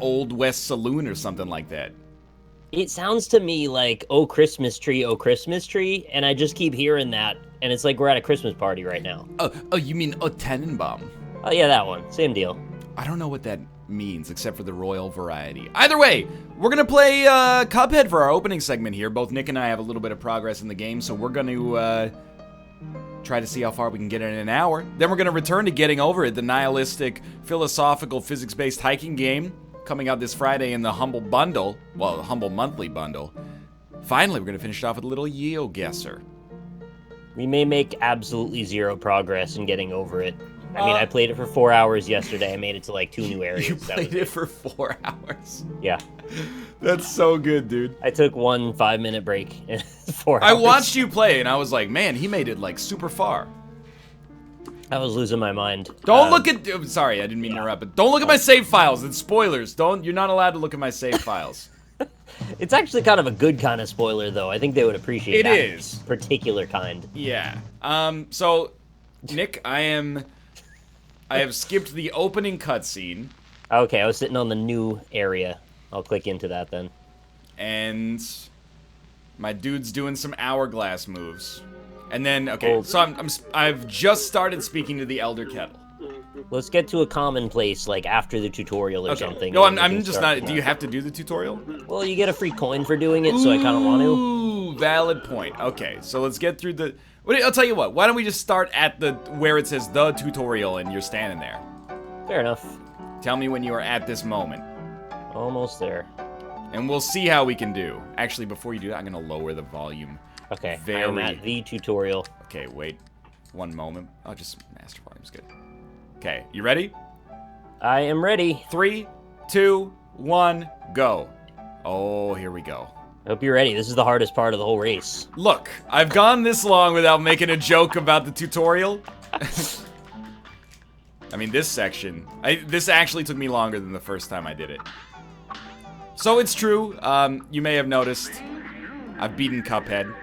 old West saloon or something like that. It sounds to me like "Oh Christmas Tree, Oh Christmas Tree," and I just keep hearing that, and it's like we're at a Christmas party right now. Oh, you mean O Tenenbaum? Oh yeah, that one. Same deal. I don't know what that means, except for the royal variety. Either way, we're gonna play Cuphead for our opening segment here. Both Nick and I have a little bit of progress in the game, so we're gonna try to see how far we can get in an hour. Then we're gonna return to Getting Over It, the nihilistic, philosophical, physics-based hiking game coming out this Friday in the Humble Bundle. Well, the Humble Monthly Bundle. Finally, we're gonna finish it off with a little Geoguessr. We may make absolutely zero progress in Getting Over It. I mean, I played it for 4 hours yesterday. I made it to like 2 new areas. You played it for 4 hours? Yeah. That's so good, dude. I took 1 5-minute break in 4 hours. I watched you play, and I was like, man, he made it like super far. I was losing my mind. Don't look at... sorry, I didn't mean to interrupt, but don't look at my save files. It's spoilers. You're not allowed to look at my save files. It's actually kind of a good kind of spoiler, though. I think they would appreciate that. It is. Particular kind. Yeah. So, Nick, I have skipped the opening cutscene. Okay, I was sitting on the new area. I'll click into that then. And my dude's doing some hourglass moves. And then, okay, so I've just started speaking to the Elder Kettle. Let's get to a common place, like after the tutorial or something. No, I'm just not... Do you have to do the tutorial? Well, you get a free coin for doing it, so I kind of want to. Ooh, valid point. Okay, so let's get through the... I'll tell you what, why don't we just start at where it says the tutorial and you're standing there. Fair enough. Tell me when you are at this moment. Almost there. And we'll see how we can do. Actually, before you do that, I'm going to lower the volume. Okay, I'm at the tutorial. Okay, wait. One moment. Oh, just master volume's good. Okay, you ready? I am ready. 3, 2, 1, go. Oh, here we go. I hope you're ready. This is the hardest part of the whole race. Look, I've gone this long without making a joke about the tutorial. I mean, this section, this actually took me longer than the first time I did it. So it's true, you may have noticed, I've beaten Cuphead.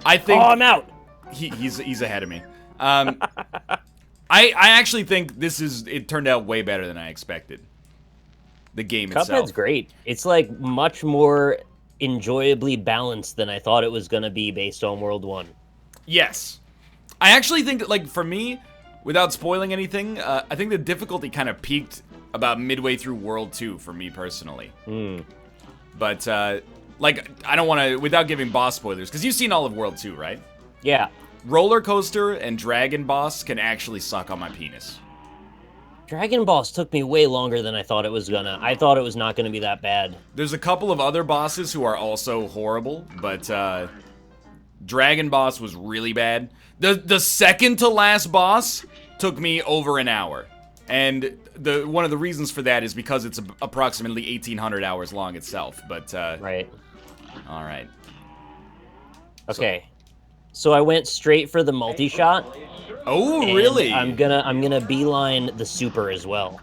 I think... Oh, I'm out! He's ahead of me. I actually think it turned out way better than I expected. The game itself. Cuphead's great. It's like much more enjoyably balanced than I thought it was going to be based on World 1. Yes. I actually think that, like, for me, without spoiling anything, I think the difficulty kind of peaked about midway through World 2 for me personally. But, like, I don't want to, without giving boss spoilers, because you've seen all of World 2, right? Yeah. Roller Coaster and Dragon Boss can actually suck on my penis. Dragon Boss took me way longer than I thought it was gonna. I thought it was not gonna be that bad. There's a couple of other bosses who are also horrible, but Dragon Boss was really bad. The second to last boss took me over an hour. And one of the reasons for that is because it's approximately 1,800 hours long itself, but Right. All right. Okay. So I went straight for the multi-shot. Oh, really? I'm gonna beeline the super as well,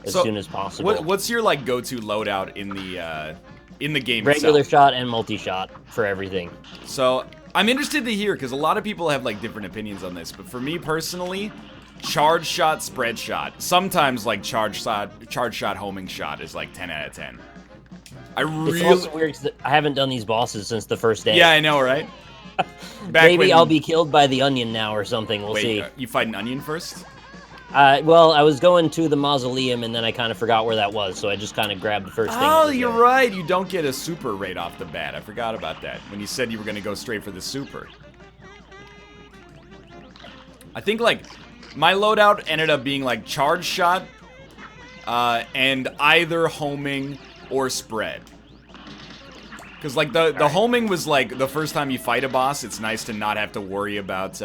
as soon as possible. What's your like go-to loadout in the game Regular itself? shot and multi-shot for everything. So I'm interested to hear because a lot of people have like different opinions on this, but for me personally, charge shot, spread shot. Sometimes like charge shot, homing shot is like 10 out of 10. It's also weird because I haven't done these bosses since the first day. Yeah, I know, right? Maybe I'll be killed by the onion now or something. We'll see. You fight an onion first? Well, I was going to the mausoleum and then I kind of forgot where that was, so I just kind of grabbed the first thing. Oh, you're right. You don't get a super right off the bat. I forgot about that when you said you were going to go straight for the super. I think like my loadout ended up being like charge shot and either homing or spread. Because, like, the homing was, like, the first time you fight a boss, it's nice to not have to worry about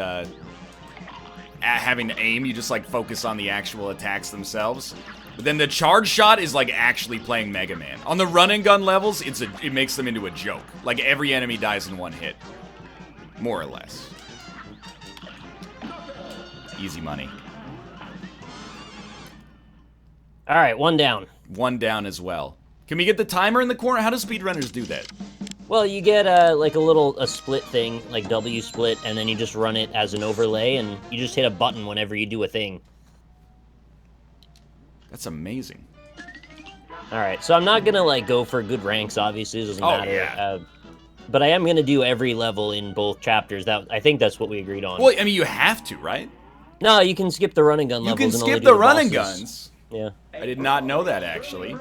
having to aim. You just, like, focus on the actual attacks themselves. But then the charge shot is, like, actually playing Mega Man. On the run and gun levels, it makes them into a joke. Like, every enemy dies in one hit. More or less. Easy money. Alright, one down. One down as well. Can we get the timer in the corner? How do speedrunners do that? Well, you get like a split thing, like W split, and then you just run it as an overlay, and you just hit a button whenever you do a thing. That's amazing. All right, so I'm not gonna like go for good ranks. Obviously, it doesn't matter. Yeah. But I am gonna do every level in both chapters. I think that's what we agreed on. Well, I mean, you have to, right? No, you can skip the run and gun You levels. can and only skip do the run and bosses. guns. Yeah. I did not know that, actually.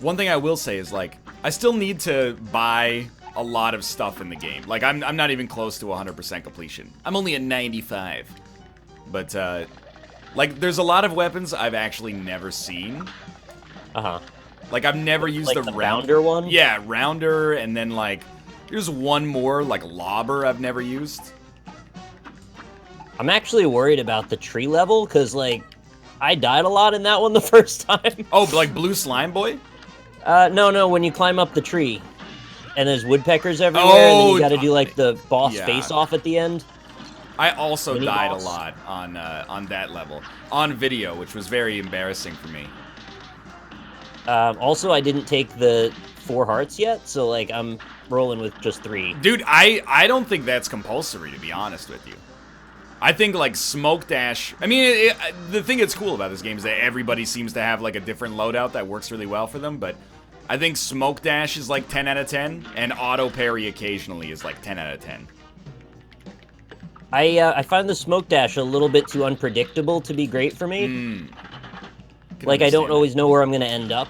One thing I will say is, like, I still need to buy a lot of stuff in the game. Like, I'm not even close to 100% completion. I'm only at 95. But, like, there's a lot of weapons I've actually never seen. Uh-huh. Like, I've never used like the rounder one? Yeah, rounder, and then, like, there's one more, like, lobber I've never used. I'm actually worried about the tree level, because, like, I died a lot in that one the first time. Oh, like Blue Slime Boy? No, when you climb up the tree, and there's woodpeckers everywhere, and then you gotta do, like, the boss face-off at the end. I also died a Mini-boss. lot on that level. On video, which was very embarrassing for me. Also, I didn't take the 4 hearts yet, so, like, I'm rolling with just 3. Dude, I don't think that's compulsory, to be honest with you. I think, like, Smoke Dash... I mean, the thing that's cool about this game is that everybody seems to have, like, a different loadout that works really well for them, but I think Smoke Dash is, like, 10 out of 10, and Auto Parry occasionally is, like, 10 out of 10. I find the smoke dash a little bit too unpredictable to be great for me. Like, I don't always know where I'm going to end up.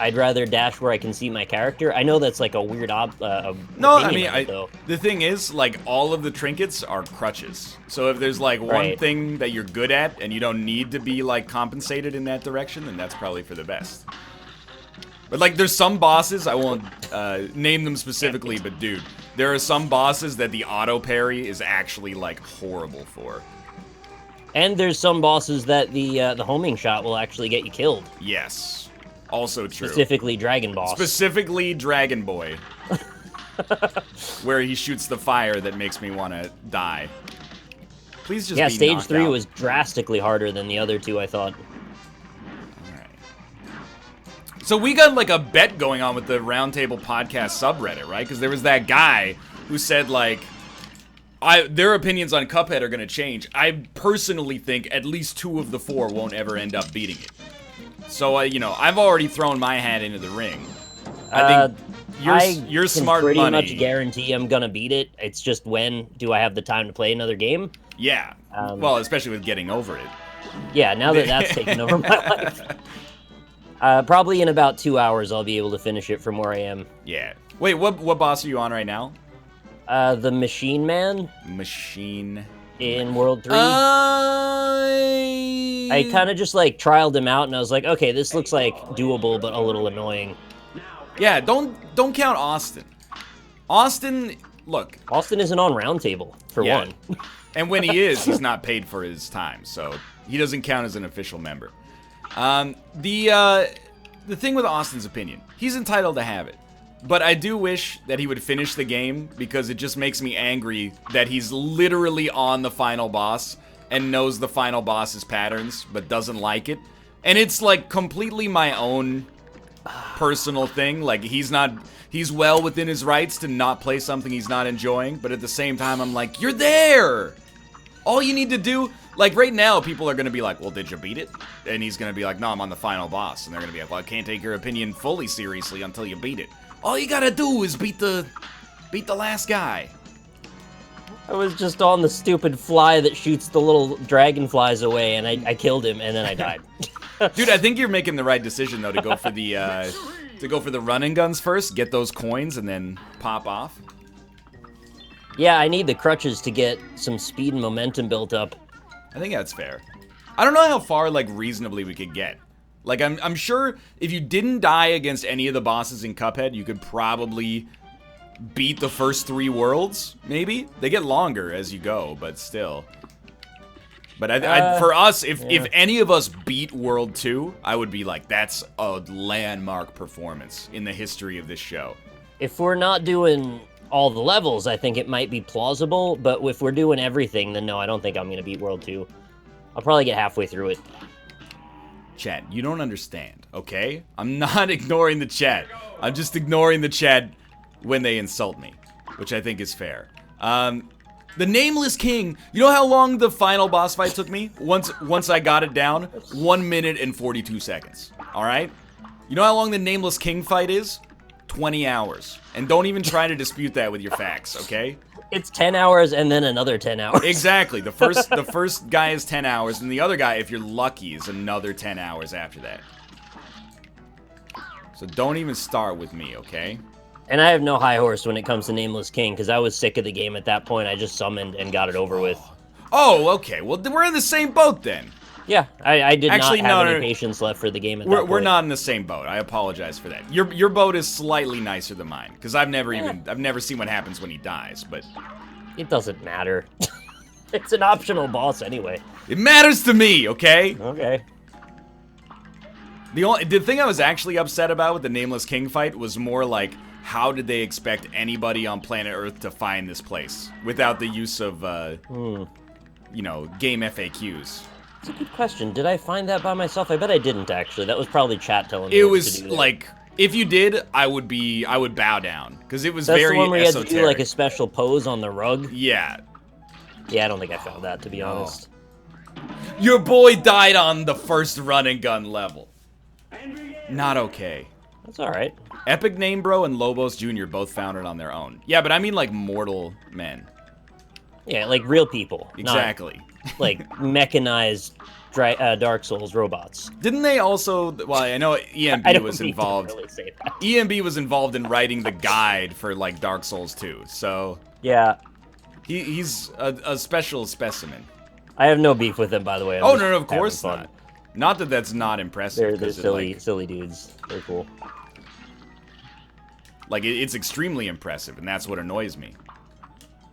I'd rather dash where I can see my character. I know that's like a weird No, I mean, though. the thing is, like, all of the trinkets are crutches. So if there's, like, one thing that you're good at and you don't need to be, like, compensated in that direction, then that's probably for the best. But, like, there's some bosses, I won't name them specifically, but, dude, there are some bosses that the auto parry is actually, like, horrible for. And there's some bosses that the homing shot will actually get you killed. Yes. Also true. Specifically Dragon Boss. Specifically Dragon Boy. Where he shoots the fire that makes me want to die. Please just be stage 3 out. was drastically harder than the other 2, I thought. So we got, like, a bet going on with the Roundtable Podcast subreddit, right? Because there was that guy who said, like, their opinions on Cuphead are going to change. I personally think at least 2 of the 4 won't ever end up beating it. So, you know, I've already thrown my hat into the ring. I think you're smart money. I can pretty much guarantee I'm going to beat it. It's just when do I have the time to play another game? Yeah. Well, especially with getting over it. Yeah, now that that's taken over my life. Probably in about 2 hours, I'll be able to finish it from where I am. Yeah. Wait, what boss are you on right now? The Machine Man. Machine. In World 3. I kind of just, like, trialed him out, and I was like, okay, this looks, like, doable, but a little annoying. Yeah, don't count Austin. Austin, look. Austin isn't on Roundtable, for one. And when he is, he's not paid for his time, so he doesn't count as an official member. The thing with Austin's opinion, he's entitled to have it. But I do wish that he would finish the game, because it just makes me angry that he's literally on the final boss and knows the final boss's patterns, but doesn't like it. And it's, like, completely my own personal thing. Like, he's well within his rights to not play something he's not enjoying, but at the same time, I'm like, you're there! All you need to do... Like, right now, people are going to be like, well, did you beat it? And he's going to be like, no, I'm on the final boss. And they're going to be like, well, I can't take your opinion fully seriously until you beat it. All you got to do is beat the last guy. I was just on the stupid fly that shoots the little dragonflies away, and I killed him, and then I died. Dude, I think you're making the right decision, though, to go for the run and guns first, get those coins, and then pop off. Yeah, I need the crutches to get some speed and momentum built up. I think that's fair. I don't know how far, like, reasonably we could get. Like, I'm sure if you didn't die against any of the bosses in Cuphead, you could probably beat the first 3 worlds, maybe? They get longer as you go, but still. But for us, if any of us beat World 2, I would be like, that's a landmark performance in the history of this show. If we're not doing all the levels, I think it might be plausible, but if we're doing everything, then no, I don't think I'm going to beat World 2. I'll probably get halfway through it. Chat, you don't understand, okay? I'm not ignoring the chat. I'm just ignoring the chat when they insult me, which I think is fair. The Nameless King. You know how long the final boss fight took me? Once I got it down, 1 minute and 42 seconds. All right. You know how long the Nameless King fight is? 20 hours. And don't even try to dispute that with your facts, okay? It's 10 hours and then another 10 hours. Exactly. The first guy is 10 hours, and the other guy, if you're lucky, is another 10 hours after that. So don't even start with me, okay? And I have no high horse when it comes to Nameless King, because I was sick of the game at that point. I just summoned and got it over with. Oh, okay. Well, we're in the same boat then. Yeah, I did not have any patience left for the game at that point. We're not in the same boat. I apologize for that. Your boat is slightly nicer than mine, because I've never seen what happens when he dies, but it doesn't matter. It's an optional boss anyway. It matters to me, okay? Okay. The thing I was actually upset about with the Nameless King fight was more like, how did they expect anybody on planet Earth to find this place without the use of, you know, game FAQs? It's a good question. Did I find that by myself? I bet I didn't, actually. That was probably chat telling me it what was to do there. like, if you did, I would bow down, because it was That's very the one where you esoteric. had to do, like, a special pose on the rug? Yeah. Yeah, I don't think I found that, to be honest. Your boy died on the first run and gun level. Not okay. That's alright. Epic Name Bro and Lobos Jr. both found it on their own. Yeah, but I mean like mortal men. Yeah, like real people. Exactly. Not, like mechanized Dark Souls robots. Didn't they also... Well, I know EMB was involved. Really say that. EMB was involved in writing the guide for like Dark Souls 2, so... Yeah. He's a special specimen. I have no beef with him, by the way. Oh, no, of course not. Not that that's not impressive. They're silly dudes. They're cool. Like, it's extremely impressive, and that's what annoys me.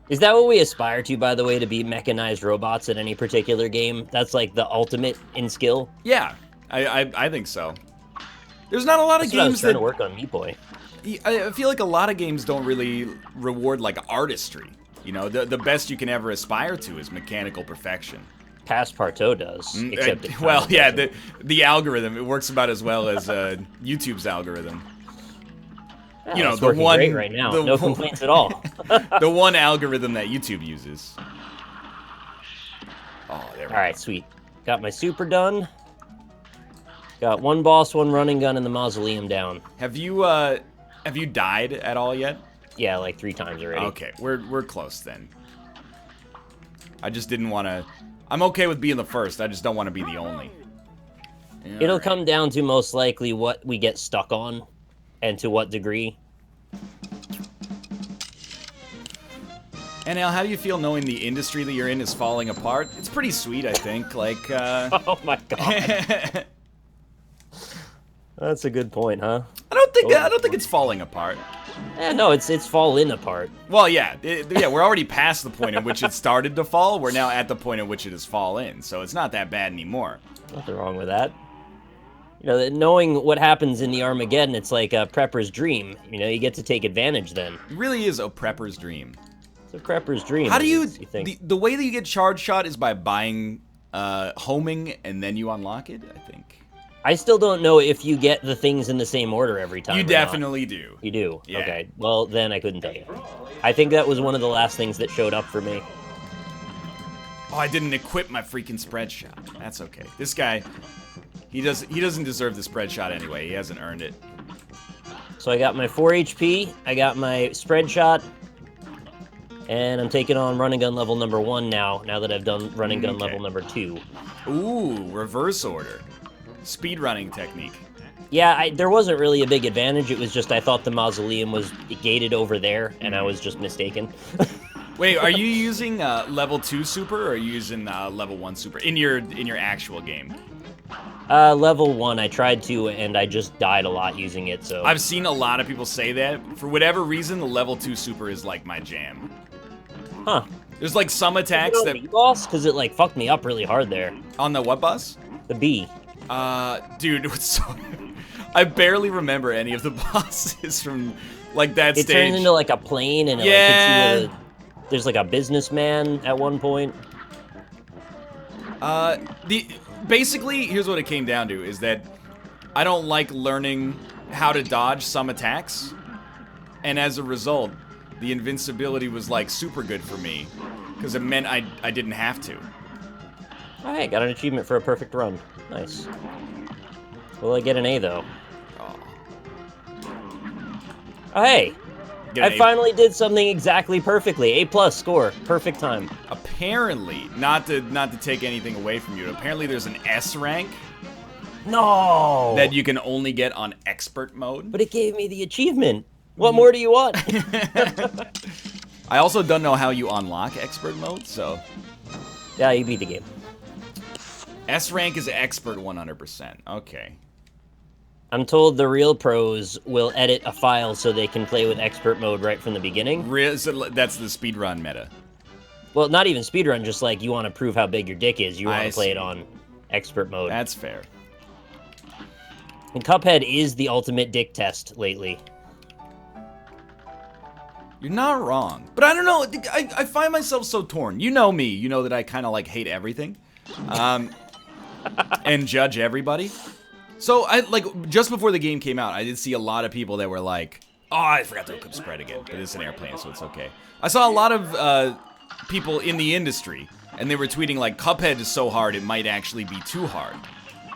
Is that what we aspire to, by the way, to be mechanized robots in any particular game? That's like the ultimate in skill? Yeah, I think so. There's not a lot of games I was trying to work on Meat Boy. I feel like a lot of games don't really reward, like, artistry. You know, the best you can ever aspire to is mechanical perfection. Passepartout does, except it well, yeah, the algorithm, it works about as well as YouTube's algorithm. Yeah, you know, it's the working one great right now. No complaints at all. The one algorithm that YouTube uses. Oh, there we go. All right, sweet. Got my super done. Got one boss, one running gun, and the mausoleum down. Have you died at all yet? Yeah, like 3 times already. Okay, we're close then. I just didn't want to... I'm okay with being the first, I just don't want to be the only. It'll come down to most likely what we get stuck on, and to what degree. NL, how do you feel knowing the industry that you're in is falling apart? It's pretty sweet, I think. Like, Oh my god. That's a good point, huh? I don't think it's falling apart. No, it's falling apart. Well, yeah, we're already past the point at which it started to fall. We're now at the point at which it has fallen, so it's not that bad anymore. Nothing wrong with that. You know, knowing what happens in the Armageddon, it's like a prepper's dream. You know, you get to take advantage then. It really is a prepper's dream. It's a prepper's dream. How do you think? The way that you get charge shot is by buying homing and then you unlock it, I think. I still don't know if you get the things in the same order every time. You definitely do. You do? Yeah. Okay. Well, then I couldn't tell you. I think that was one of the last things that showed up for me. Oh, I didn't equip my freaking spread shot. That's okay. This guy, he doesn't deserve the spread shot anyway. He hasn't earned it. So I got my 4 HP, I got my spread shot, and I'm taking on running gun level number 1 now that I've done running gun level number 2. Ooh, reverse order. Speedrunning technique. Yeah, there wasn't really a big advantage. It was just I thought the mausoleum was gated over there, and I was just mistaken. Wait, are you using level 2 super, or are you using level 1 super in your actual game? Level 1, I tried to, and I just died a lot using it, so... I've seen a lot of people say that. For whatever reason, the level 2 super is like my jam. Huh. There's like some attacks that... The boss? Because it like fucked me up really hard there. On the what boss? The B. Dude, it was so... I barely remember any of the bosses from, like, that stage. It turns into, like, a plane, and it, like, hits you with a... There's, like, a businessman at one point. Basically, here's what it came down to, is that I don't like learning how to dodge some attacks, and as a result, the invincibility was, like, super good for me. because it meant I didn't have to. Alright, got an achievement for a perfect run. Nice. Will I get an A, though? Oh, hey! I finally did something exactly perfectly. A+ score. Perfect time. Apparently, not to take anything away from you, apparently there's an S rank. No! That you can only get on expert mode. But it gave me the achievement. What more do you want? I also don't know how you unlock expert mode, so... Yeah, you beat the game. S rank is expert 100%. Okay. I'm told the real pros will edit a file so they can play with expert mode right from the beginning. So that's the speedrun meta. Well, not even speedrun, just like you want to prove how big your dick is. You want to play it on expert mode. That's fair. And Cuphead is the ultimate dick test lately. You're not wrong. But I don't know, I find myself so torn. You know me, you know that I kind of like hate everything. And judge everybody. So, just before the game came out, I did see a lot of people that were like, oh, I forgot to look up spread again, but it's an airplane, so it's okay. I saw a lot of people in the industry, and they were tweeting like, Cuphead is so hard, it might actually be too hard.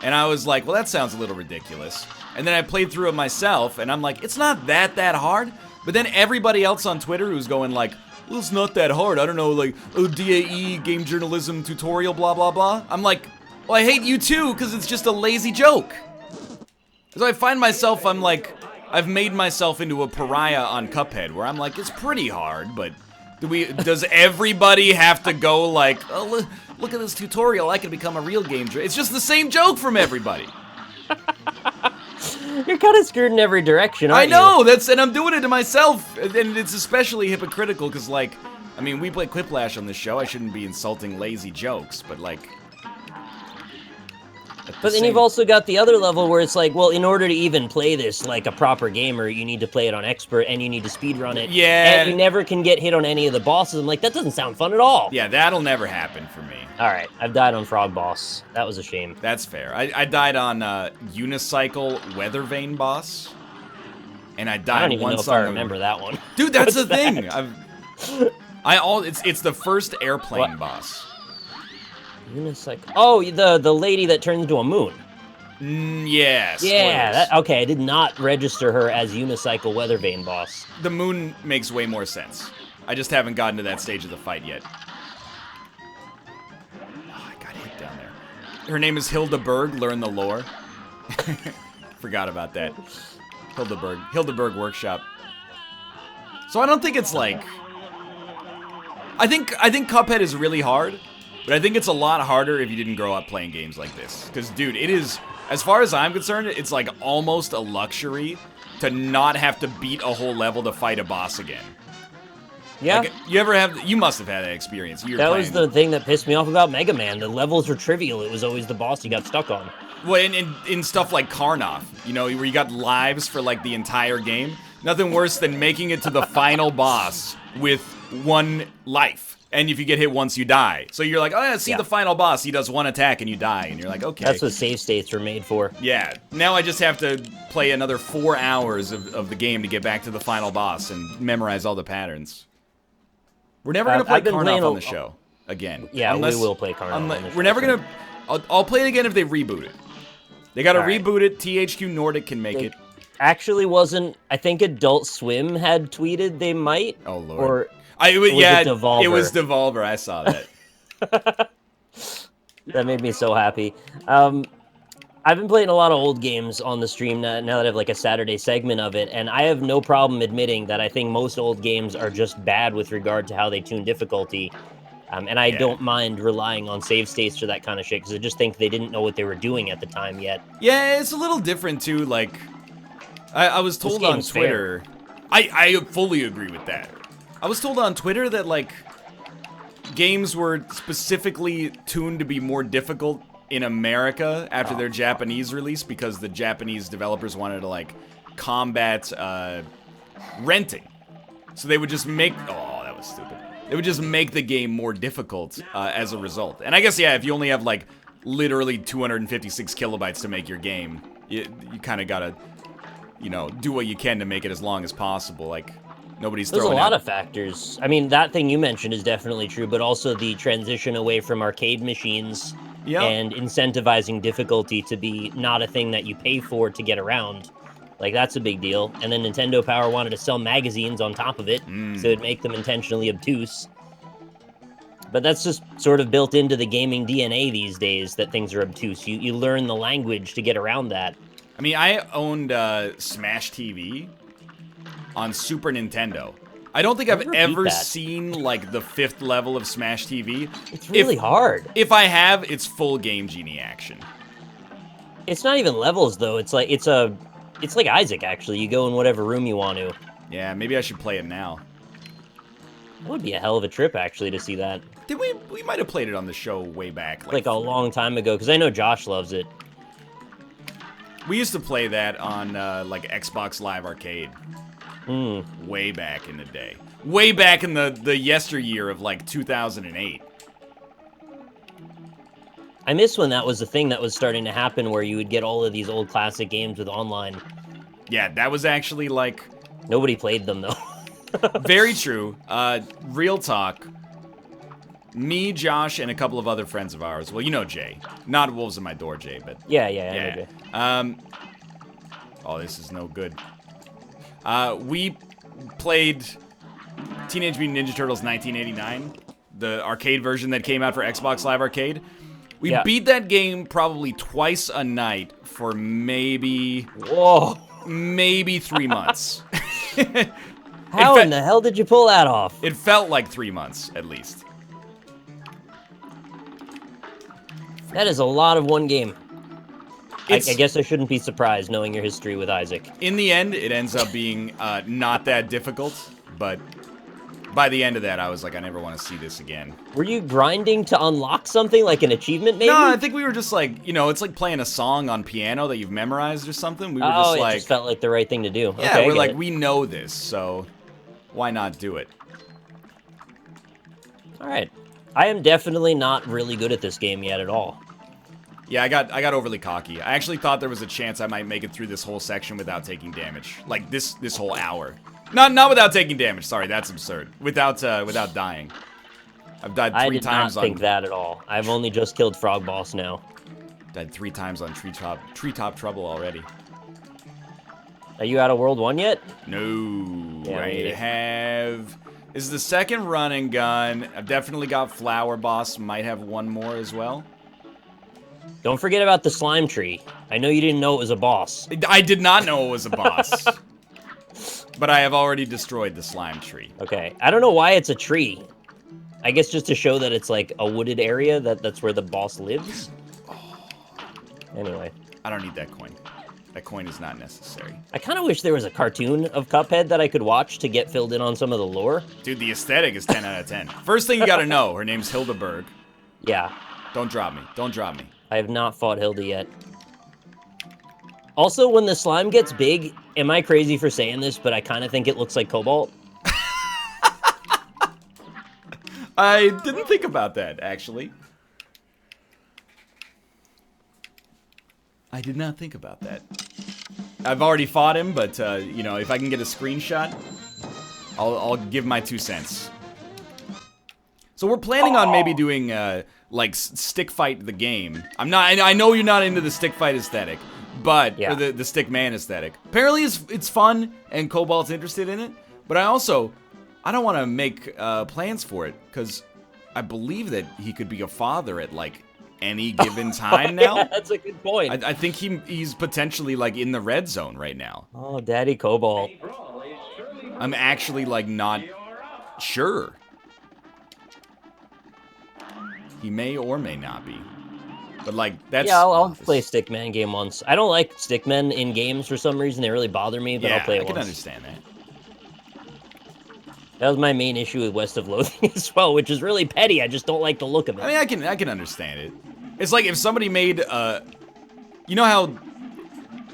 And I was like, well, that sounds a little ridiculous. And then I played through it myself, and I'm like, it's not that hard. But then everybody else on Twitter who's going like, well, it's not that hard. I don't know, like, oh, DAE, game journalism tutorial, blah, blah, blah. I'm like, well, I hate you too, because it's just a lazy joke. So I find myself, I'm like, I've made myself into a pariah on Cuphead, where I'm like, it's pretty hard, but does everybody have to go like, oh, look at this tutorial, I can become a real game journalist. It's just the same joke from everybody. You're kind of screwed in every direction, aren't you? I know, and I'm doing it to myself, and it's especially hypocritical, because, like, I mean, we play Quiplash on this show, I shouldn't be insulting lazy jokes, but, like... But then you've also got the other level where it's like, well, in order to even play this like a proper gamer, you need to play it on expert, and you need to speedrun it. Yeah. And you never can get hit on any of the bosses. I'm like, that doesn't sound fun at all. Yeah, that'll never happen for me. Alright, I've died on Frog Boss. That was a shame. That's fair. I died on Unicycle Weather Vane Boss. And I died I don't even once know if I remember that one. Dude, that's the thing. It's the first airplane boss. Unicycle. Oh, the lady that turns into a moon. Yes. Yeah. Okay, I did not register her as Unicycle Weather Vane boss. The moon makes way more sense. I just haven't gotten to that stage of the fight yet. Oh, I got hit down there. Her name is Hildeberg. Learn the lore. Forgot about that. Hildeberg Workshop. So I don't think it's like. I think Cuphead is really hard. But I think it's a lot harder if you didn't grow up playing games like this. Because, dude, it is, as far as I'm concerned, it's like almost a luxury to not have to beat a whole level to fight a boss again. Yeah. Like, you must have had that experience. That was the thing that pissed me off about Mega Man. The levels were trivial. It was always the boss you got stuck on. Well, in stuff like Karnoff, you know, where you got lives for like the entire game. Nothing worse than making it to the final boss with one life. And if you get hit once, you die. So you're like, oh, yeah, see the final boss. He does one attack and you die. And you're like, okay. That's what save states are made for. Yeah. Now I just have to play another 4 hours of the game to get back to the final boss and memorize all the patterns. We're never going to play Karnoff on the show again. Yeah, we will play Karnoff on the show. We're never going to... I'll play it again if they reboot it. They got to reboot it. THQ Nordic can make it. Actually wasn't... I think Adult Swim had tweeted they might. Oh, Lord. Or... it was Devolver. I saw that. That made me so happy. I've been playing a lot of old games on the stream now that I have like a Saturday segment of it, and I have no problem admitting that I think most old games are just bad with regard to how they tune difficulty. And I don't mind relying on save states for that kind of shit, because I just think they didn't know what they were doing at the time yet. Yeah, it's a little different too. Like, I was told on Twitter... I fully agree with that. I was told on Twitter that, like, games were specifically tuned to be more difficult in America after their Japanese release because the Japanese developers wanted to, like, combat renting. So they would just make... Oh, that was stupid. They would just make the game more difficult as a result. And I guess, yeah, if you only have, like, literally 256 kilobytes to make your game, you kind of gotta, you know, do what you can to make it as long as possible. Like... Nobody's There's a throwing lot out. of factors. I mean, that thing you mentioned is definitely true, but also the transition away from arcade machines Yep. and incentivizing difficulty to be not a thing that you pay for to get around. Like, that's a big deal. And then Nintendo Power wanted to sell magazines on top of it, so it'd make them intentionally obtuse. But that's just sort of built into the gaming DNA these days, that things are obtuse. You learn the language to get around that. I mean, I owned Smash TV on Super Nintendo. I don't think I've ever seen, like, the 5th level of Smash TV. It's really hard. If I have, it's full Game Genie action. It's not even levels, though. It's like Isaac, actually. You go in whatever room you want to. Yeah, maybe I should play it now. That would be a hell of a trip, actually, to see that. Did we might have played it on the show way back. Like a long time ago, because I know Josh loves it. We used to play that on, like, Xbox Live Arcade. Way back in the day. Way back in the yesteryear of, like, 2008. I miss when that was a thing that was starting to happen, where you would get all of these old classic games with online. Yeah, that was actually, like... Nobody played them, though. Very true. Real talk. Me, Josh, and a couple of other friends of ours. Well, you know Jay. Not Wolves in My Door, Jay, but... Yeah, I know Jay. Oh, this is no good. We played Teenage Mutant Ninja Turtles 1989, the arcade version that came out for Xbox Live Arcade. We beat that game probably twice a night for maybe 3 months. How in the hell did you pull that off? It felt like 3 months, at least. That is a lot of one game. I guess I shouldn't be surprised, knowing your history with Isaac. In the end, it ends up being not that difficult, but by the end of that, I was like, I never want to see this again. Were you grinding to unlock something, like an achievement, maybe? No, I think we were just like, you know, it's like playing a song on piano that you've memorized or something. We were just like... it just felt like the right thing to do. Yeah, okay, we're like, we know this, so why not do it? All right. I am definitely not really good at this game yet at all. Yeah, I got overly cocky. I actually thought there was a chance I might make it through this whole section without taking damage. Like, this whole hour. Not without taking damage, sorry, that's absurd. Without dying. I've died 3 times on... I did not think that at all. I've only just killed Frog Boss now. Died 3 times on Treetop Trouble already. Are you out of World 1 yet? No, Yeah, I have... This is the second run and gun. I've definitely got Flower Boss. Might have one more as well. Don't forget about the slime tree. I know you didn't know it was a boss. I did not know it was a boss. But I have already destroyed the slime tree. Okay. I don't know why it's a tree. I guess just to show that it's like a wooded area, that's where the boss lives. Anyway. I don't need that coin. That coin is not necessary. I kind of wish there was a cartoon of Cuphead that I could watch to get filled in on some of the lore. Dude, the aesthetic is 10 out of 10. First thing you gotta know, her name's Hildeberg. Yeah. Don't drop me. Don't drop me. I have not fought Hilda yet. Also, when the slime gets big, am I crazy for saying this, but I kind of think it looks like Cobalt? I didn't think about that, actually. I did not think about that. I've already fought him, but, you know, if I can get a screenshot, I'll give my 2 cents. So we're planning on maybe doing, like, stick fight the game. I know you're not into the stick fight aesthetic, but, yeah. or the stick man aesthetic. Apparently it's fun, and Cobalt's interested in it, but I don't want to make, plans for it, because I believe that he could be a father at, like, any given time now. Yeah, that's a good point. I think he's potentially, like, in the red zone right now. Oh, Daddy Cobalt. I'm actually, like, not sure. He may or may not be. But, like, that's... Yeah, I'll play Stickman game once. I don't like Stickmen in games for some reason. They really bother me, but I'll play it once. I can understand that. That was my main issue with West of Loathing as well, which is really petty. I just don't like the look of it. I mean, I can understand it. It's like if somebody made, you know how,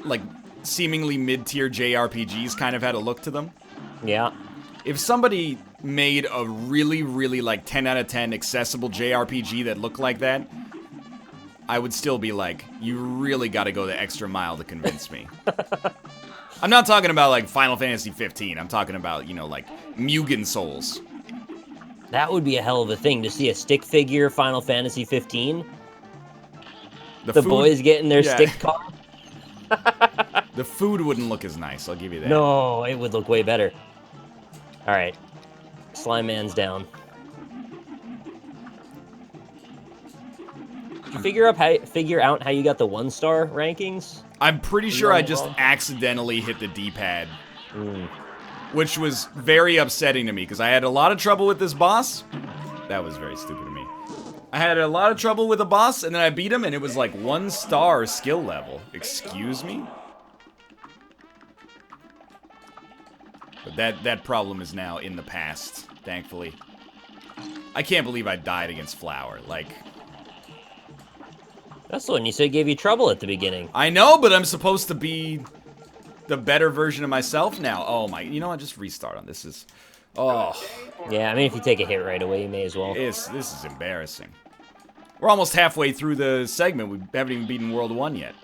like, seemingly mid-tier JRPGs kind of had a look to them? Yeah. If somebody made a really, really, like, 10 out of 10 accessible JRPG that looked like that, I would still be like, you really gotta go the extra mile to convince me. I'm not talking about, like, Final Fantasy 15. I'm talking about, you know, like, Mugen Souls. That would be a hell of a thing to see a stick figure Final Fantasy 15. The boys getting their stick car. The food wouldn't look as nice, I'll give you that. No, it would look way better. All right. Slime Man's down. Did you figure out how you got the 1-star rankings? I'm pretty sure I just accidentally hit the D-pad. Which was very upsetting to me, because I had a lot of trouble with this boss. That was very stupid of me. I had a lot of trouble with a boss, and then I beat him, and it was like 1-star skill level. Excuse me? But that problem is now in the past, thankfully. I can't believe I died against Flower. Like... That's the one you said gave you trouble at the beginning. I know, but I'm supposed to be the better version of myself now. Oh my, you know what, just restart on this. Is, oh. Yeah, I mean, if you take a hit right away, you may as well. This is embarrassing. We're almost halfway through the segment. We haven't even beaten World 1 yet.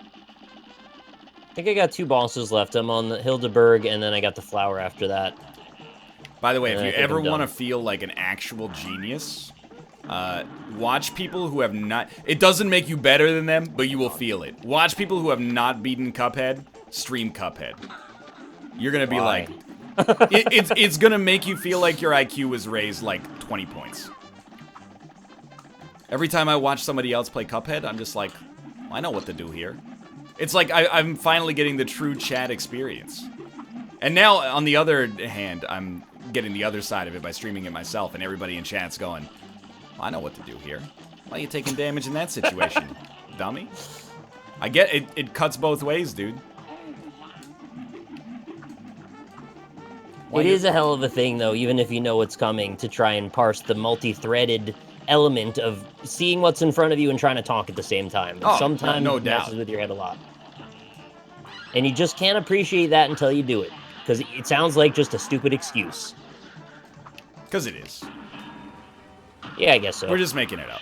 I think I got 2 bosses left. I'm on the Hildeberg, and then I got the Flower after that. By the way, if you ever want to feel like an actual genius... watch people who have not... It doesn't make you better than them, but you will feel it. Watch people who have not beaten Cuphead stream Cuphead. You're gonna be like... it's gonna make you feel like your IQ was raised like 20 points. Every time I watch somebody else play Cuphead, I'm just like, I know what to do here. It's like I'm finally getting the true chat experience. And now, on the other hand, I'm getting the other side of it by streaming it myself, and everybody in chat's going... I know what to do here. Why are you taking damage in that situation, dummy? I get it. It cuts both ways, dude. It is a hell of a thing, though, even if you know what's coming, to try and parse the multi-threaded element of seeing what's in front of you and trying to talk at the same time. Oh, sometimes no it doubt. messes with your head a lot. And you just can't appreciate that until you do it. Because it sounds like just a stupid excuse. Because it is. Yeah, I guess so. We're just making it up.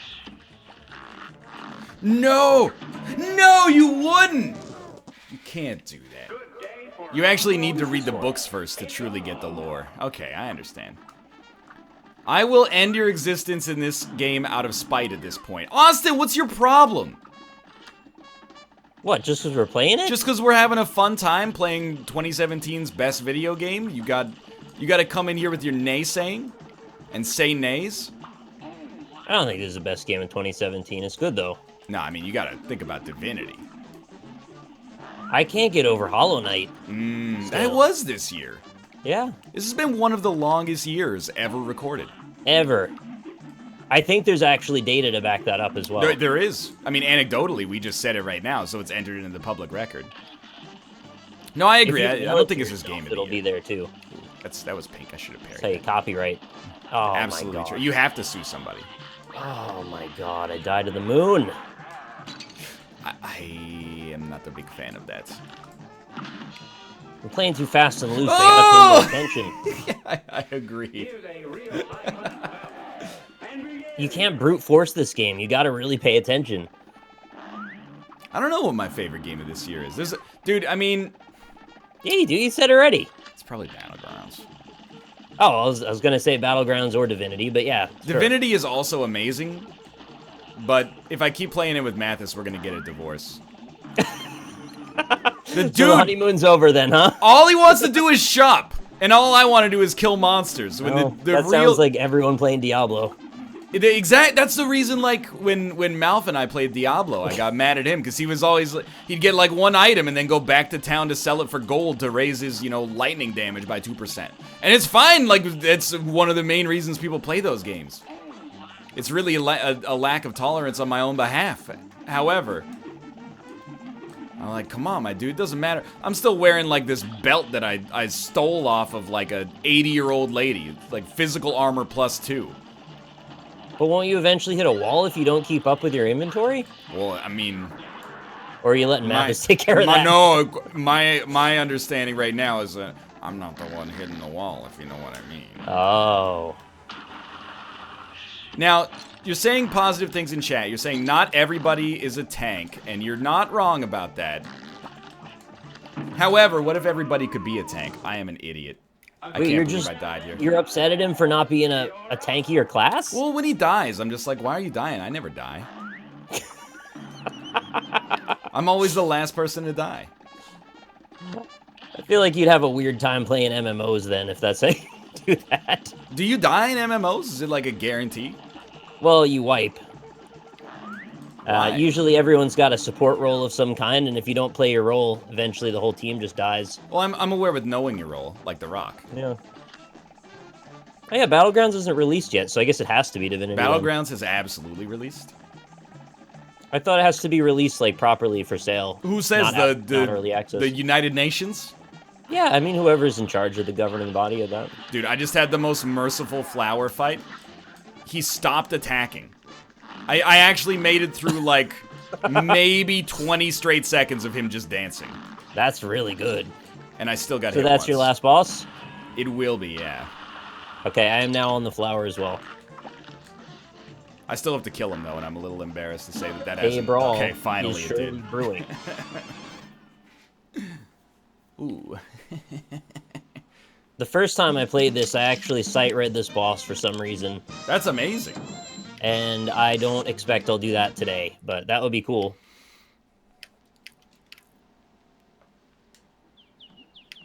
No! No, you wouldn't! You can't do that. You actually need to read the books first to truly get the lore. Okay, I understand. I will end your existence in this game out of spite at this point. Austin, what's your problem? What, just because we're playing it? Just because we're having a fun time playing 2017's best video game? You got to come in here with your naysaying and say nays? I don't think this is the best game in 2017. It's good, though. No, I mean, you gotta think about Divinity. I can't get over Hollow Knight. That was this year. Yeah. This has been one of the longest years ever recorded. Ever. I think there's actually data to back that up as well. There is. I mean, anecdotally, we just said it right now, so it's entered into the public record. No, I agree. I don't think it's this game. It'll be there, too. That was pink. I should have parried. Say copyright. Oh, absolutely my God. true. You have to sue somebody. Oh my God, I died to the moon. I am not a big fan of that. We're playing too fast and loose. I gotta pay more attention. I agree. You can't brute force this game. You gotta really pay attention. I don't know what my favorite game of this year is. Dude, I mean... Yeah, you do. You said already. It's probably Battlegrounds. Oh, I was gonna say Battlegrounds or Divinity, but yeah. Divinity is also amazing, but if I keep playing it with Mathis, we're gonna get a divorce. The dude, so the honeymoon's over then, huh? All he wants to do is shop, and all I want to do is kill monsters. When that sounds like everyone playing Diablo. That's the reason, like, when Malf and I played Diablo, I got mad at him, because he was always, he'd get, like, one item and then go back to town to sell it for gold to raise his, lightning damage by 2%. And it's fine, like, it's one of the main reasons people play those games. It's really a lack of tolerance on my own behalf. However, I'm like, come on, my dude, it doesn't matter. I'm still wearing, like, this belt that I stole off of, like, a 80-year-old lady. It's like physical armor +2. But won't you eventually hit a wall if you don't keep up with your inventory? Well, I mean... Or are you letting Mathis take care of that? No, my understanding right now is that I'm not the one hitting the wall, if you know what I mean. Oh. Now, you're saying positive things in chat. You're saying not everybody is a tank, and you're not wrong about that. However, what if everybody could be a tank? I am an idiot. I Wait, can't believe I died here. You're upset at him for not being a tankier class? Well, when he dies, I'm just like, why are you dying? I never die. I'm always the last person to die. I feel like you'd have a weird time playing MMOs then if that's how you do that. Do you die in MMOs? Is it like a guarantee? Well, you wipe. Why? Usually everyone's got a support role of some kind, and if you don't play your role, eventually the whole team just dies. Well, I'm aware with knowing your role, like The Rock. Yeah. Oh yeah, Battlegrounds isn't released yet, so I guess it has to be Divinity. Battlegrounds has absolutely released. I thought it has to be released like properly for sale. Who says not early access. the United Nations? Yeah, I mean whoever's in charge of the governing body of that. Dude, I just had the most merciful flower fight. He stopped attacking. I actually made it through like maybe 20 straight seconds of him just dancing. That's really good. And I still got hit So that's once. your last boss? It will be, yeah. Okay, I am now on the flower as well. I still have to kill him though, and I'm a little embarrassed to say that Hey, hasn't. brawl. Okay, finally it did. Brewing. Ooh. The first time I played this, I actually sight read this boss for some reason. That's amazing. And I don't expect I'll do that today, but that would be cool.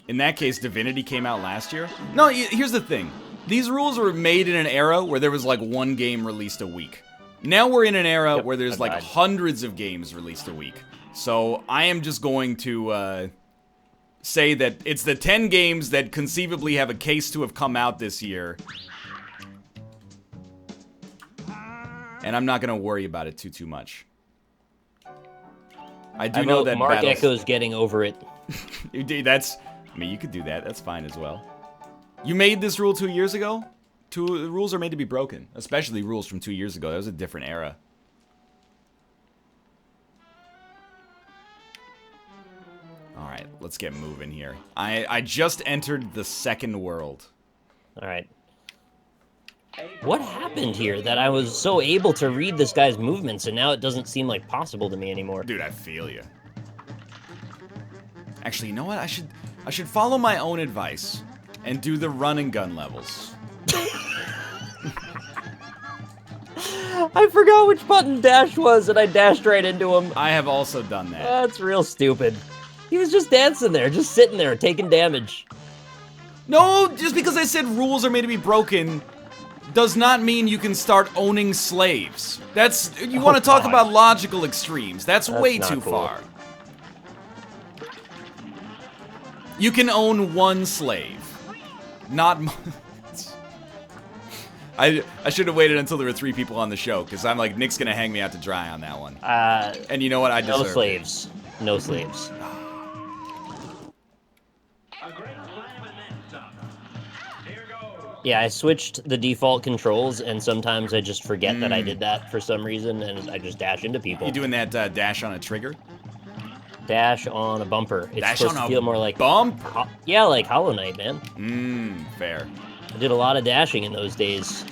In that case, Divinity came out last year? No, here's the thing. These rules were made in an era where there was like one game released a week. Now we're in an era where there's like hundreds of games released a week. So I am just going to say that it's the 10 games that conceivably have a case to have come out this year. And I'm not going to worry about it too much. I do know that Mark Echo's getting over it. That's... I mean, you could do that. That's fine as well. You made this rule 2 years ago? Rules are made to be broken. Especially rules from 2 years ago. That was a different era. Alright, let's get moving here. I just entered the second world. Alright. What happened here that I was so able to read this guy's movements and now it doesn't seem like possible to me anymore? Dude, I feel you. Actually, you know what? I should follow my own advice and do the run and gun levels. I forgot which button dash was and I dashed right into him. I have also done that. That's real stupid. He was just dancing there, just sitting there, taking damage. No, just because I said rules are made to be broken does not mean you can start owning slaves. That's, you want to talk about logical extremes. That's way too far. You can own one slave. Not... I should have waited until there were 3 people on the show, because I'm like, Nick's going to hang me out to dry on that one. And you know what? I deserve No slaves. No slaves. Yeah, I switched the default controls, and sometimes I just forget that I did that for some reason, and I just dash into people. You doing that dash on a trigger? Dash on a bumper. It's dash supposed on to feel more like bumper? Yeah, like Hollow Knight, man. Fair. I did a lot of dashing in those days.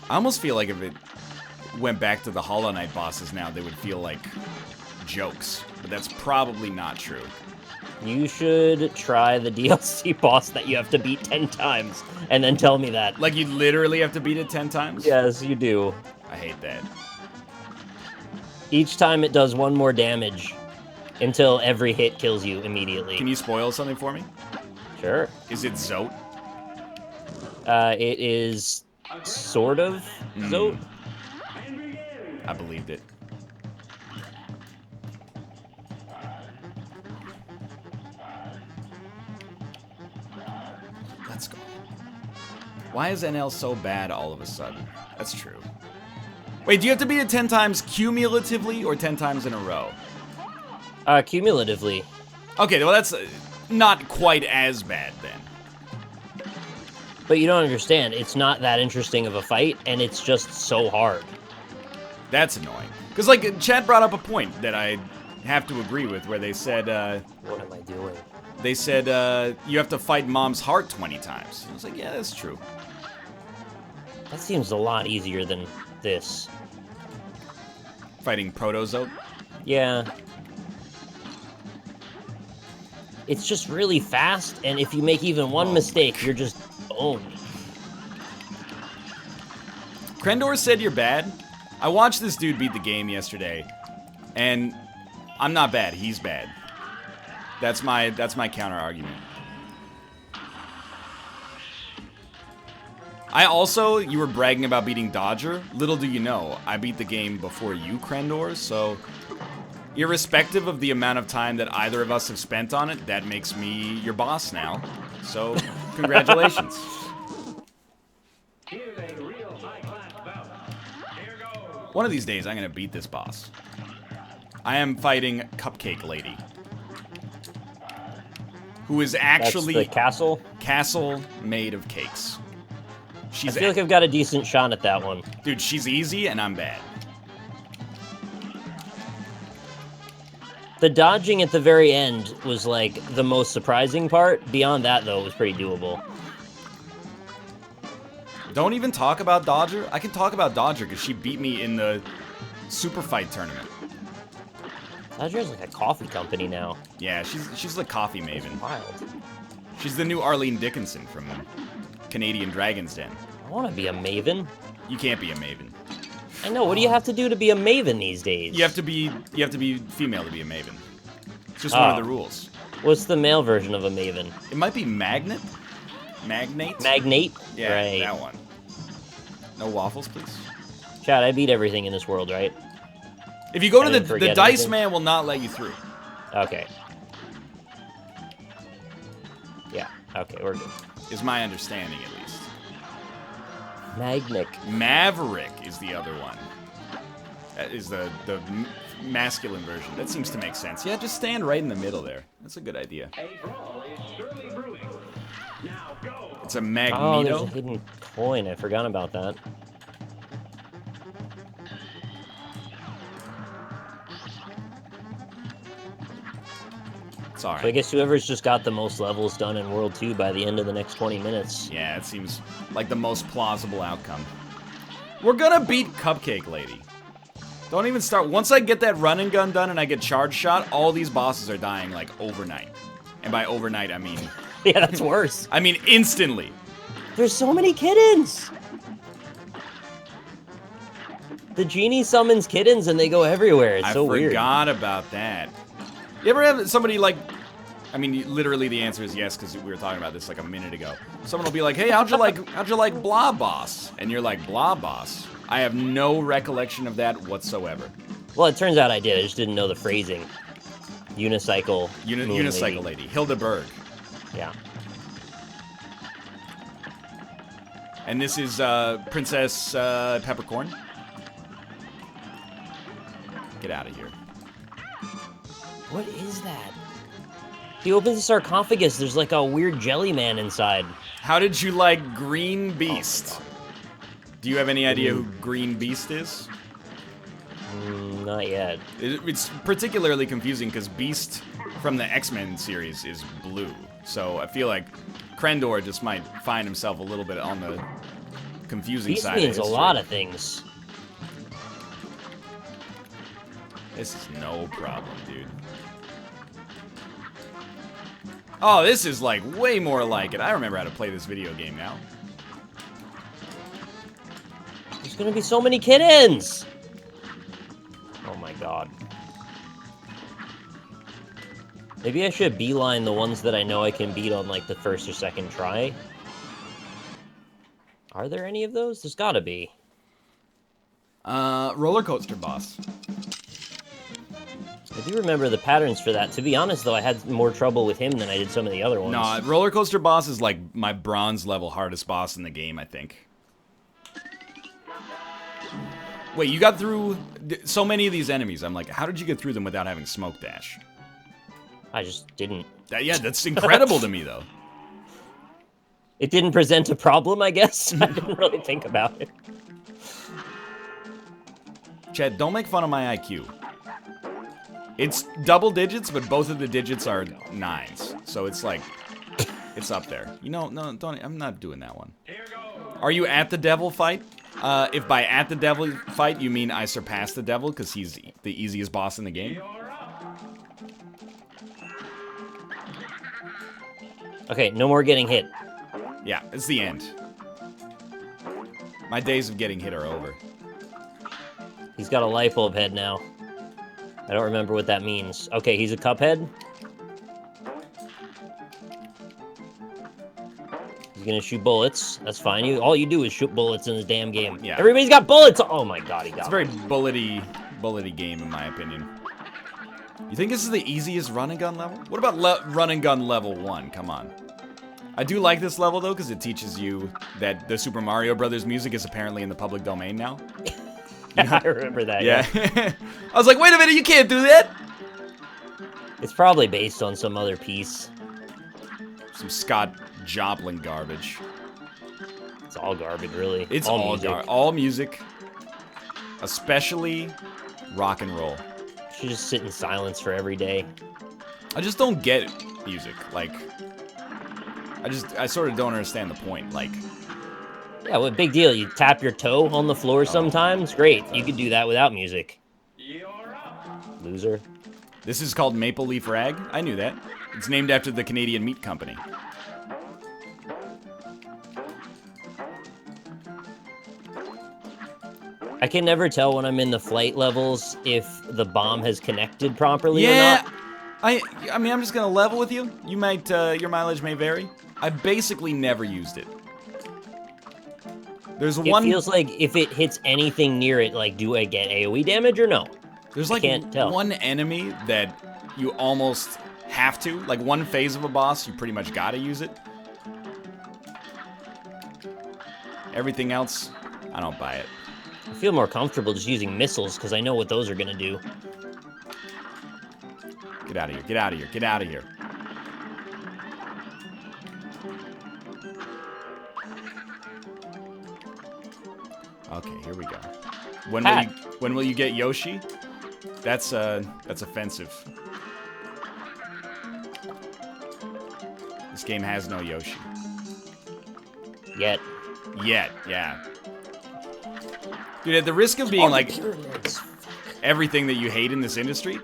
I almost feel like if it went back to the Hollow Knight bosses now, they would feel like jokes. But that's probably not true. You should try the DLC boss that you have to beat 10 times, and then tell me that. Like, you literally have to beat it 10 times? Yes, you do. I hate that. Each time it does 1 more damage, until every hit kills you immediately. Can you spoil something for me? Sure. Is it Zote? It is sort of Zote. I believed it. Let's go. Why is NL so bad all of a sudden? That's true. Wait, do you have to beat it 10 times cumulatively or 10 times in a row? Cumulatively. Okay, well that's not quite as bad then. But you don't understand. It's not that interesting of a fight, and it's just so hard. That's annoying. Because, like, Chad brought up a point that I have to agree with, where they said, What am I doing? They said, you have to fight Mom's heart 20 times. I was like, yeah, that's true. That seems a lot easier than this. Fighting Protozote? Yeah. it's just really fast, and if you make even one mistake, you're just owned. Krendor said you're bad. I watched this dude beat the game yesterday, and I'm not bad. He's bad. That's my counter argument. You were bragging about beating Dodger. Little do you know, I beat the game before you, Krendor, so irrespective of the amount of time that either of us have spent on it, that makes me your boss now. So, congratulations. One of these days, I'm gonna beat this boss. I am fighting Cupcake Lady, who is actually That's the castle? Castle made of cakes. I feel like I've got a decent shot at that one. Dude, she's easy and I'm bad. The dodging at the very end was, like, the most surprising part. Beyond that, though, it was pretty doable. Don't even talk about Dodger. I can talk about Dodger because she beat me in the Super Fight tournament. Dodger's like a coffee company now. Yeah, she's the coffee maven. Wild. She's the new Arlene Dickinson from Canadian Dragon's Den. I want to be a maven. You can't be a maven. I know. What do you have to do to be a maven these days? You have to be female to be a maven. It's just one of the rules. What's the male version of a maven? It might be Magnate. Magnate? Yeah, right. that one. No waffles, please. Chad, I beat everything in this world, right? If you go to the Dice anything? Man will not let you through. Okay. Yeah, okay, we're good. Is my understanding, at least. Maverick is the other one. That is the masculine version. That seems to make sense. Yeah, just stand right in the middle there. That's a good idea. It's a Magneto. Oh, there's a hidden coin. I forgot about that. Sorry. So I guess whoever's just got the most levels done in World 2 by the end of the next 20 minutes. Yeah, it seems like the most plausible outcome. We're gonna beat Cupcake Lady. Don't even start. Once I get that run and gun done and I get charge shot, all these bosses are dying like overnight. And by overnight, I mean... Yeah, that's worse. I mean instantly. There's so many kittens! The genie summons kittens and they go everywhere. It's so weird. I forgot about that. You ever have somebody like... I mean, literally the answer is yes, because we were talking about this like a minute ago. Someone will be like, hey, how'd you like Blah Boss? And you're like, Blah Boss? I have no recollection of that whatsoever. Well, it turns out I did. I just didn't know the phrasing. Unicycle. Unicycle lady. Hilda Berg. Yeah. And this is Princess Peppercorn. Get out of here. What is that? He opens the sarcophagus. There's like a weird jelly man inside. How did you like Green Beast? Do you have any idea who Green Beast is? Not yet. It's particularly confusing because Beast from the X-Men series is blue. So I feel like Krendor just might find himself a little bit on the confusing Beast side of history. means a lot of things. This is no problem, dude. Oh, this is like way more like it. I remember how to play this video game now. There's gonna be so many kittens! Oh my god. Maybe I should beeline the ones that I know I can beat on like the first or second try. Are there any of those? There's gotta be. Roller coaster boss. I do remember the patterns for that. To be honest, though, I had more trouble with him than I did some of the other ones. No, roller coaster boss is like my bronze level hardest boss in the game, I think. Wait, you got through so many of these enemies. I'm like, how did you get through them without having smoke dash? I just didn't. Yeah, that's incredible to me, though. It didn't present a problem, I guess. I didn't really think about it. Chad, don't make fun of my IQ. It's double digits, but both of the digits are 9s. So it's like, it's up there. You know, no, don't, I'm not doing that one. Are you at the devil fight? If by at the devil fight, you mean I surpassed the devil because he's the easiest boss in the game? Okay, no more getting hit. Yeah, it's the end. My days of getting hit are over. He's got a light bulb head now. I don't remember what that means. Okay, he's a Cuphead. He's gonna shoot bullets. That's fine. All you do is shoot bullets in this damn game. Yeah. Everybody's got bullets! Oh my god, he got It's a very bullety game, in my opinion. You think this is the easiest run and gun level? What about run and gun level 1? Come on. I do like this level, though, because it teaches you that the Super Mario Brothers music is apparently in the public domain now. I remember that, yeah. I was like, wait a minute, you can't do that! It's probably based on some other piece. Some Scott Joplin garbage. It's all garbage, really. It's all music. Especially rock and roll. Should just sit in silence for every day. I just don't get music. Like, I sort of don't understand the point. Like, yeah, what big deal? You tap your toe on the floor sometimes? Great. You could do that without music. Loser. This is called Maple Leaf Rag. I knew that. It's named after the Canadian meat company. I can never tell when I'm in the flight levels if the bomb has connected properly or not. I mean, I'm just gonna level with you. You might, your mileage may vary. I basically never used it. There's one. It feels like if it hits anything near it, like, do I get AoE damage or no? There's like one enemy that you almost have to. Like one phase of a boss, you pretty much gotta use it. Everything else, I don't buy it. I feel more comfortable just using missiles because I know what those are gonna do. Get out of here, get out of here, get out of here. Okay, here we go. When will you get Yoshi? That's offensive. This game has no Yoshi. Yet, yeah. Dude, at the risk of being like everything that you hate in this industry,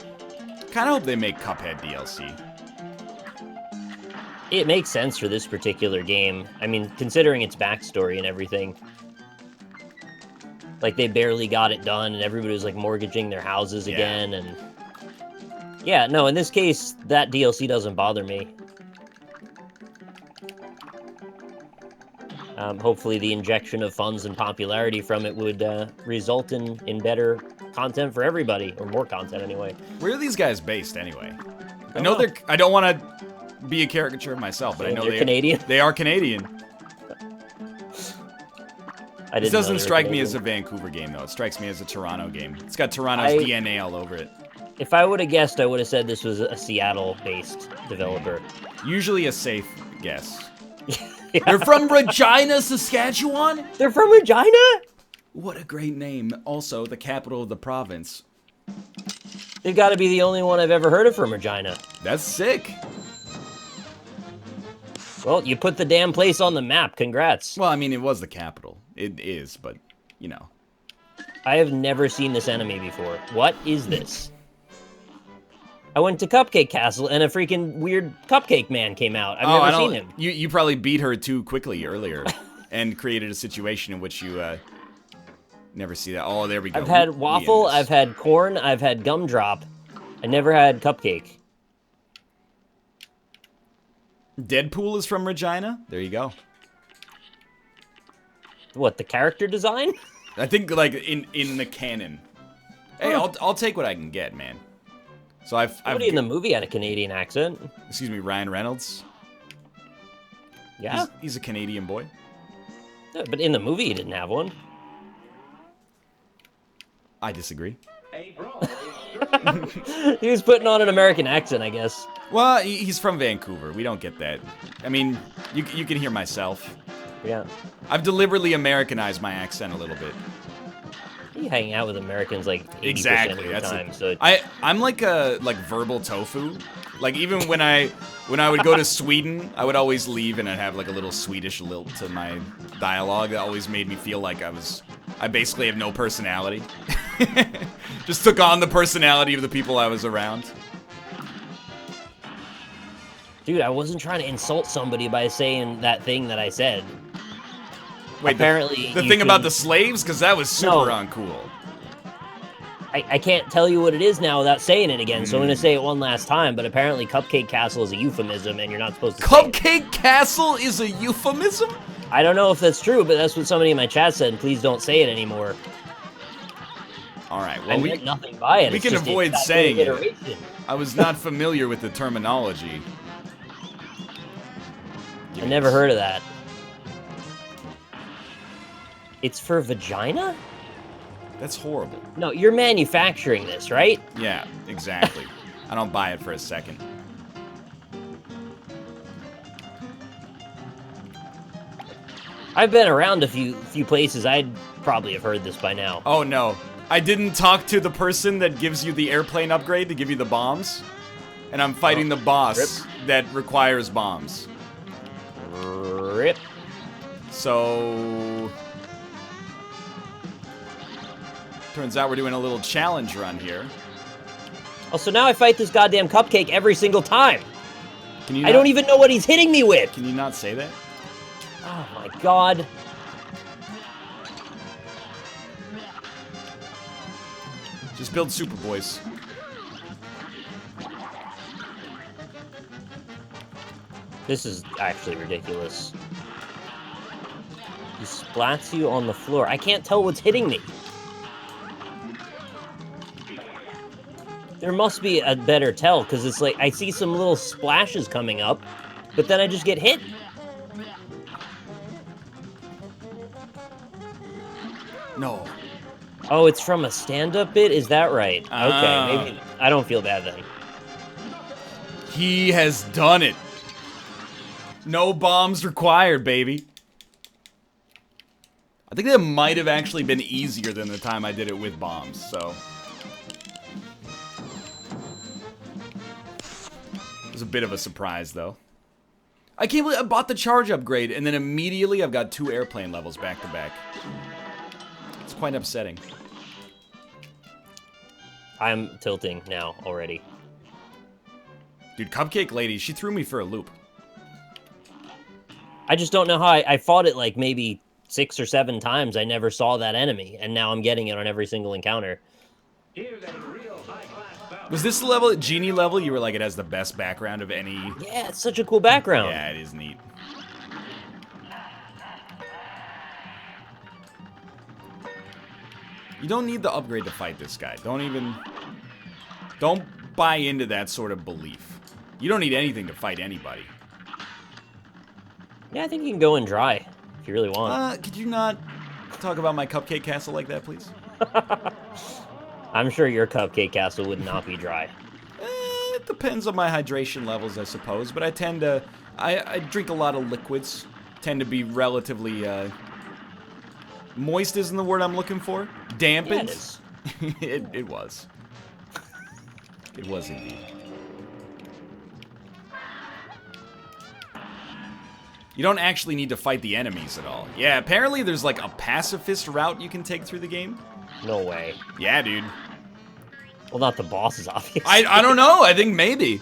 kind of hope they make Cuphead DLC. It makes sense for this particular game. I mean, considering its backstory and everything. Like, they barely got it done, and everybody was, like, mortgaging their houses again, and... Yeah, no, in this case, that DLC doesn't bother me. Hopefully the injection of funds and popularity from it would result in better content for everybody, or more content anyway. Where are these guys based anyway? I know they're. I don't want to be a caricature of myself, but I know they're Canadian. They are Canadian. This doesn't strike me as a Vancouver game, though. It strikes me as a Toronto game. It's got Toronto's DNA all over it. If I would have guessed, I would have said this was a Seattle-based developer. Usually a safe guess. Yeah. They're from Regina, Saskatchewan? They're from Regina? What a great name. Also, the capital of the province. They've got to be the only one I've ever heard of from Regina. That's sick. Well, you put the damn place on the map. Congrats. Well, I mean, it was the capital. It is, but, you know. I have never seen this enemy before. What is this? I went to Cupcake Castle, and a freaking weird cupcake man came out. I've never seen him. You probably beat her too quickly earlier and created a situation in which you never see that. Oh, there we go. I've had waffle, I've had corn, I've had gumdrop. I never had cupcake. Deadpool is from Regina? There you go. What, the character design? I think, like, in the canon. Hey, I'll take what I can get, man. So Somebody in the movie had a Canadian accent. Excuse me, Ryan Reynolds. Yeah? He's a Canadian boy. Yeah, but in the movie he didn't have one. I disagree. He was putting on an American accent, I guess. Well, he's from Vancouver. We don't get that. I mean, you can hear myself. Yeah. I've deliberately Americanized my accent a little bit. You hang out with Americans like 80% of the time. So I'm like a verbal tofu. Like even when I would go to Sweden, I would always leave and I'd have like a little Swedish lilt to my dialogue that always made me feel like I basically have no personality. Just took on the personality of the people I was around. Dude, I wasn't trying to insult somebody by saying that thing that I said. Wait, apparently the thing about the slaves? Because that was super uncool. I can't tell you what it is now without saying it again, so I'm going to say it one last time, but apparently Cupcake Castle is a euphemism, and you're not supposed to say it. Cupcake Castle is a euphemism? I don't know if that's true, but that's what somebody in my chat said, and please don't say it anymore. Alright, well, I meant nothing by it. We can avoid saying it. I was not familiar with the terminology. I never heard of that. It's for vagina? That's horrible. No, you're manufacturing this, right? Yeah, exactly. I don't buy it for a second. I've been around a few places. I'd probably have heard this by now. Oh, no. I didn't talk to the person that gives you the airplane upgrade to give you the bombs. And I'm fighting the boss that requires bombs. Rip. So... turns out we're doing a little challenge run here. Oh, so now I fight this goddamn cupcake every single time. Can you I don't even know what he's hitting me with. Can you not say that? Oh my god. Just build Superboys. This is actually ridiculous. He splats you on the floor. I can't tell what's hitting me. There must be a better tell, because it's like, I see some little splashes coming up, but then I just get hit. No. Oh, it's from a stand-up bit? Is that right? Okay, maybe I don't feel bad then. He has done it. No bombs required, baby. I think that might have actually been easier than the time I did it with bombs, so... it was a bit of a surprise, though. I can't believe I bought the charge upgrade, and then immediately I've got 2 airplane levels back to back. It's quite upsetting. I'm tilting now already. Dude, Cupcake Lady, she threw me for a loop. I just don't know how I fought it like maybe 6 or 7 times. I never saw that enemy, and now I'm getting it on every single encounter. Was this the level, Genie level, you were like, it has the best background of any... Yeah, it's such a cool background. Yeah, it is neat. You don't need the upgrade to fight this guy. Don't buy into that sort of belief. You don't need anything to fight anybody. Yeah, I think you can go in dry, if you really want. Could you not talk about my Cupcake Castle like that, please? I'm sure your Cupcake Castle would not be dry. It depends on my hydration levels, I suppose, but I tend to... I drink a lot of liquids. Tend to be relatively, moist isn't the word I'm looking for. Dampened? Yeah, it is. It was. It was indeed. You don't actually need to fight the enemies at all. Yeah, apparently there's like a pacifist route you can take through the game. No way. Yeah, dude. Well, not the bosses, obviously. I don't know. I think maybe.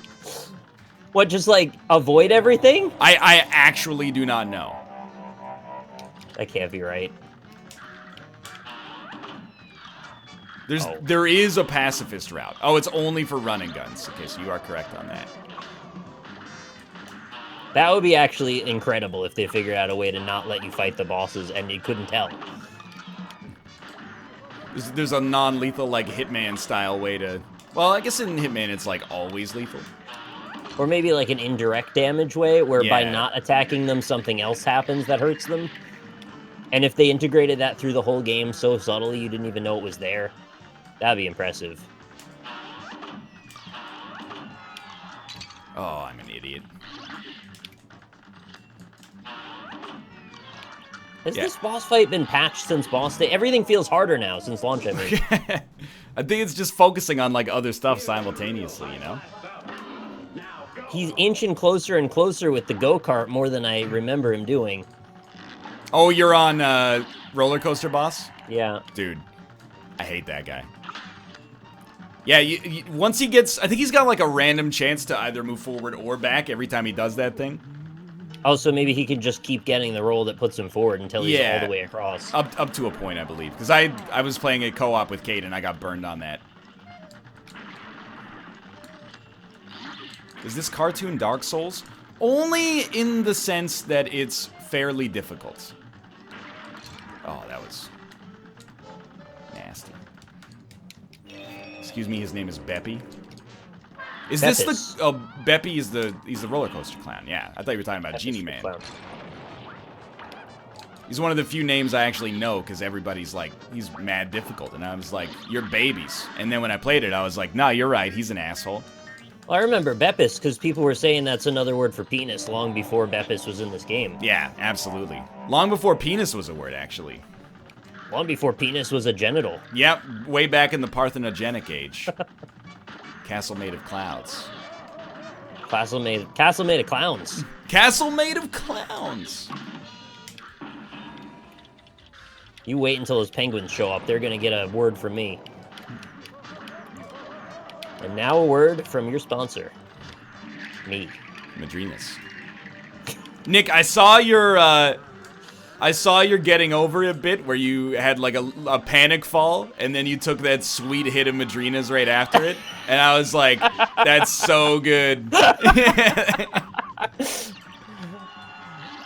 What, just like avoid everything? I actually do not know. That can't be right. There is a pacifist route. Oh, it's only for run and guns. Okay, so you are correct on that. That would be actually incredible if they figured out a way to not let you fight the bosses and you couldn't tell. There's a non-lethal, like, Hitman-style way to... Well, I guess in Hitman it's, like, always lethal. Or maybe, like, an indirect damage way, where by not attacking them, something else happens that hurts them. And if they integrated that through the whole game so subtly you didn't even know it was there, that'd be impressive. Oh, I'm an idiot. Has this boss fight been patched since boss day? Everything feels harder now since launch, I mean. I think it's just focusing on, like, other stuff simultaneously, you know? He's inching closer and closer with the go-kart more than I remember him doing. Oh, you're on, Roller Coaster Boss? Yeah. Dude, I hate that guy. Yeah, once he gets... I think he's got like a random chance to either move forward or back every time he does that thing. Oh, so maybe he can just keep getting the roll that puts him forward until he's all the way across. Up to a point, I believe. Because I was playing a co-op with Kate and I got burned on that. Is this cartoon Dark Souls? Only in the sense that it's fairly difficult. Oh, that was nasty. Excuse me, his name is Beppy. Is Beppis. this the... Oh, Beppy is he's the roller coaster clown. Yeah, I thought you were talking about Beppis Genie the Man. clown. He's one of the few names I actually know because everybody's like, he's mad difficult. And I was like, you're babies. And then when I played it, I was like, nah, you're right. He's an asshole. Well, I remember Beppis because people were saying that's another word for penis long before Beppis was in this game. Yeah, absolutely. Long before penis was a word, actually. Long before penis was a genital. Yep, way back in the Parthenogenic age. Castle made of clouds. Castle made of clowns. Castle made of clowns. You wait until those penguins show up. They're going to get a word from me. And now a word from your sponsor. Me. Madrinas. Nick, I saw your getting over it bit where you had like a panic fall and then you took that sweet hit of Madrinas right after it. And I was like, that's so good.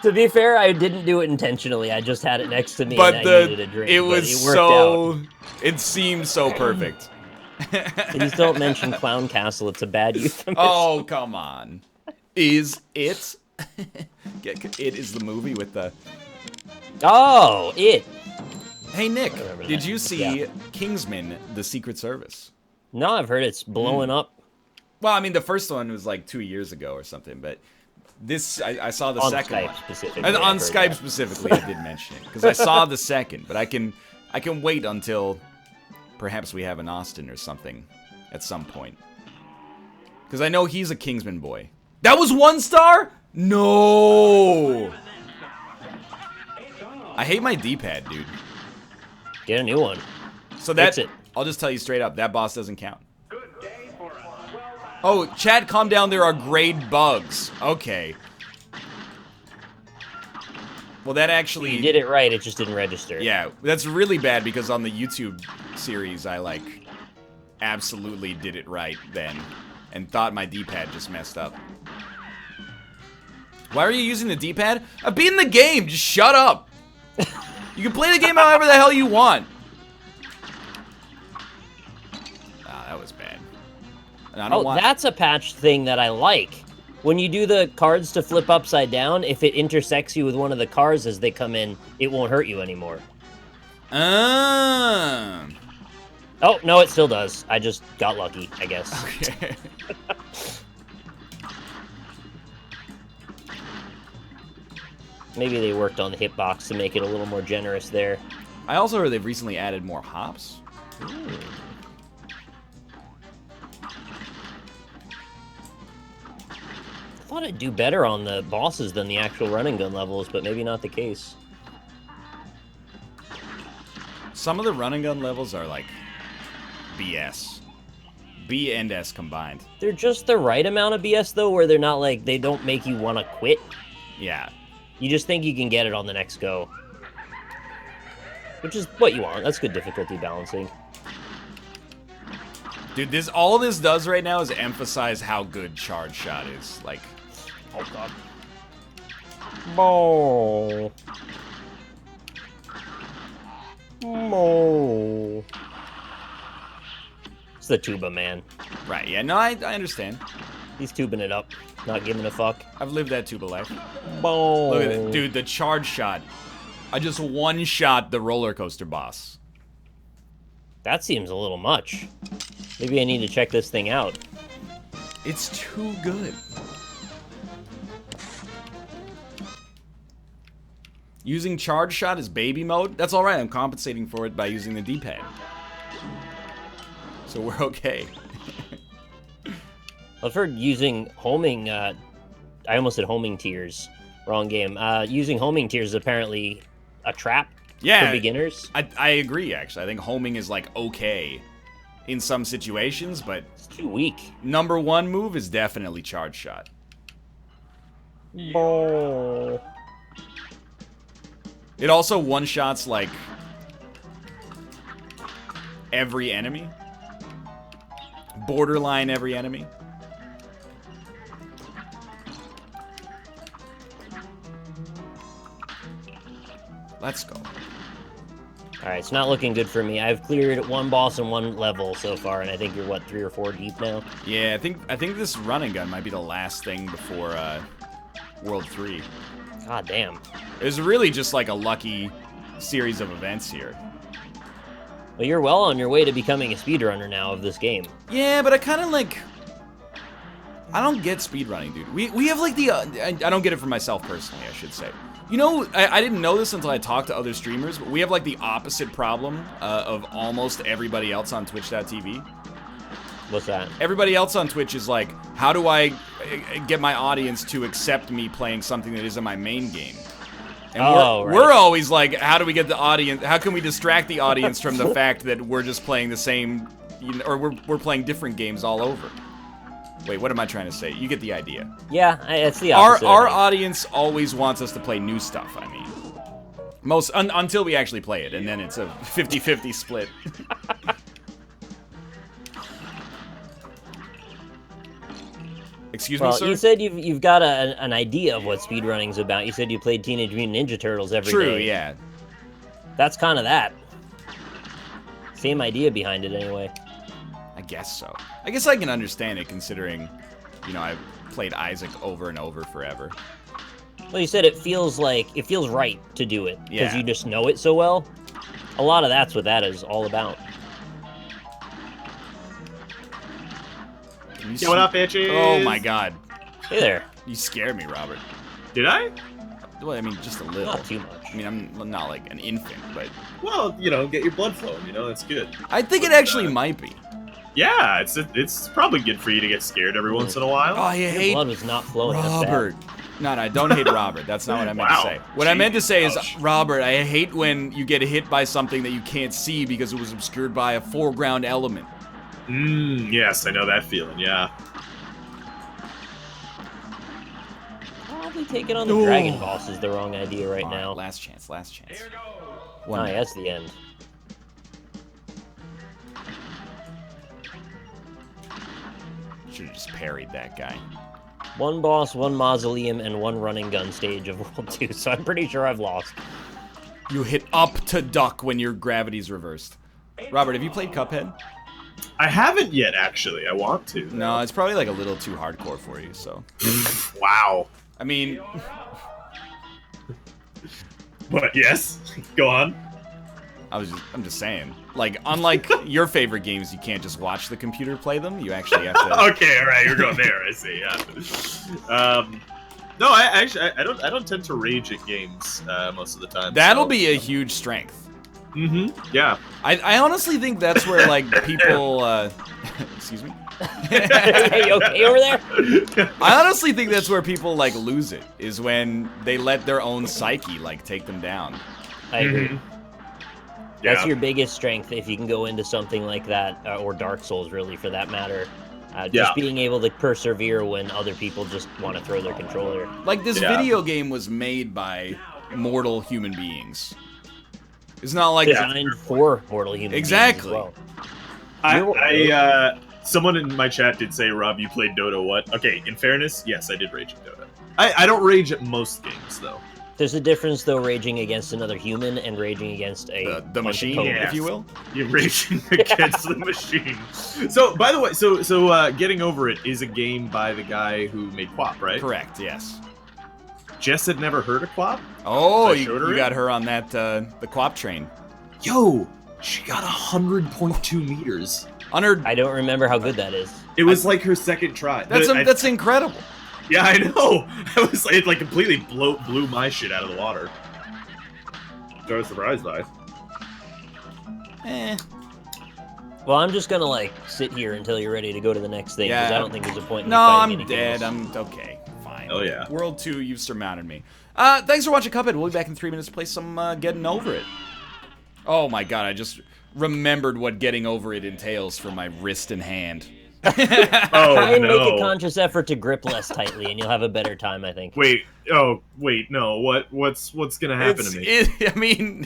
To be fair, I didn't do it intentionally. I just had it next to me But and I needed a drink. it was it worked out. It seemed so perfect. Please don't mention Clown Castle. It's a bad euphemism. Oh, come on. Is it? It is the movie with the... Oh, it. Hey, Nick, did that. you see Yeah. Kingsman, The Secret Service? No, I've heard it's blowing up. Well, I mean, the first one was like 2 years ago or something, but this, I saw the On second Skype one. specifically, And I've on heard Skype that. specifically, I did mention it, because I saw the second, but I can wait until perhaps we have an Austin or something at some point. Because I know he's a Kingsman boy. That was 1 star? No! I hate my D-pad, dude. Get a new one. So that, Fix it. I'll just tell you straight up, that boss doesn't count. Oh, chat, calm down, there are grade bugs. Okay. Well, that actually... You did it right, it just didn't register. Yeah, that's really bad because on the YouTube series, I, like, absolutely did it right then and thought my D-pad just messed up. Why are you using the D-pad? I've beaten the game! Just shut up! You can play the game however the hell you want. Ah, that was bad. And I don't want... that's a patch thing that I like. When you do the cards to flip upside down, if it intersects you with one of the cars as they come in, it won't hurt you anymore. Oh, no, it still does. I just got lucky, I guess. Okay. Maybe they worked on the hitbox to make it a little more generous there. I also heard they've recently added more hops. I thought I'd do better on the bosses than the actual run and gun levels, but maybe not the case. Some of the run and gun levels are like BS. B and S combined. They're just the right amount of BS, though, where they're not like, they don't make you want to quit. Yeah. You just think you can get it on the next go. Which is what you want. That's good difficulty balancing. Dude, all this does right now is emphasize how good Charge Shot is. Like, Oh, God. Mo. Mo. It's the tuba, man. right, yeah, no, I understand. He's tubing it up. Not giving a fuck. I've lived that tuba life. Boom. Look at it. Dude, the Charge Shot. I just one-shot the roller coaster boss. That seems a little much. Maybe I need to check this thing out. It's too good. Using Charge Shot as baby mode? That's alright, I'm compensating for it by using the D-pad. So we're okay. I've heard using homing, I almost said homing tears. Wrong game. Using homing tears is apparently a trap Yeah, for beginners. I agree, actually. I think homing is, like, okay. in some situations, but It's too weak. number one move is definitely charge shot. Oh. It also one-shots, like, every enemy. Borderline every enemy. Let's go. Alright, it's not looking good for me. I've cleared one boss and one level so far, and I think you're, what, 3 or 4 deep now? Yeah, I think this running gun might be the last thing before World 3. God damn. It was really just like a lucky series of events here. Well, you're well on your way to becoming a speedrunner now of this game. Yeah, but I kind of like... I don't get speedrunning, dude. We have like the... I don't get it for myself personally, I should say. You know, I didn't know this until I talked to other streamers, but we have like the opposite problem of almost everybody else on Twitch.tv. What's that? Everybody else on Twitch is like, how do I get my audience to accept me playing something that isn't my main game? And we're always like, how do we get the audience, how can we distract the audience from the fact that we're just playing the same, or we're playing different games all over? Wait, what am I trying to say? You get the idea. Yeah, it's the opposite. Our audience always wants us to play new stuff, I mean. Until we actually play it, and then it's a 50-50 split. Excuse me, sir? You said you've got an idea of what speedrunning's about. You said you played Teenage Mutant Ninja Turtles every day. True, yeah. That's kind of that. Same idea behind it, anyway. I guess so. I guess I can understand it, considering, you know, I've played Isaac over and over forever. Well, you said it feels right to do it, because Yeah. you just know it so well. A lot of that's what that is all about. Yo, what up, bitches? Oh my god. Hey there. You scared me, Robert. Did I? Well, I mean, just a little. Not too much. I mean, I'm not like an infant, but... Well, you know, get your blood flowing, you know, that's good. I think it actually might be. Yeah, it's probably good for you to get scared every once in a while. Oh, I Your hate blood was not flowing. That's bad. Robert. No, I don't hate Robert. That's not what I meant Wow. to say. What I meant to say is, Ouch. Robert, I hate when you get hit by something that you can't see because it was obscured by a foreground element. Yes, I know that feeling, yeah. Probably taking on the dragon boss is the wrong idea right now. Last chance, last chance. Oh, yeah, that's the end. Should have just parried that guy. One boss, one mausoleum, and one running gun stage of World 2, so I'm pretty sure I've lost. You hit up to duck when your gravity's reversed. Robert, have you played Cuphead? I haven't yet, actually. I want to. No, it's probably like a little too hardcore for you, so. Wow. I mean, But yes, go on. I'm just saying. Like, unlike your favorite games, you can't just watch the computer play them. You actually have to. Okay, all right, you're going there. I see. Yeah. No, I don't tend to rage at games most of the time. That'll be a huge strength. Yeah. I honestly think that's where like people. Excuse me. Hey, you okay over there? I honestly think that's where people like lose it, is when they let their own psyche like take them down. I agree. Yeah. That's your biggest strength if you can go into something like that, or Dark Souls, really, for that matter. Just being able to persevere when other people just want to throw their controller. Like, this video game was made by mortal human beings. It's not like Designed for mortal human Exactly. beings as well. Someone in my chat did say, Rob, you played Dota what? Okay, in fairness, yes, I did rage at Dota. I don't rage at most games, though. There's a difference, though, raging against another human and raging against the bunch of machine, code. if you will. You're raging against the machine. So, by the way, so Getting Over It is a game by the guy who made QWOP, right? Correct, yes. Jess had never heard of QWOP? Oh, So I you showed her it? got her on that, the QWOP train. Yo, she got 100.2 meters. I don't remember how good that is. It was like her second try. That's incredible. Yeah, I know. It like completely blew my shit out of the water. I was surprised by. Well, I'm just gonna, like, sit here until you're ready to go to the next thing, because I don't think there's a point in No, fighting I'm anything dead. else. I'm okay. Fine. Oh, yeah. World 2, you've surmounted me. Thanks for watching Cuphead. We'll be back in 3 minutes to play some Getting Over It. Oh my god, remembered what getting over it entails for my wrist and hand. Oh, Try and make a no. conscious effort to grip less tightly, and you'll have a better time, I think. Wait, no. What's gonna happen to me? I mean,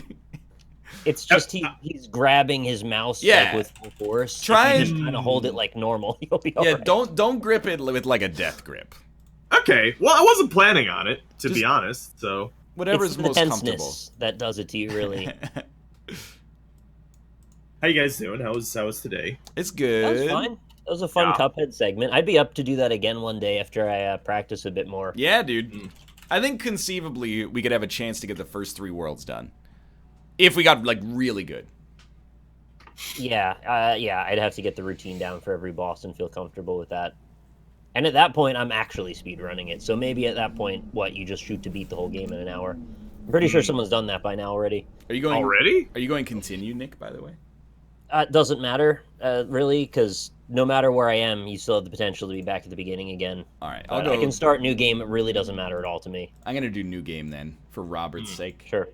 It's just he's grabbing his mouse Yeah. like, with full force. Try If you just and- kind of hold it like normal. You'll be yeah, alright. don't grip it with like a death grip. Okay, well, I wasn't planning on it, to Just- be honest, so... Whatever's It's the most comfortable. tenseness that does it to you, really. How you guys doing? How was today? It's That good. was fine. That was a fun Yeah. Cuphead segment. I'd be up to do that again one day after I practice a bit more. Yeah, dude. Mm. I think conceivably we could have a chance to get the first 3 worlds done. If we got, like, really good. Yeah, I'd have to get the routine down for every boss and feel comfortable with that. And at that point, I'm actually speedrunning it. So maybe at that point, you just shoot to beat the whole game in an hour. I'm pretty sure someone's done that by now already. Are you going Already? Are you going continue, Nick, by the way? It doesn't matter, really, because no matter where I am, you still have the potential to be back at the beginning again. All right, But I can start new game. It really doesn't matter at all to me. I'm going to do new game then for Robert's sake. Sure.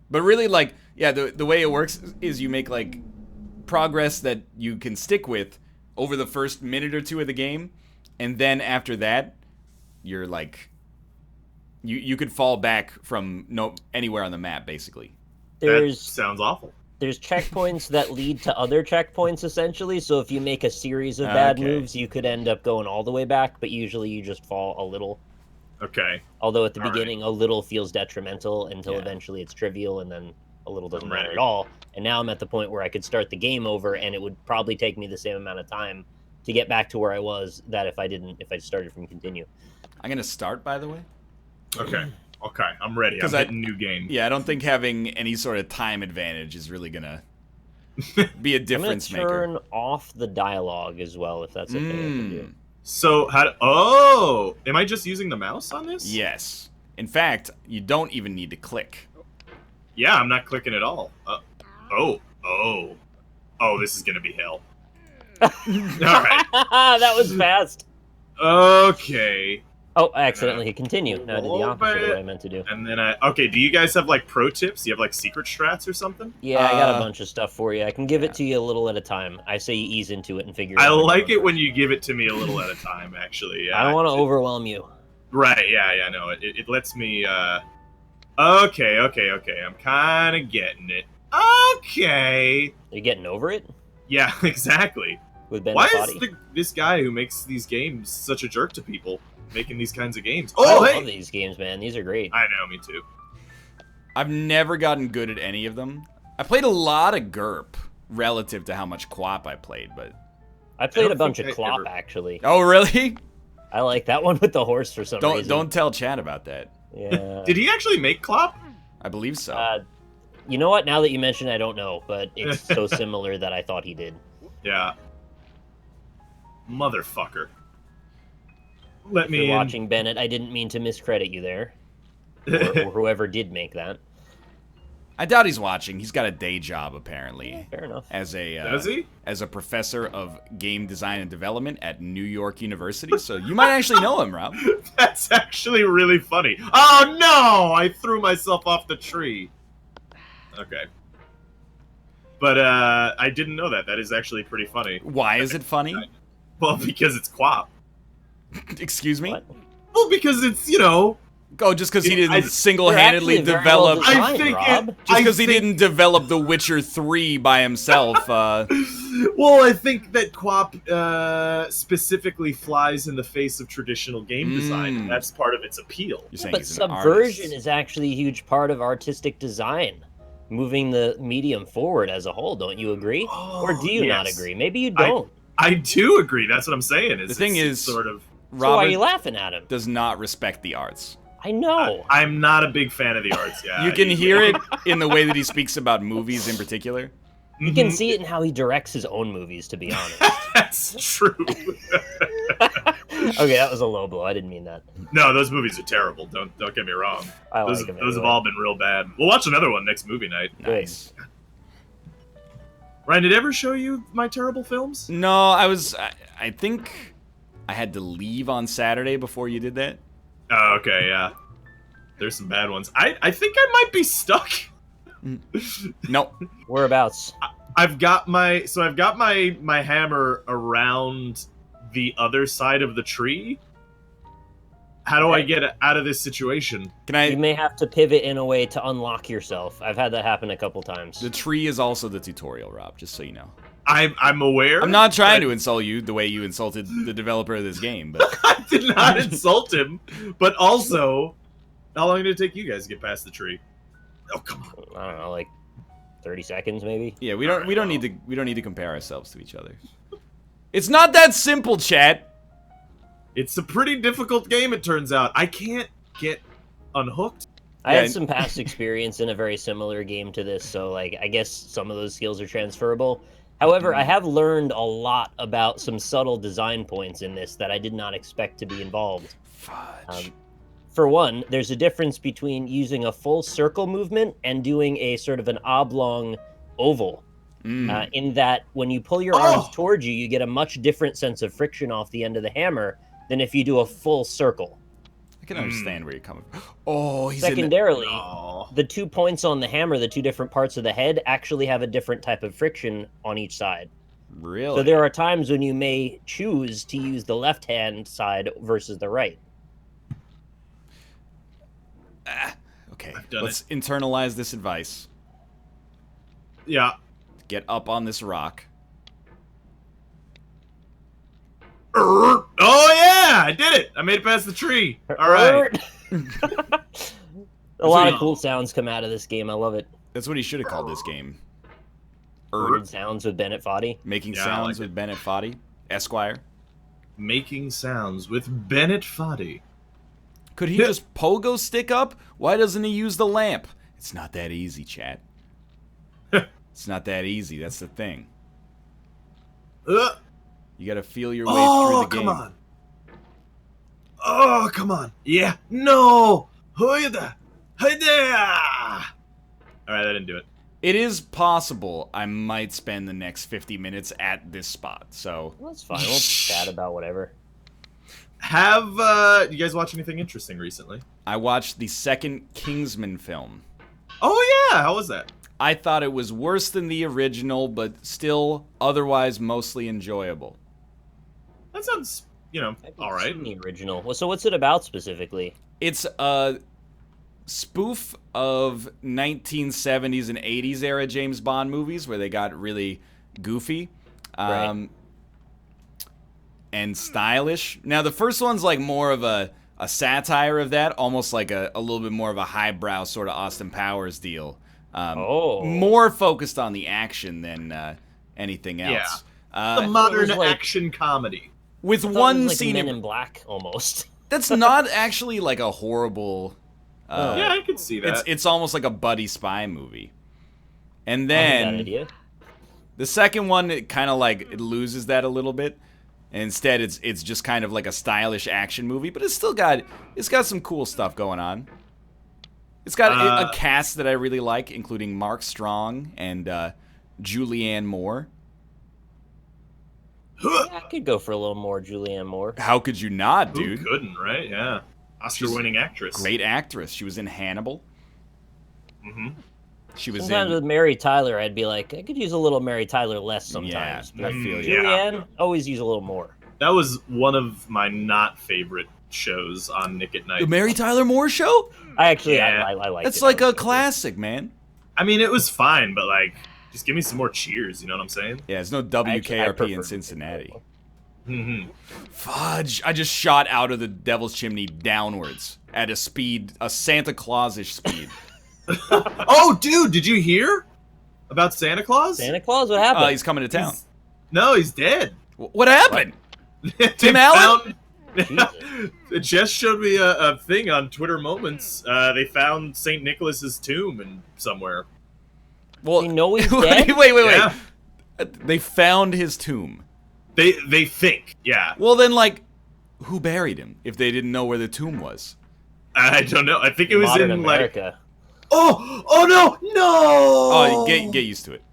But really, like, yeah, the way it works is you make, like, progress that you can stick with over the first minute or 2 of the game, and then after that, you're, like, you could fall back from anywhere on the map, basically. That There's sounds awful. there's checkpoints that lead to other checkpoints, essentially. So if you make a series of bad Okay. moves, you could end up going all the way back, but usually you just fall a little. Okay. Although at the All right. beginning, a little feels detrimental until Yeah. eventually it's trivial, and then a little doesn't I'm matter ready. at all. And now I'm at the point where I could start the game over, and it would probably take me the same amount of time to get back to where I was that if I started from continue. I'm going to start, by the way. Okay. Okay, I'm ready. I'm 'Cause I- hitting new game. Yeah, I don't think having any sort of time advantage is really going to be a I'm gonna difference maker. turn off the dialogue as well, if that's okay. I can do. So, oh! Am I just using the mouse on this? Yes. In fact, you don't even need to click. Yeah, I'm not clicking at all. Oh, this is gonna be hell. Alright. That was fast. Okay. Oh, I accidentally hit continue. No, I did the Oh, opposite of what I man. meant to do. And then okay, do you guys have like pro tips? Do you have like secret strats or something? Yeah, I got a Uh, bunch of stuff for you. I can give it to you a little at a time. I say you ease into it and figure I out. like it when you give it to me a little at a time, actually. Yeah. I don't want to overwhelm you. Right, yeah, no. It lets me, Okay, I'm kinda getting it. Okay. Are you getting over it Yeah, exactly. with Ben Why Body? is this guy who makes these games such a jerk to people making these kinds of games? I Oh, love hey! these games, man. These are great. I know, me too. I've never gotten good at any of them. I played a lot of GURP relative to how much QWOP I played, but... I played don't a bunch of think I Clop, ever- actually. Oh, really? I like that one with the horse for some reason. Don't tell Chad about that. Yeah. Did he actually make Clop? I believe so. You know what? Now that you mention it, I don't know, but it's so similar that I thought he did. Yeah. Motherfucker. Let If me you're in. watching Bennett, I didn't mean to miscredit you there. Or whoever did make that. I doubt he's watching. He's got a day job, apparently. Fair enough. As a Does he? as a professor of game design and development at New York University, so you might actually know him, Rob. That's actually really funny. Oh no! I threw myself off the tree. Okay. But I didn't know that. That is actually pretty funny. Why is it funny? Well, because it's QWOP. Excuse me? What? Well, because it's, you know... Oh, just because he I- didn't single-handedly They're actually very well develop... designed, I think Rob. it- Just because I he think- didn't develop The Witcher 3 by himself, Well, I think that QWOP specifically flies in the face of traditional game design. Mm. That's part of its appeal. you're saying But he's an subversion artist. is actually a huge part of artistic design. Moving the medium forward as a whole, don't you agree? Or do you not yes. agree? Maybe you don't. I do agree. That's what I'm saying. The thing it's is, sort of... So why are you Robert laughing at him? does not respect the arts. I know. I'm not a big fan of the arts. Yeah, You can hear it in the way that he speaks about movies in particular. You can see it in how he directs his own movies, to be honest. That's true. Okay, that was a low blow. I didn't mean that. No, those movies are terrible. Don't get me wrong. I Those like him have anyway. all been real bad. We'll watch another one next movie night. Nice. Ryan, did I ever show you my terrible films? No, I think I had to leave on Saturday before you did that. Oh, okay, yeah. There's some bad ones. I think I might be stuck. No. Whereabouts? I've got my hammer around the other side of the tree. How do I get out of this situation? You may have to pivot in a way to unlock yourself. I've had that happen a couple times. The tree is also the tutorial, Rob, just so you know. I'm aware. I'm not trying to insult you the way you insulted the developer of this game, but I did not insult him. But also, how long did it take you guys to get past the tree? Oh, come on. I don't know, like 30 seconds maybe. yeah, we don't need to compare ourselves to each other. It's not that simple, chat. It's a pretty difficult game, it turns out. I can't get unhooked. I had some past experience in a very similar game to this, so like I guess some of those skills are transferable. However, I have learned a lot about some subtle design points in this that I did not expect to be involved. Fudge. For one, there's a difference between using a full circle movement and doing a sort of an oblong oval. In that when you pull your arms towards you, you get a much different sense of friction off the end of the hammer than if you do a full circle. I can understand where you're coming from. Oh, he's Secondarily, the 2 points on the hammer, the two different parts of the head, actually have a different type of friction on each side. Really? So there are times when you may choose to use the left-hand side versus the right. Okay, let's internalize this advice. Yeah. Get up on this rock. Oh yeah, I did it! I made it past the tree. All right. A lot of cool sounds come out of this game. I love it. That's what he should have called this game. Bird sounds with Bennett Foddy. Making sounds with Bennett Foddy, Esquire. Making sounds with Bennett Foddy. Could he just pogo stick up? Why doesn't he use the lamp? It's not that easy, chat. It's not that easy. That's the thing. You gotta feel your way through the game. Come on. Oh, come on. Yeah. No. Hoida. Hoida. All right, I didn't do it. It is possible I might spend the next 50 minutes at this spot, so... Well, that's fine. We'll chat about whatever. Have you guys watched anything interesting recently? I watched the second Kingsman film. Oh, yeah. How was that? I thought it was worse than the original, but still otherwise mostly enjoyable. That sounds, all right. The original. So what's it about specifically? It's a spoof of 1970s and 80s era James Bond movies where they got really goofy and stylish. Now, the first one's like more of a satire of that, almost like a little bit more of a highbrow sort of Austin Powers deal. More focused on the action than anything else. Yeah. The modern action comedy. With one scene... Men in Black, almost. That's not actually like a horrible... yeah, I can see that. It's almost like a buddy spy movie. And then... The second one, it kind of like... It loses that a little bit. And instead, it's just kind of like a stylish action movie. But it's still got... It's got some cool stuff going on. It's got a cast that I really like, including Mark Strong and Julianne Moore. I could go for a little more Julianne Moore. How could you not, dude? Who couldn't, right? Yeah. Oscar-winning actress. Great actress. She was in Hannibal. Mm-hmm. She was sometimes with Mary Tyler, I'd be like, I could use a little Mary Tyler less sometimes. Yeah, I feel you. Julianne, always use a little more. That was one of my not favorite shows on Nick at Night. The Mary Tyler Moore Show? I like it. That's like a classic, man. I mean, it was fine, but like, just give me some more cheers, you know what I'm saying? Yeah, there's no WKRP in Cincinnati. Mm-hmm. Fudge, I just shot out of the Devil's Chimney downwards at a speed, a Santa Claus-ish speed. Oh, dude, did you hear about Santa Claus? Santa Claus? What happened? He's coming to town. He's dead. What happened? Tim Allen? It just showed me a thing on Twitter Moments. They found St. Nicholas's tomb somewhere. Well, you know he's dead? Wait. Yeah. They found his tomb. They think, yeah. Well, then, like, who buried him if they didn't know where the tomb was? I don't know. I think it was Modern in America. Like. Oh no! Oh, get used to it.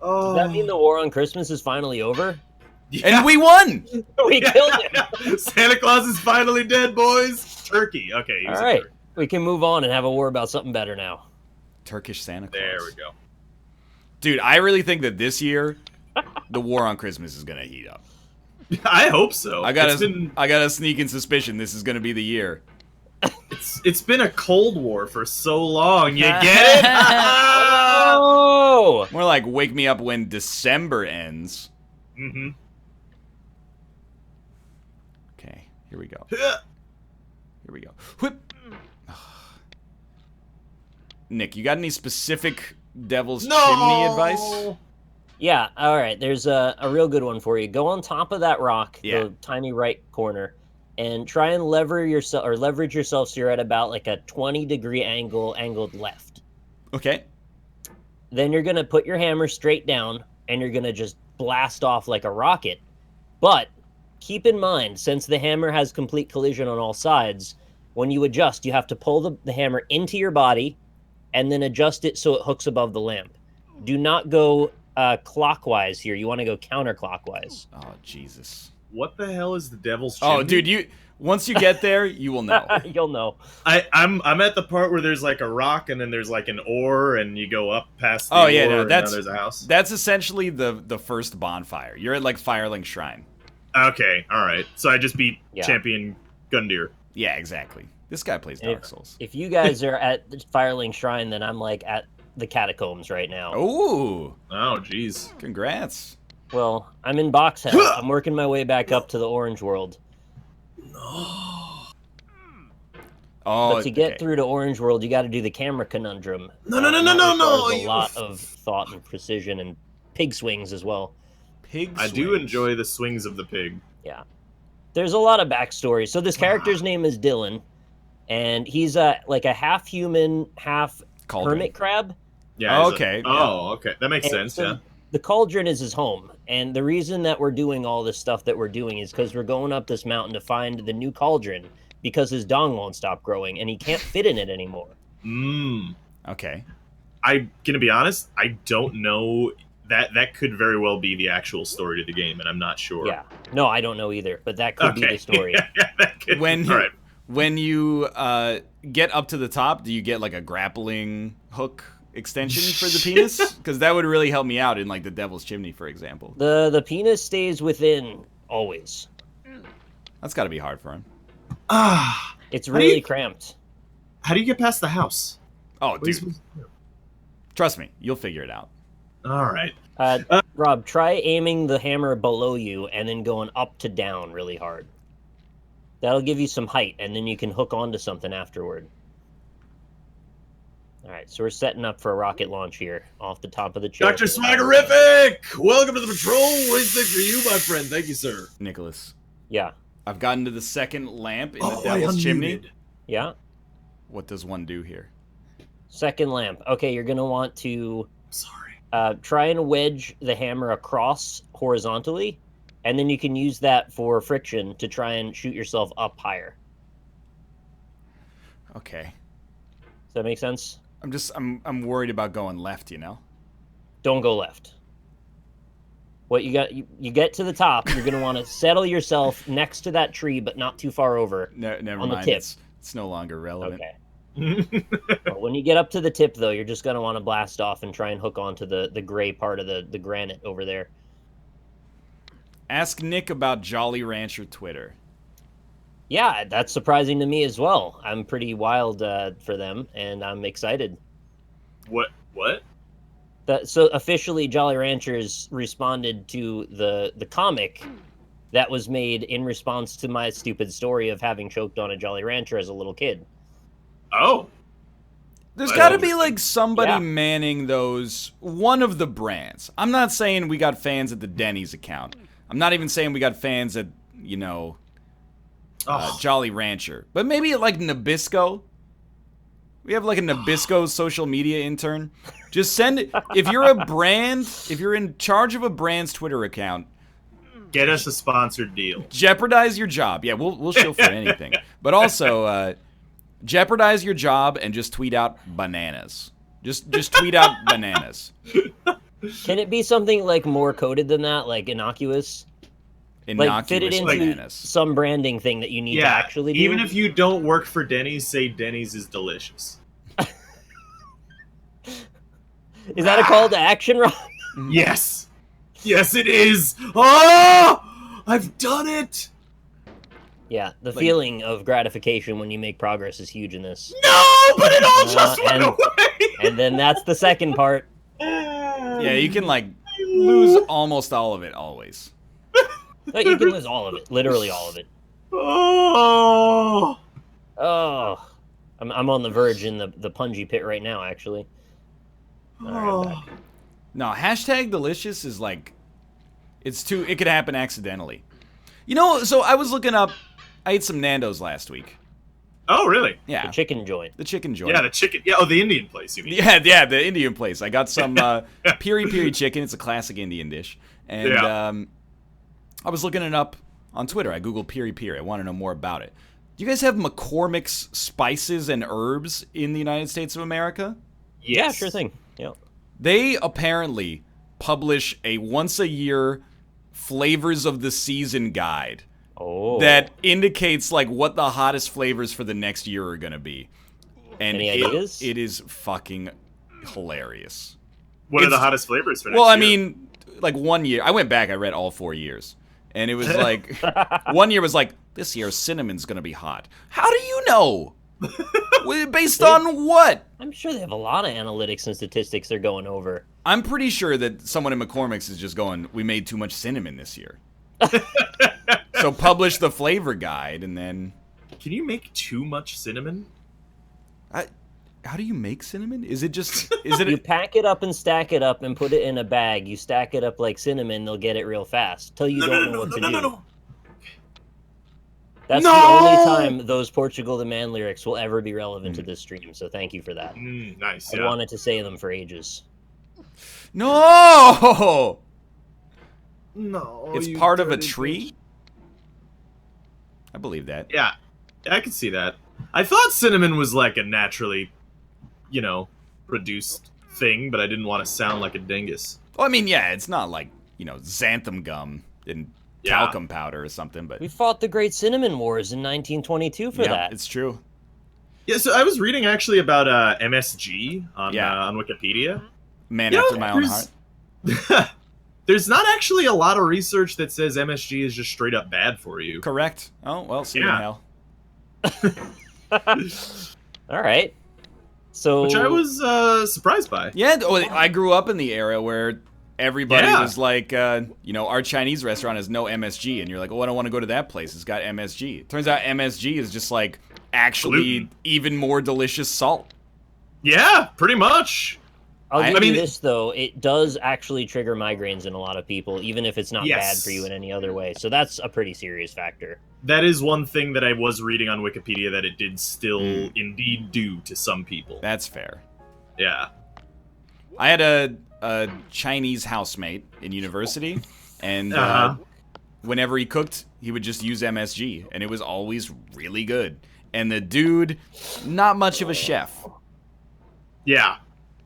Oh. Does that mean the war on Christmas is finally over? Yeah. And we won! We killed him! Santa Claus is finally dead, boys! Turkey. Okay, all right. We can move on and have a war about something better now. Turkish Santa Claus. There we go. Dude, I really think that this year, the war on Christmas is gonna heat up. I hope so. I got a sneaking suspicion this is gonna be the year. It's been a Cold War for so long. You get it? Oh! More like wake me up when December ends. Mm-hmm. Okay, here we go. Here we go. Whip. Nick, you got any specific Devil's Chimney advice? Yeah, all right. There's a real good one for you. Go on top of that rock, the tiny right corner, and try and leverage yourself so you're at about like a 20-degree angled left. Okay. Then you're gonna put your hammer straight down, and you're gonna just blast off like a rocket. But keep in mind, since the hammer has complete collision on all sides, when you adjust, you have to pull the hammer into your body, and then adjust it so it hooks above the lamp. Do not go clockwise here. You want to go counterclockwise. Oh, Jesus. What the hell is the Devil's Chimney? Oh, dude, once you get there, you will know. You'll know. I'm at the part where there's like a rock and then there's like an ore and you go up past the ore and now there's a house. That's essentially the first bonfire. You're at like Firelink Shrine. Okay, alright. So I just beat Champion Gundyr. Yeah, exactly. This guy plays Dark Souls. If you guys are at the Firelink Shrine, then I'm like at the catacombs right now. Ooh. Oh, jeez. Congrats. Well, I'm in Box Hell. I'm working my way back up to the Orange World. Oh, but to get through to Orange World, you got to do the camera conundrum. No! A lot of thought and precision and pig swings as well. I do enjoy the swings of the pig. Yeah. There's a lot of backstory. So this character's name is Dylan, and he's like a half human, half hermit crab. Yeah. Okay. Okay. That makes sense. So yeah. The cauldron is his home, and the reason that we're doing all this stuff that we're doing is because we're going up this mountain to find the new cauldron because his dong won't stop growing and he can't fit in it anymore. Okay. I'm gonna be honest. I don't know. That could very well be the actual story to the game, and I'm not sure. Yeah. No, I don't know either, but that could be the story. When you get up to the top, do you get like a grappling hook extension for the penis? Because that would really help me out in like the Devil's Chimney, for example. The penis stays within always. That's got to be hard for him. It's really cramped. How do you get past the house? Oh, dude. Trust me, you'll figure it out. All right. Rob, try aiming the hammer below you and then going up to down really hard. That'll give you some height, and then you can hook onto something afterward. All right, so we're setting up for a rocket launch here off the top of the chair. Dr. Swaggerific! Welcome to the patrol. What is it for you, my friend? Thank you, sir. Nicholas. Yeah. I've gotten to the second lamp in the Devil's Chimney. Yeah. What does one do here? Second lamp. Okay, you're going to want to... Sorry. Try and wedge the hammer across horizontally, and then you can use that for friction to try and shoot yourself up higher. Okay. Does that make sense? I'm worried about going left, you know? Don't go left. What you got? You get to the top. You're gonna want to settle yourself next to that tree, but not too far over. Never on mind. The tip. It's no longer relevant. Okay. Well, when you get up to the tip, though, you're just gonna want to blast off and try and hook onto the gray part of the granite over there. Ask Nick about Jolly Rancher Twitter. Yeah, that's surprising to me as well. I'm pretty wild for them, and I'm excited. What? So officially, Jolly Ranchers responded to the comic that was made in response to my stupid story of having choked on a Jolly Rancher as a little kid. Oh. There's got to be like somebody manning those, one of the brands. I'm not saying we got fans at the Denny's account. I'm not even saying we got fans at, Jolly Rancher. But maybe at like Nabisco. We have like a Nabisco social media intern. Just send it. If you're a brand, if you're in charge of a brand's Twitter account, get us a sponsored deal. Jeopardize your job. Yeah, we'll show for anything. But also, jeopardize your job and just tweet out bananas. Just tweet out bananas. Can it be something like more coded than that, like innocuous? Like fit it into bananas. Some branding thing that you need to actually do? Even if you don't work for Denny's, say Denny's is delicious. Is that a call to action, Rob? Yes. Yes, it is. Oh, I've done it. Yeah, the feeling of gratification when you make progress is huge in this. No, but it all just went away. And then that's the second part. Yeah, you can like lose almost all of it always. No, you can lose all of it, literally all of it. Oh. Oh, I'm on the verge in the pungy pit right now, actually. All right, I'm back. No, hashtag delicious is like, it could happen accidentally. You know, so I was looking up, I ate some Nando's last week. Oh, really? Yeah. The chicken joint. The chicken joint. Yeah, the chicken. Yeah, the Indian place, you mean? Yeah, the Indian place. I got some piri piri chicken. It's a classic Indian dish. And I was looking it up on Twitter. I googled piri piri. I want to know more about it. Do you guys have McCormick's spices and herbs in the United States of America? Yes. Yeah, sure thing. Yeah. They apparently publish a once-a-year flavors of the season guide that indicates like what the hottest flavors for the next year are going to be. And Any ideas? It is fucking hilarious. What are the hottest flavors for next year? Well, I mean, like 1 year. I went back. I read all 4 years. And it was like, 1 year was like, this year cinnamon's going to be hot. How do you know? Based on what? I'm sure they have a lot of analytics and statistics they're going over. I'm pretty sure that someone in McCormick's is just going, we made too much cinnamon this year. So publish the flavor guide and then... Can you make too much cinnamon? How do you make cinnamon? Is it just... You pack it up and stack it up and put it in a bag. You stack it up like cinnamon, they'll get it real fast. Till you don't know what to do. No. That's the only time those Portugal the Man lyrics will ever be relevant to this stream, so thank you for that. Nice, I wanted to say them for ages. No! No. It's part of a tree? I believe that. Yeah, I can see that. I thought cinnamon was like a naturally, produced thing, but I didn't want to sound like a dingus. Well, I mean, yeah, it's not like, xanthan gum and talcum powder or something, but... We fought the Great Cinnamon Wars in 1922 for that. It's true. Yeah, so I was reading actually about MSG on Wikipedia. Man after my own heart. There's not actually a lot of research that says MSG is just straight up bad for you. Correct. Oh, well, see you in hell. All right. So, which I was surprised by. Yeah, I grew up in the era where everybody was like, our Chinese restaurant has no MSG, and you're like, oh, I don't want to go to that place. It's got MSG. Turns out MSG is just like actually even more delicious salt. Yeah, pretty much. I'll give you this, though. It does actually trigger migraines in a lot of people, even if it's not bad for you in any other way. So that's a pretty serious factor. That is one thing that I was reading on Wikipedia that it did still indeed do to some people. That's fair. Yeah. I had a Chinese housemate in university, and whenever he cooked, he would just use MSG, and it was always really good. And the dude, not much of a chef. Yeah.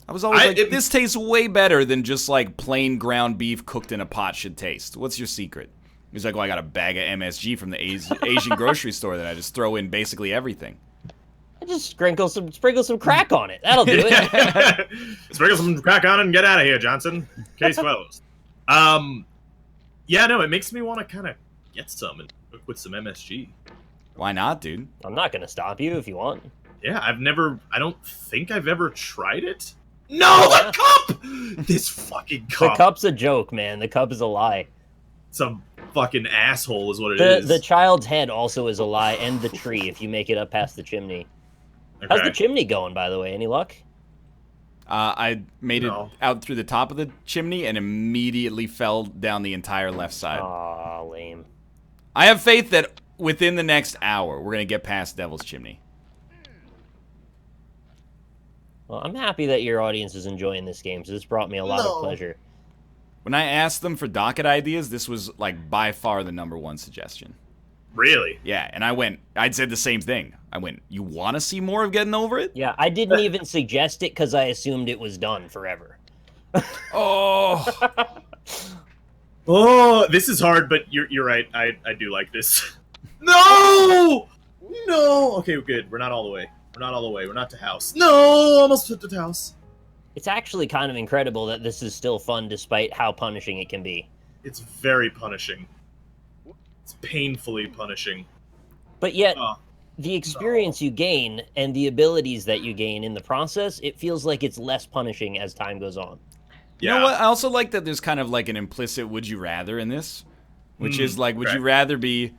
I was always like, this tastes way better than just like plain ground beef cooked in a pot should taste. What's your secret? He's like, well, I got a bag of MSG from the Asian grocery store that I just throw in basically everything. I just sprinkle some crack on it. That'll do it. Sprinkle some crack on it and get out of here, Johnson. Case closed. Yeah, no, it makes me want to kind of get some and cook with some MSG. Why not, dude? I'm not going to stop you if you want. Yeah, I don't think I've ever tried it. No, the cup! This fucking cup. The cup's a joke, man. The cup is a lie. It's a fucking asshole is what it is. The child's head also is a lie, and the tree, if you make it up past the chimney. Okay. How's the chimney going, by the way? Any luck? I made it out through the top of the chimney and immediately fell down the entire left side. Aw, lame. I have faith that within the next hour, we're going to get past Devil's Chimney. Well, I'm happy that your audience is enjoying this game, so this brought me a lot of pleasure. When I asked them for Docket ideas, this was, like, by far the #1 suggestion. Really? Yeah, and I'd said the same thing. I went, you want to see more of Getting Over It? Yeah, I didn't even suggest it because I assumed it was done forever. Oh. Oh, this is hard, but you're right. I do like this. No! Okay, good. We're not all the way. We're not to house. No! Almost flipped to house. It's actually kind of incredible that this is still fun despite how punishing it can be. It's very punishing. It's painfully punishing. But yet, the experience you gain and the abilities that you gain in the process, it feels like it's less punishing as time goes on. You know what? I also like that there's kind of like an implicit would you rather in this, which is like, would you rather be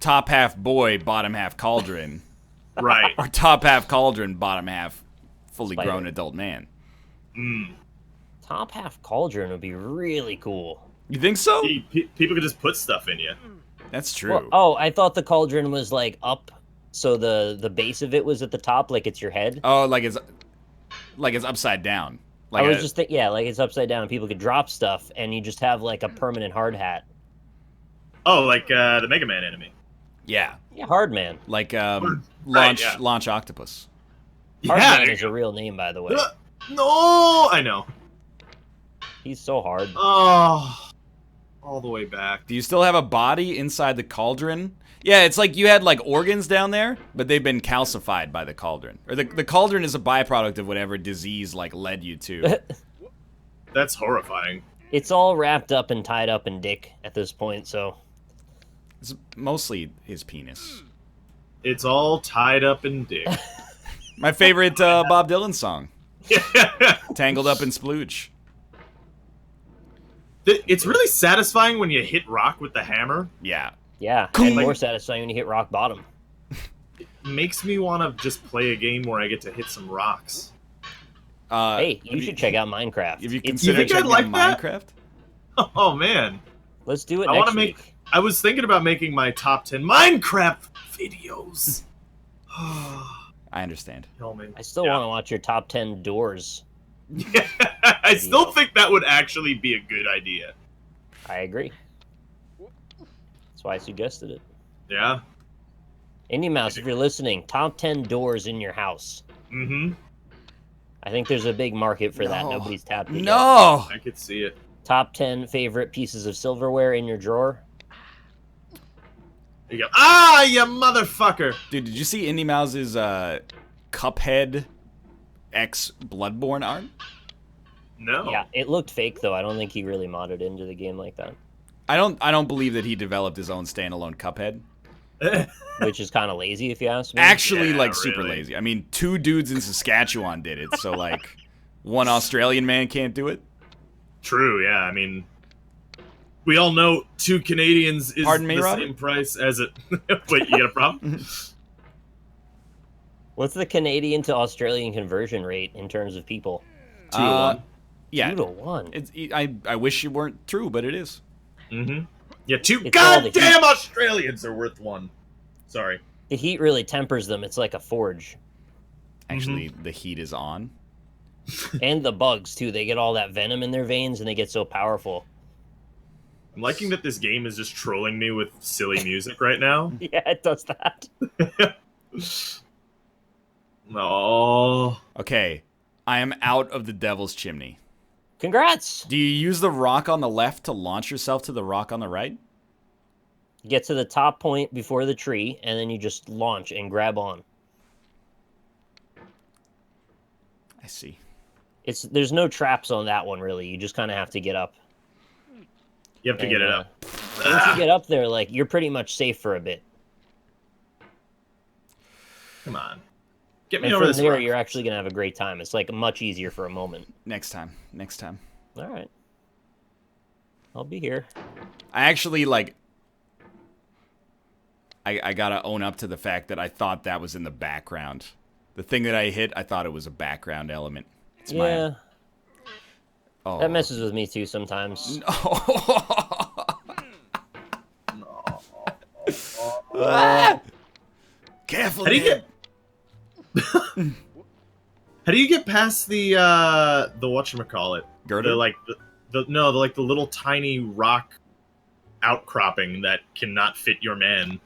top half boy, bottom half cauldron, right? Or top half cauldron, bottom half fully Spider. grown adult man? Top half cauldron would be really cool. You think so? People could just put stuff in you. That's true. Well, I thought the cauldron was like up, so the base of it was at the top, like it's your head. Oh, like it's upside down. Like I was just thinking, yeah, like it's upside down. People could drop stuff, and you just have like a permanent hard hat. Oh, like the Mega Man enemy. Yeah. Yeah, Hard Man. Like Right, launch octopus. Hard Yeah, Man is a real name, by the way. No, I know. He's so hard. Oh, all the way back. Do you still have a body inside the cauldron? Yeah, it's like you had like organs down there, but they've been calcified by the cauldron. Or the cauldron is a byproduct of whatever disease like led you to. That's horrifying. It's all wrapped up and tied up in dick at this point, so... It's mostly his penis. It's all tied up in dick. My favorite Bob Dylan song. Tangled Up in Splooge. It's really satisfying when you hit rock with the hammer. Yeah. Yeah, and more satisfying when you hit rock bottom. It makes me want to just play a game where I get to hit some rocks. Hey, you should check out Minecraft. Have you considered think I'd checking like out that? Minecraft? Oh, man. Let's do it I next want to week. I was thinking about making my top 10 Minecraft videos. I understand. Tell me. I still want to watch your top 10 doors. I still think that would actually be a good idea. I agree. That's why I suggested it. Yeah. Indie Mouse, if you're listening, top 10 doors in your house. Mm-hmm. I think there's a big market for that. Nobody's tapped it yet. No! I could see it. Top 10 favorite pieces of silverware in your drawer. You go, ah, you motherfucker! Dude, did you see Indy Mouse's Cuphead X Bloodborne art? No. Yeah, it looked fake though. I don't think he really modded into the game like that. I don't believe that he developed his own standalone Cuphead. Which is kind of lazy if you ask me. Actually, Yeah, like super really. lazy. I mean, 2 dudes in Saskatchewan did it, so like one Australian man can't do it. True, yeah. I mean, we all know 2 Canadians is Pardon me, the Robert? same price as it. Wait, you got a problem? What's the Canadian to Australian conversion rate in terms of people? 2 to 1. Yeah. 2 to 1. It's, I wish it weren't true, but it is. Mm-hmm. Yeah, 2 It's all the goddamn Australians are worth 1. Sorry. The heat really tempers them. It's like a forge. Actually, the heat is on. And the bugs, too. They get all that venom in their veins, and they get so powerful. I'm liking that this game is just trolling me with silly music right now. Yeah, it does that. No. Okay, I am out of the Devil's Chimney. Congrats! Do you use the rock on the left to launch yourself to the rock on the right? You get to the top point before the tree, and then you just launch and grab on. I see. There's no traps on that one, really. You just kind of have to get up. You have to get it up. Once you get up there, like, you're pretty much safe for a bit. Come on. Get me And over from this there, rock. you're actually going to have a great time. It's, like, much easier for a moment. Next time. Next time. All right. I'll be here. I actually, like... I gotta own up to the fact that I thought that was in the background. The thing that I hit, I thought it was a background element. It's Yeah. Oh. That messes with me, too, sometimes. Ah! Careful, How do you Ned. How do you get past the whatchamacallit? Girder? The little tiny rock outcropping that cannot fit your man.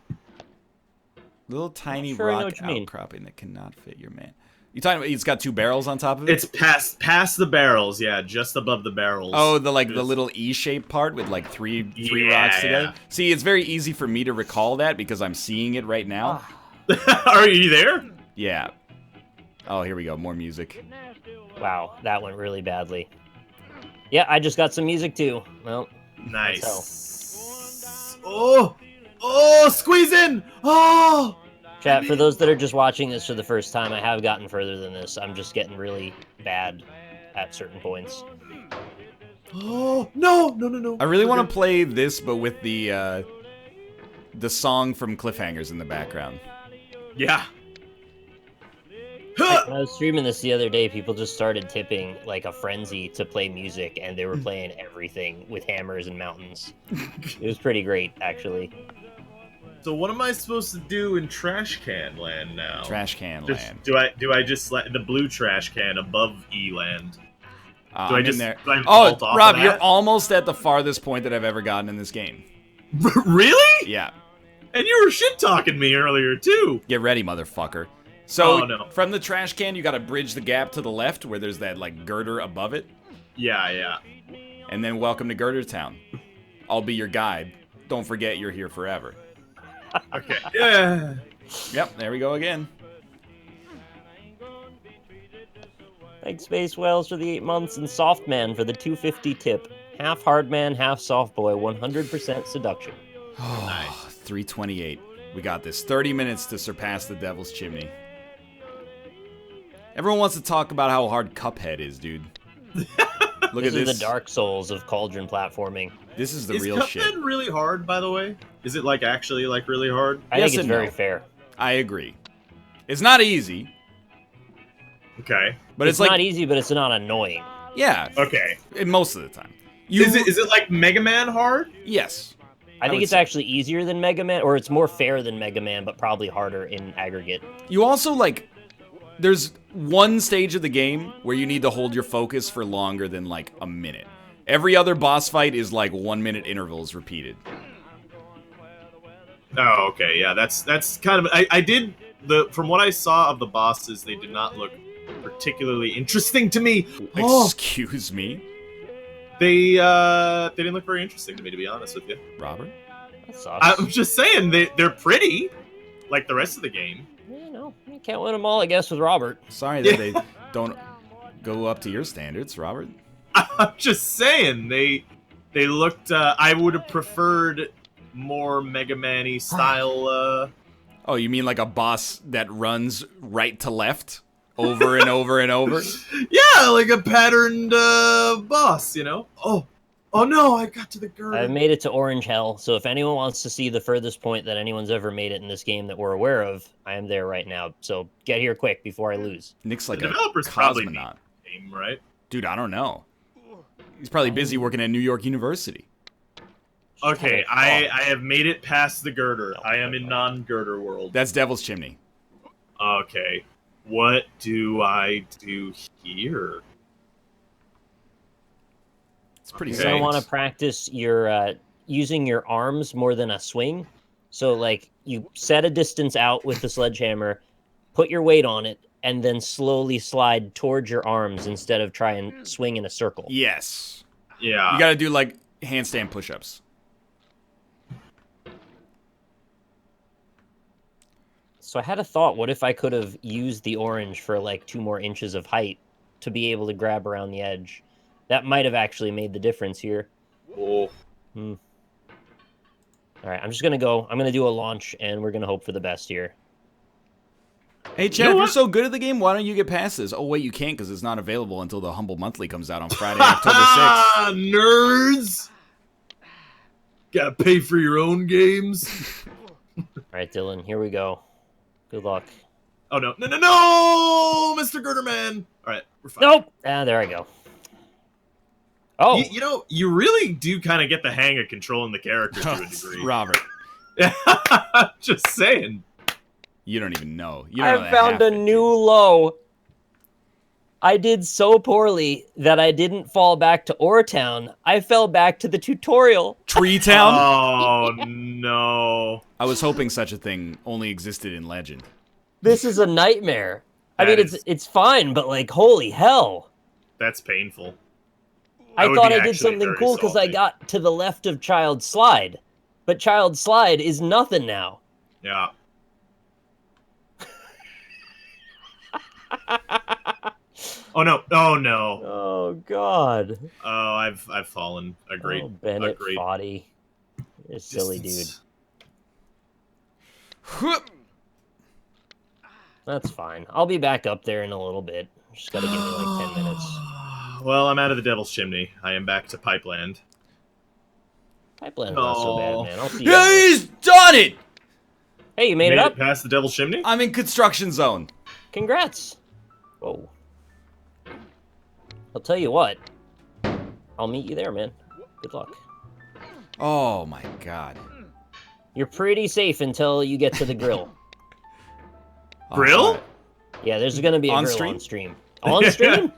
Little tiny sure I know rock what you mean. outcropping that cannot fit your man. You talking about it's got 2 barrels on top of it? It's past the barrels, yeah, just above the barrels. Oh, the little E-shaped part with like three rocks together. Yeah. See, it's very easy for me to recall that because I'm seeing it right now. Are you there? Yeah. Oh, here we go. More music. Wow, that went really badly. Yeah, I just got some music too. Well, Nice. Oh, squeeze in. Oh. Chat, for those that are just watching this for the first time, I have gotten further than this. I'm just getting really bad at certain points. Oh, no. I really want to play this, but with the song from Cliffhangers in the background. Yeah. When I was streaming this the other day, people just started tipping like a frenzy to play music, and they were playing everything with hammers and mountains. It was pretty great, actually. So what am I supposed to do in Trash Can Land now? Trash Can Just, Land. Do I just let the blue trash can above E Land? Do I'm I just in there. do I Oh, vault off Rob, of you're that? almost at the farthest point that I've ever gotten in this game. Really? Yeah. And you were shit talking me earlier too. Get ready, motherfucker. So, Oh, no. from the trash can, you gotta bridge the gap to the left where there's that, like, girder above it. Yeah. And then welcome to Girder Town. I'll be your guide. Don't forget you're here forever. Okay. Yeah. Yep, there we go again. Thanks, Space Whales, for the 8 months, and Softman for the 250 tip. Half hard man, half soft boy, 100% seduction. Nice. 328. We got this. 30 minutes to surpass the Devil's Chimney. Everyone wants to talk about how hard Cuphead is, dude. Look at This this. is the Dark Souls of Cauldron platforming. This is the Is real Cuphead shit. really hard, by the way? Is it like actually like really hard? I Yes think it's and very no. fair. I agree. It's not easy, Okay. but it's like, not easy, but it's not annoying. yeah, Okay. most of the time. Is it like Mega Man hard? Yes. I think would it's say. actually easier than Mega Man, or it's more fair than Mega Man, but probably harder in aggregate. You also, like, there's one stage of the game where you need to hold your focus for longer than, like, a minute. Every other boss fight is, like, 1 minute intervals repeated. Oh, okay. Yeah, that's kind of. I did from what I saw of the bosses, they did not look particularly interesting to me. Oh, Excuse me, they didn't look very interesting to me, to be honest with you. Robert? That sucks. I'm just saying they're pretty, like the rest of the game. You know, you can't win them all, I guess, with Robert. Sorry that they don't go up to your standards, Robert. I'm just saying they looked. I would have preferred more Mega Man-y style. Oh, you mean like a boss that runs right to left over and over and over? Yeah, like a patterned boss, you know. Oh no, I got to the girl. I've made it to Orange Hell, so if anyone wants to see the furthest point that anyone's ever made it in this game that we're aware of, I am there right now. So get here quick before I lose. Nick's like The a developers probably cosmonaut. Game, right? Dude, I don't know. He's probably busy working at New York University. Okay, I have made it past the girder. I am in non-girder world. That's Devil's Chimney. Okay, what do I do here? It's pretty You're gonna safe. want to practice your using your arms more than a swing. So like you set a distance out with the sledgehammer, put your weight on it, and then slowly slide towards your arms instead of try and swing in a circle. Yes. Yeah. You gotta do, like, handstand push-ups. So I had a thought, what if I could have used the orange for like 2 more inches of height to be able to grab around the edge? That might have actually made the difference here. Oh. All right, I'm just going to go. I'm going to do a launch, and we're going to hope for the best here. Hey, Chad, You know if you're what? so good at the game, why don't you get past this? Oh, wait, you can't because it's not available until the Humble Monthly comes out on Friday, October 6th. Ah, nerds! Gotta pay for your own games. All right, Dylan, here we go. Good luck. Oh no, Mr. Girderman! Alright, we're fine. Nope! Ah, there I go. Oh! You know, you really do kind of get the hang of controlling the character to a degree. Robert, Just saying. you don't even know. You don't know I that found half a of it, new low. I did so poorly that I didn't fall back to Ortown. I fell back to the tutorial. Tree Town? Oh no. I was hoping such a thing only existed in legend. This is a nightmare. I That mean, is- it's fine, but like, holy hell. That's painful. I would thought be I did actually something very cool because I salty. got to the left of Child Slide. But Child Slide is nothing now. Yeah. Oh no! Oh no! Oh God. Oh, I've fallen a great, Oh, Bennett a great Foddy. You're a silly dude. distance. That's fine. I'll be back up there in a little bit. Just gotta give me like 10 minutes. Well, I'm out of the Devil's Chimney. I am back to Pipeland. Pipeland's not so bad, No. man. I'll see you. Yeah, he's done it! Hey, you made it up? past the Devil's Chimney? I'm in construction zone. Congrats. Whoa. I'll tell you what. I'll meet you there, man. Good luck. Oh my god. You're pretty safe until you get to the grill. Oh, Grill? sorry. Yeah, there's gonna be a On grill stream? on stream. On stream?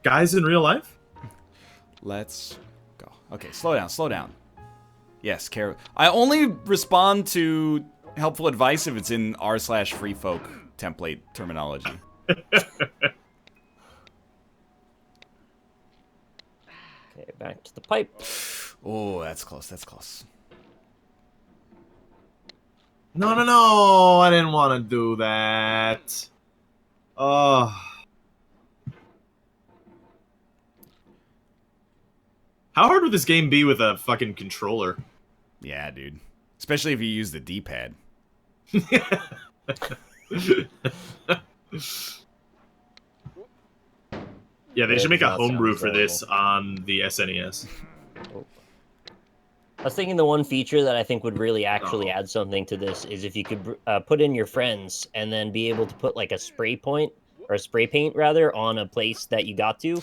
Guys in real life? Let's go. Okay, slow down, slow down. Yes, care. I only respond to helpful advice if it's in r/freefolk template terminology. Okay, back to the pipe. Oh, that's close, that's close. No, no, no! I didn't want to do that. Oh. How hard would this game be with a fucking controller? Yeah, dude. Especially if you use the D-pad. Yeah, they should make a That sounds homebrew for this terrible. on the SNES. I was thinking the one feature that I think would really actually add something to this is if you could put in your friends and then be able to put like a spray point or a spray paint rather on a place that you got to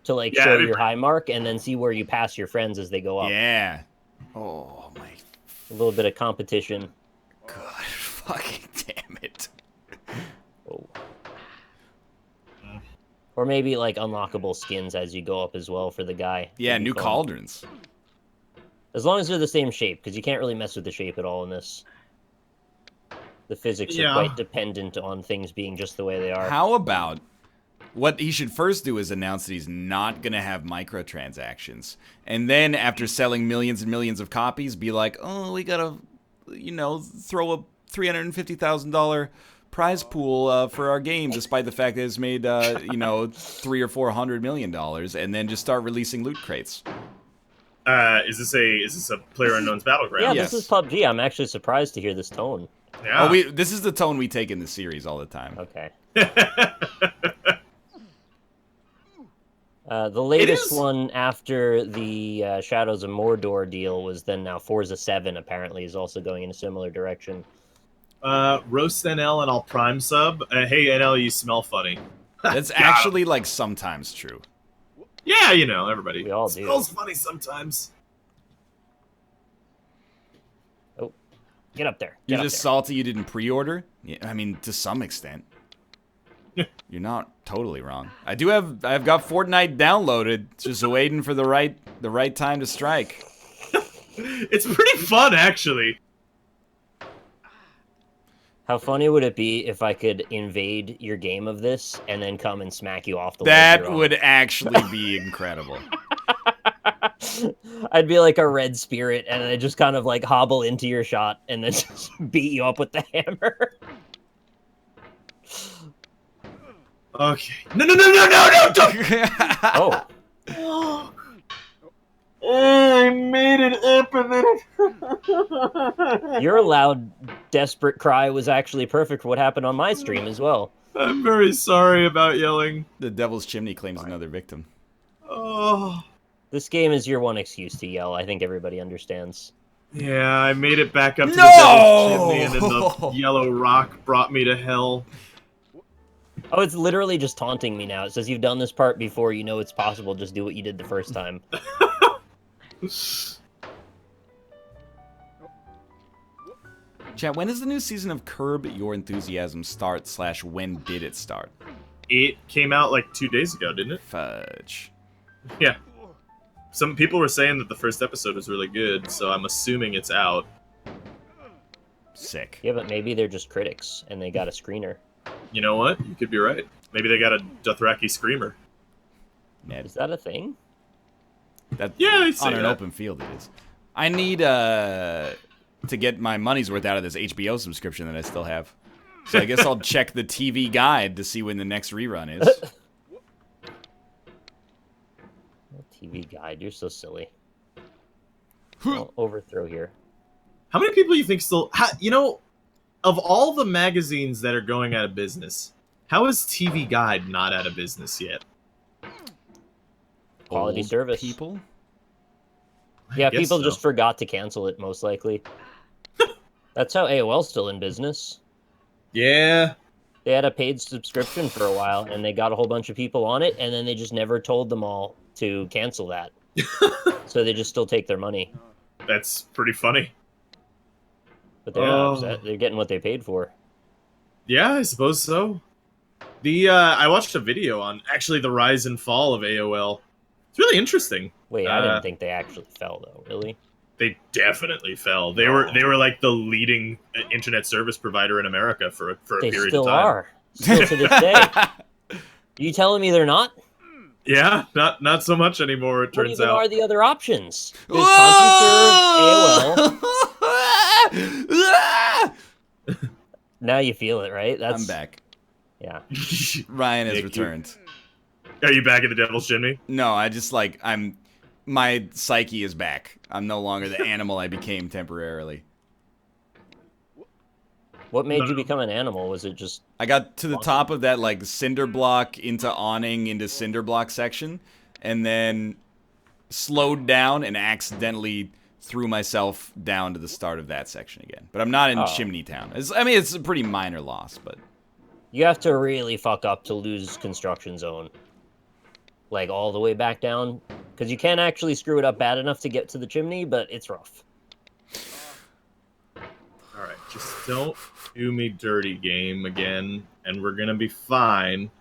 like Yeah, show it'd be your high mark and then see where you pass your friends as they go up. Yeah. Oh my A little bit of competition. god. Fucking damn it. Whoa. Or maybe like unlockable skins as you go up as well for the guy. Yeah, That'd be new fun. cauldrons. As long as they're the same shape, because you can't really mess with the shape at all in this. The physics are Yeah. quite dependent on things being just the way they are. How about what he should first do is announce that he's not going to have microtransactions. And then after selling millions and millions of copies, be like, oh, we got to, throw a $350,000 prize pool for our game, despite the fact that it's made, $300 or $400 million, and then just start releasing loot crates. Is this a PlayerUnknown's Battleground? Yeah, Yes. this is PUBG. I'm actually surprised to hear this tone. Yeah. Oh, this is the tone we take in the series all the time. Okay. The latest is- one after the Shadows of Mordor deal was then now Forza 7 apparently is also going in a similar direction. Roast NL and I'll Prime sub. Hey NL, you smell funny. That's Got 'em. actually, like, sometimes true. Yeah, everybody We all do. smells funny sometimes. Oh, get up there. You're Get up just there. salty you didn't pre-order? Yeah, I mean, to some extent. You're not totally wrong. I've got Fortnite downloaded, just waiting for the right time to strike. It's pretty fun, actually. How funny would it be if I could invade your game of this and then come and smack you off the That ledge you're on? would actually be incredible. I'd be like a red spirit, and I just kind of like hobble into your shot and then just beat you up with the hammer. Okay. No, don't! Oh, I made it up and then your loud, desperate cry was actually perfect for what happened on my stream as well. I'm very sorry about yelling. The Devil's Chimney claims another victim. Oh. This game is your one excuse to yell. I think everybody understands. Yeah, I made it back up to No! the Devil's Chimney, and then the yellow rock brought me to hell. Oh, it's literally just taunting me now. It says you've done this part before. You know it's possible. Just do what you did the first time. Chat, when does the new season of Curb Your Enthusiasm start / when did it start? It came out like 2 days ago, didn't it? Fudge. Yeah. Some people were saying that the first episode was really good, so I'm assuming it's out. Sick. Yeah, but maybe they're just critics and they got a screener. You know what? You could be right. Maybe they got a Dothraki screamer. Ned. Is that a thing? That, Yeah, they say on an that. open field it is. I need to get my money's worth out of this HBO subscription that I still have. So I guess I'll check the TV guide to see when the next rerun is. TV guide, you're so silly. I'll overthrow here. How many people you think still... of all the magazines that are going out of business, how is TV Guide not out of business yet? Quality Old service. people? Yeah, I guess people so. just forgot to cancel it, most likely. That's how AOL's still in business. Yeah. They had a paid subscription for a while, and they got a whole bunch of people on it, and then they just never told them all to cancel that. So they just still take their money. That's pretty funny. But they're not upset. They're getting what they paid for. Yeah, I suppose so. I watched a video on, actually, the rise and fall of AOL. It's really interesting. Wait, I didn't think they actually fell, though. Really? They definitely fell. They were like the leading internet service provider in America for a They period still of time. are. Still to this day. You telling me they're not? Yeah, not so much anymore, it What turns even out. are the other options? There's Whoa! CompuServe, AOL. Now you feel it, right? I'm back. Yeah. Ryan has Nick, returned. Are you back at the Devil's Chimney? No, my psyche is back. I'm no longer the animal I became temporarily. What made you become an animal? Was it just... I got to the top of that, like, cinder block into awning into cinder block section, and then slowed down and accidentally threw myself down to the start of that section again. But I'm not in Chimney Town. It's a pretty minor loss, but... You have to really fuck up to lose Construction Zone. Like, all the way back down. Because you can't actually screw it up bad enough to get to the chimney, but it's rough. Alright, just don't do me dirty, game, again, and we're gonna be fine.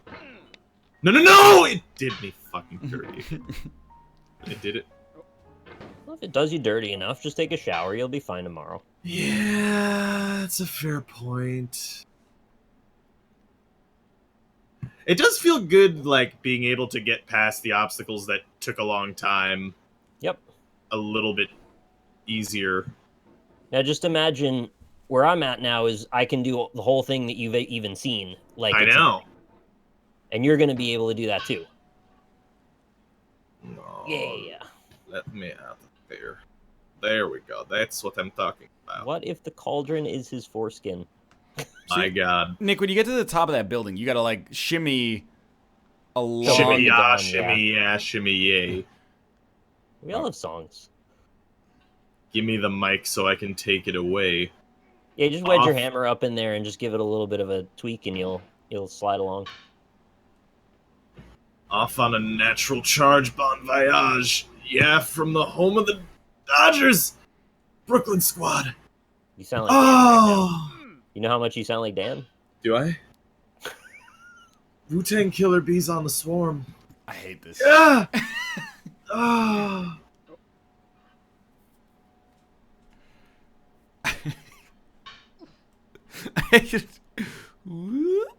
No! It did me fucking dirty. It did it. Well, if it does you dirty enough, just take a shower. You'll be fine tomorrow. Yeah, that's a fair point. It does feel good, like, being able to get past the obstacles that took a long time. Yep. A little bit easier. Now, just imagine where I'm at now is I can do the whole thing that you've even seen. Like I know. And you're going to be able to do that, too. No. Yeah. Let me out there. There we go. That's what I'm talking about. What if the cauldron is his foreskin? My God. Nick, when you get to the top of that building, you gotta, like, shimmy along. Shimmy ya, down, shimmy ya, shimmy yay. We all have songs. Give me the mic so I can take it away. Yeah, just wedge your hammer up in there and just give it a little bit of a tweak, and you'll slide along. Off on a natural charge, bon voyage. Yeah, from the home of the Dodgers. Brooklyn squad. You sound like Dan right now. Oh! You know how much you sound like Dan? Do I? Wu-Tang Killer Bees on the swarm. I hate this. Yeah! Oh!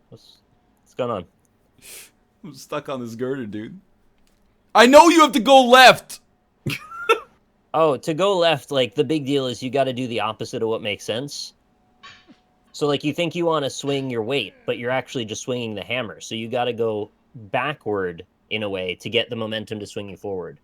What's going on? I'm stuck on this girder, dude. I know you have to go left! Oh, to go left, like, the big deal is you got to do the opposite of what makes sense. So, like, you think you want to swing your weight, but you're actually just swinging the hammer. So you got to go backward, in a way, to get the momentum to swing you forward.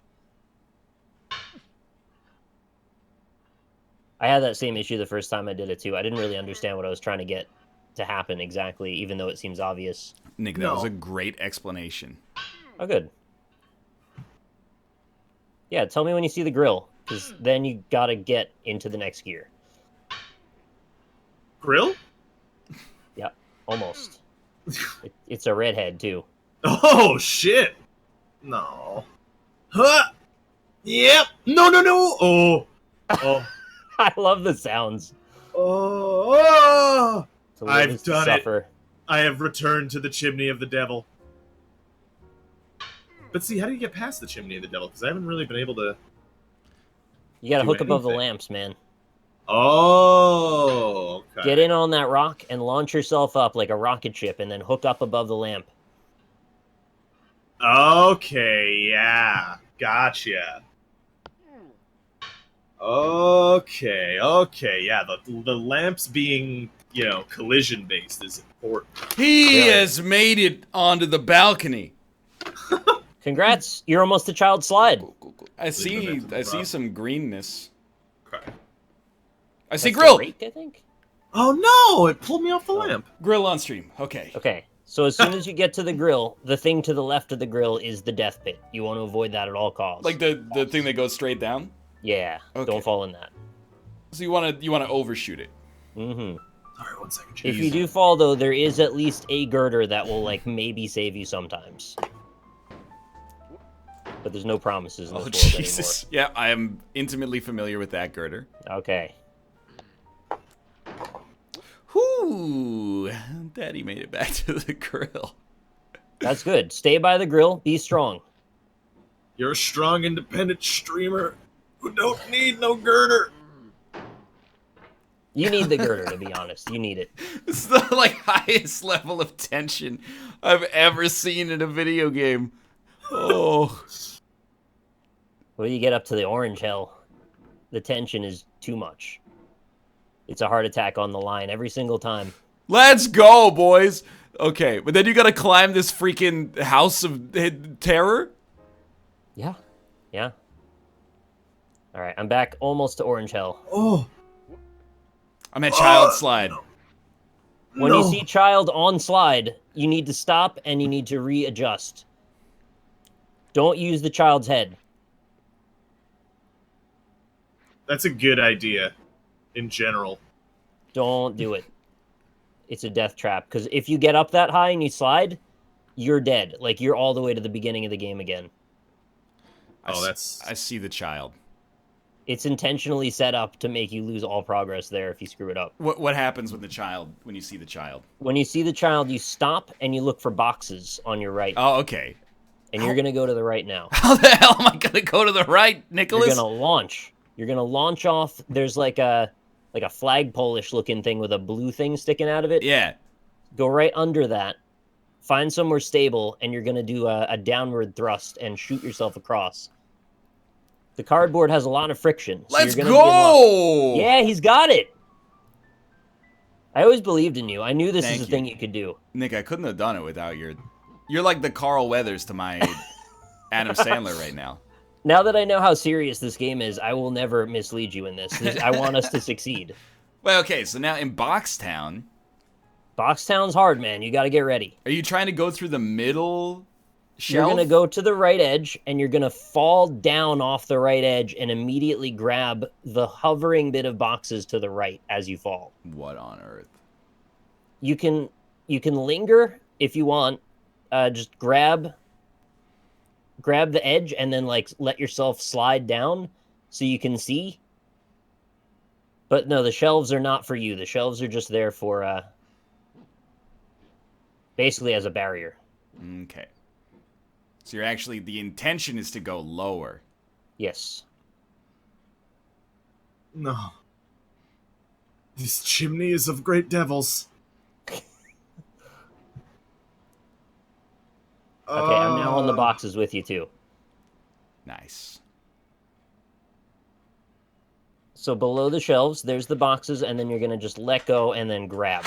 I had that same issue the first time I did it, too. I didn't really understand what I was trying to get to happen exactly, even though it seems obvious. Nick, that was a great explanation. Oh, good. Yeah, tell me when you see the grill, because then you got to get into the next gear. Grill? Yep, almost. It's a redhead, too. Oh, shit! No. Huh! Yep! No! Oh! Oh. I love the sounds. Oh! To live is to I've done suffer. it. I have returned to the chimney of the devil. But see, how do you get past the chimney of the devil? Because I haven't really been able to... You got to do hook above the anything. lamps, man. Oh, okay. Get in on that rock and launch yourself up like a rocket ship, and then hook up above the lamp. Okay, yeah. Gotcha. Okay, yeah. The lamps being collision based is important. He Really? has made it onto the balcony. Congrats, you're almost a child slide. I see momentum, some greenness. Okay. I see That's the grill. rake, I think. Oh no! It pulled me off the lamp. Grill on stream. Okay. Okay, so as soon as you get to the grill, the thing to the left of the grill is the death pit. You want to avoid that at all costs. Like the thing that goes straight down? Yeah, Okay. don't fall in that. So you wanna overshoot it. Mm-hmm. Sorry, 1 second. If you do fall, though, there is at least a girder that will, like, maybe save you sometimes. But there's no promises in this Oh world Jesus. Yeah, I am intimately familiar with that girder. anymore. Okay. Whoo! Daddy made it back to the grill. That's good. Stay by the grill. Be strong. You're a strong, independent streamer who don't need no girder. You need the girder, to be honest. You need it. It's the highest level of tension I've ever seen in a video game. Oh. When you get up to the orange hell, the tension is too much. It's a heart attack on the line every single time. Let's go, boys. Okay, but then you gotta climb this freaking house of terror? Yeah. Yeah. All right, I'm back almost to orange hell. Oh. I'm at child slide. When you see child on slide, you need to stop and you need to readjust. Don't use the child's head. That's a good idea, in general. Don't do it. It's a death trap. Because if you get up that high and you slide, you're dead. Like, you're all the way to the beginning of the game again. I see the child. It's intentionally set up to make you lose all progress there if you screw it up. What happens when you see the child? When you see the child, you stop and you look for boxes on your right. Oh, okay. And you're going to go to the right now. How the hell am I gonna go to the right, Nicholas? You're going to launch. You're going to launch off. There's like a flagpole-ish looking thing with a blue thing sticking out of it. Yeah. Go right under that. Find somewhere stable, and you're going to do a downward thrust and shoot yourself across. The cardboard has a lot of friction. So Let's you're gonna go! Yeah, he's got it! I always believed in you. I knew this Thank is a you. thing you could do. Nick, I couldn't have done it without your... You're like the Carl Weathers to my Adam Sandler right now. Now that I know how serious this game is, I will never mislead you in this. I want us to succeed. Well, okay, so now in Boxtown... Boxtown's hard, man. You gotta get ready. Are you trying to go through the middle shelf? You're gonna go to the right edge, and you're gonna fall down off the right edge and immediately grab the hovering bit of boxes to the right as you fall. What on earth? You can linger if you want. Just grab the edge and then let yourself slide down so you can see. But no, the shelves are not for you. The shelves are just there for basically as a barrier. Okay. So the intention is to go lower. Yes. No. This chimney is of great devils. Okay, I'm now on the boxes with you too. Nice. So below the shelves, there's the boxes, and then you're gonna just let go and then grab.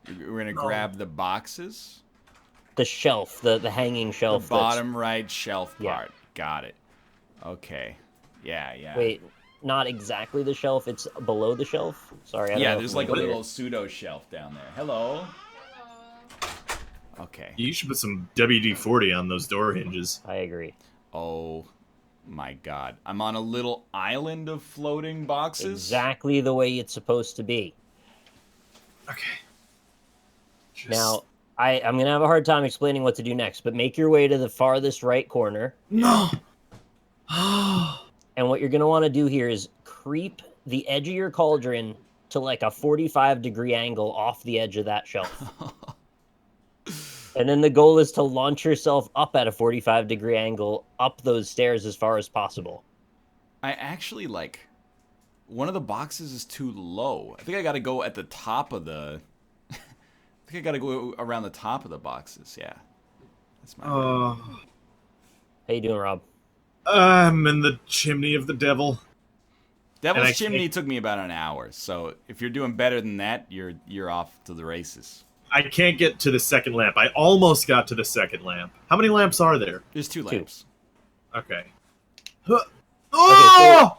We're gonna grab the boxes? The shelf, the hanging shelf. The bottom right shelf Yeah. part. Got it. Okay. Yeah. Wait, not exactly the shelf. It's below the shelf. Sorry. I don't know if There's we like a can hear little it. pseudo shelf down there. Hello. Okay. You should put some WD-40 on those door hinges. I agree. Oh my god. I'm on a little island of floating boxes. Exactly the way it's supposed to be. Okay. Now, I'm going to have a hard time explaining what to do next, but make your way to the farthest right corner. No! And what you're going to want to do here is creep the edge of your cauldron to like a 45-degree angle off the edge of that shelf. And then the goal is to launch yourself up at a 45-degree angle up those stairs as far as possible. I actually one of the boxes is too low. I think I gotta go at the top of the... I think I gotta go around the top of the boxes, yeah. That's my... How you doing, Rob? I'm in the chimney of the devil. Devil's Chimney took me about an hour, so if you're doing better than that, you're off to the races. I can't get to the second lamp. I almost got to the second lamp. How many lamps are there? There's 2 lamps. Okay. Okay, Oh! so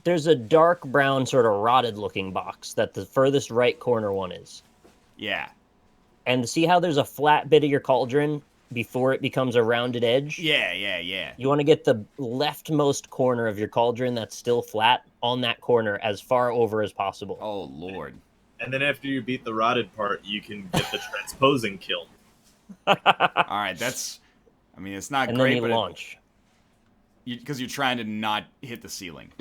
there's a dark brown, sort of rotted-looking box that the furthest right corner one is. Yeah. And see how there's a flat bit of your cauldron before it becomes a rounded edge? Yeah. You want to get the leftmost corner of your cauldron that's still flat on that corner as far over as possible. Oh, Lord. And then after you beat the rotted part, you can get the transposing kiln. All right, that's... I mean, it's not and great, then you but... launch. Because you're trying to not hit the ceiling.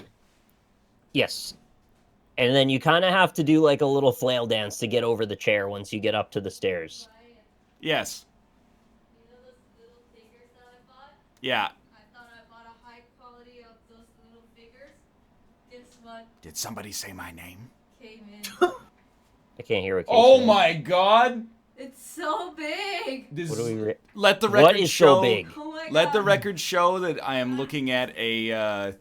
Yes. And then you kind of have to do like a little flail dance to get over the chair once you get up to the stairs. Yes. You know those little figures that I bought? Yeah. I thought I bought a high quality of those little figures. Guess what Did somebody say my name? came in? I can't hear what Kate Oh said. my God! It's so big! This, What do we... let the record What is show... so big? Oh my god. Let the record show that I am looking at a,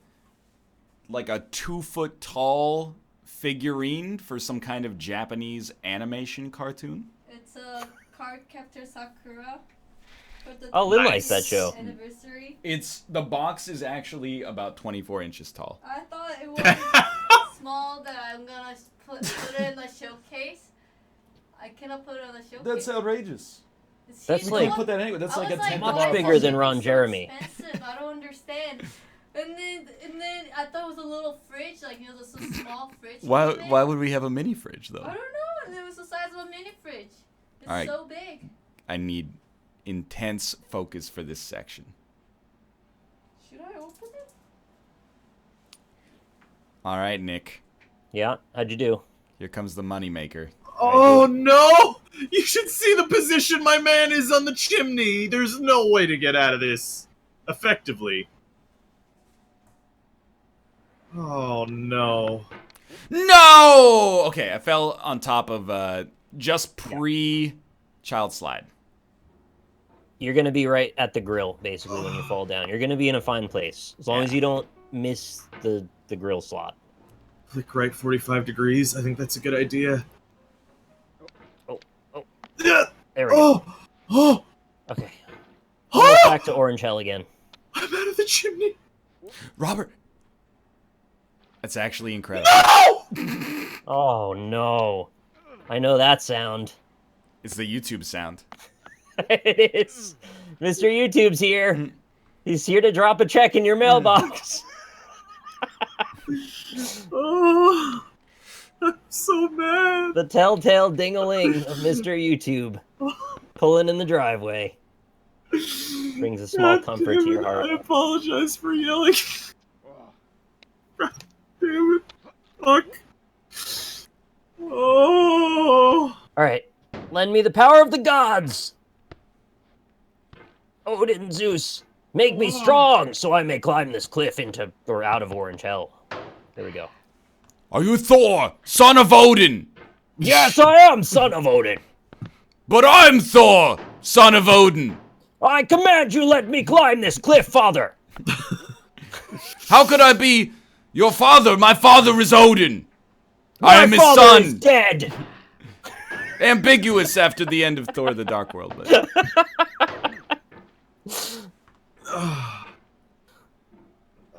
like a 2-foot tall figurine for some kind of Japanese animation cartoon. It's a card captor Sakura. For the Oh, Lynn Nice. likes that show. Anniversary. The box is actually about 24 inches tall. I thought it was small that I'm gonna put it in the showcase. I cannot put it on the showcase. That's outrageous. It's That's huge. like- You can't put that anywhere. That's I like a was tenth much of why our is bigger this than shit Ron so Jeremy. Expensive? I don't understand. And then I thought it was a little fridge, like there's a small fridge. Why would we have a mini fridge though? I don't know. And it was the size of a mini fridge. It's All right. so big. I need intense focus for this section. Should I open it? All right, Nick. Yeah, how'd you do? Here comes the moneymaker. Oh no! You should see the position my man is on the chimney. There's no way to get out of this effectively. Oh no. No! Okay, I fell on top of just pre-child slide. You're going to be right at the grill, basically, when you fall down. You're going to be in a fine place, as long as you don't miss the grill slot. Click right 45 degrees. I think that's a good idea. Oh. Yeah. There we go. Oh! Okay. Oh! Almost back to orange hell again. I'm out of the chimney. Robert! That's actually incredible. No! Oh, no. I know that sound. It's the YouTube sound. It is. Mr. YouTube's here. He's here to drop a check in your mailbox. Oh, I'm so mad. The telltale ding-a-ling of Mr. YouTube. Pulling in the driveway. Brings a small God comfort damn to your it, heart. I apologize for yelling. God damn it. Fuck. Oh. Alright. Lend me the power of the gods! Odin, Zeus, make me strong so I may climb this cliff into or out of orange hell. There we go. Are you Thor, son of Odin? Yes, I am son of Odin. But I'm Thor, son of Odin. I command you let me climb this cliff, father. How could I be your father? My father is Odin. I My am his father son. is dead. Ambiguous after the end of Thor: The Dark World. But...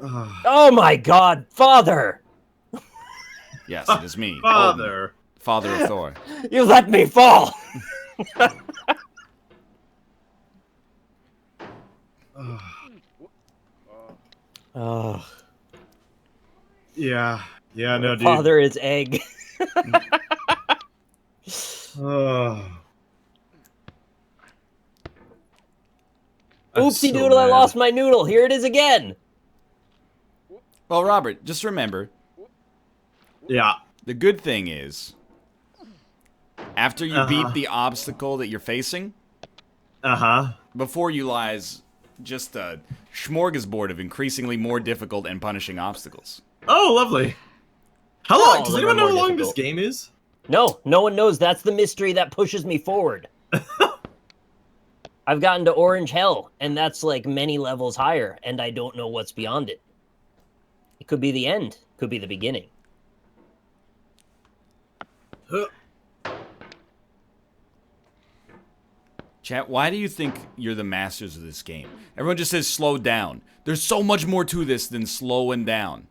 Oh my god, father. Yes, it is me, Odin, Father. father of Thor. You let me fall. Oh, Yeah. Yeah, no, dude. father is egg. Oh. I'm Oopsie so doodle, I mad. lost my noodle. Here it is again. Well, Robert, just remember, Yeah. the good thing is, after you beat Uh-huh. the obstacle that you're facing, Uh-huh. before you lies just a smorgasbord of increasingly more difficult and punishing obstacles. Oh, lovely. How All long? of Does them anyone are know how more long this difficult. game is? No, no one knows. That's the mystery that pushes me forward. I've gotten to orange hell, and that's like many levels higher, and I don't know what's beyond it. It could be the end. Could be the beginning. Chat, why do you think you're the masters of this game? Everyone just says slow down. There's so much more to this than slowing down.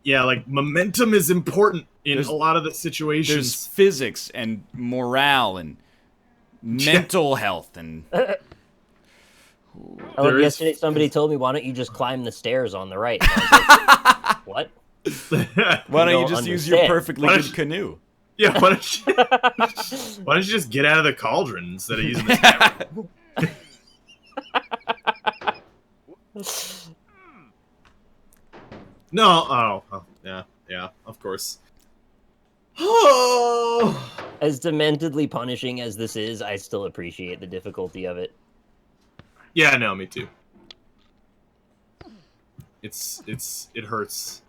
Yeah, like, momentum is important in a lot of the situations. There's physics and morale and mental health and... Yesterday somebody told me, why don't you just climb the stairs on the right? And I was like, what? Why don't you just use your perfectly good canoe? Yeah, why don't you just get out of the cauldron instead of using the hammer? No, yeah, of course. As dementedly punishing as this is, I still appreciate the difficulty of it. Yeah, no, me too. It hurts.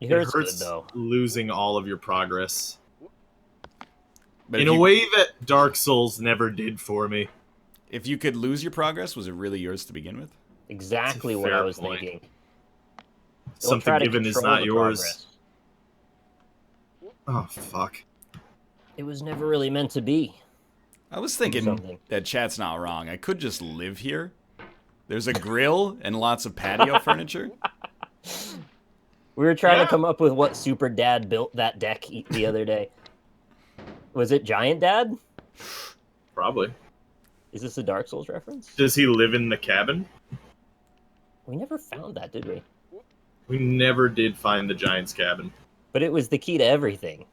It hurts good, though. Losing all of your progress. But in a way that Dark Souls never did for me. If you could lose your progress, was it really yours to begin with? Exactly what I was thinking. Something given is not yours. Oh, fuck. It was never really meant to be. I was thinking that chat's not wrong. I could just live here. There's a grill and lots of patio furniture. We were trying to come up with what Super Dad built that deck the other day. Was it Giant Dad? Probably. Is this a Dark Souls reference? Does he live in the cabin? We never found that, did we? We never did find the Giant's cabin. But it was the key to everything.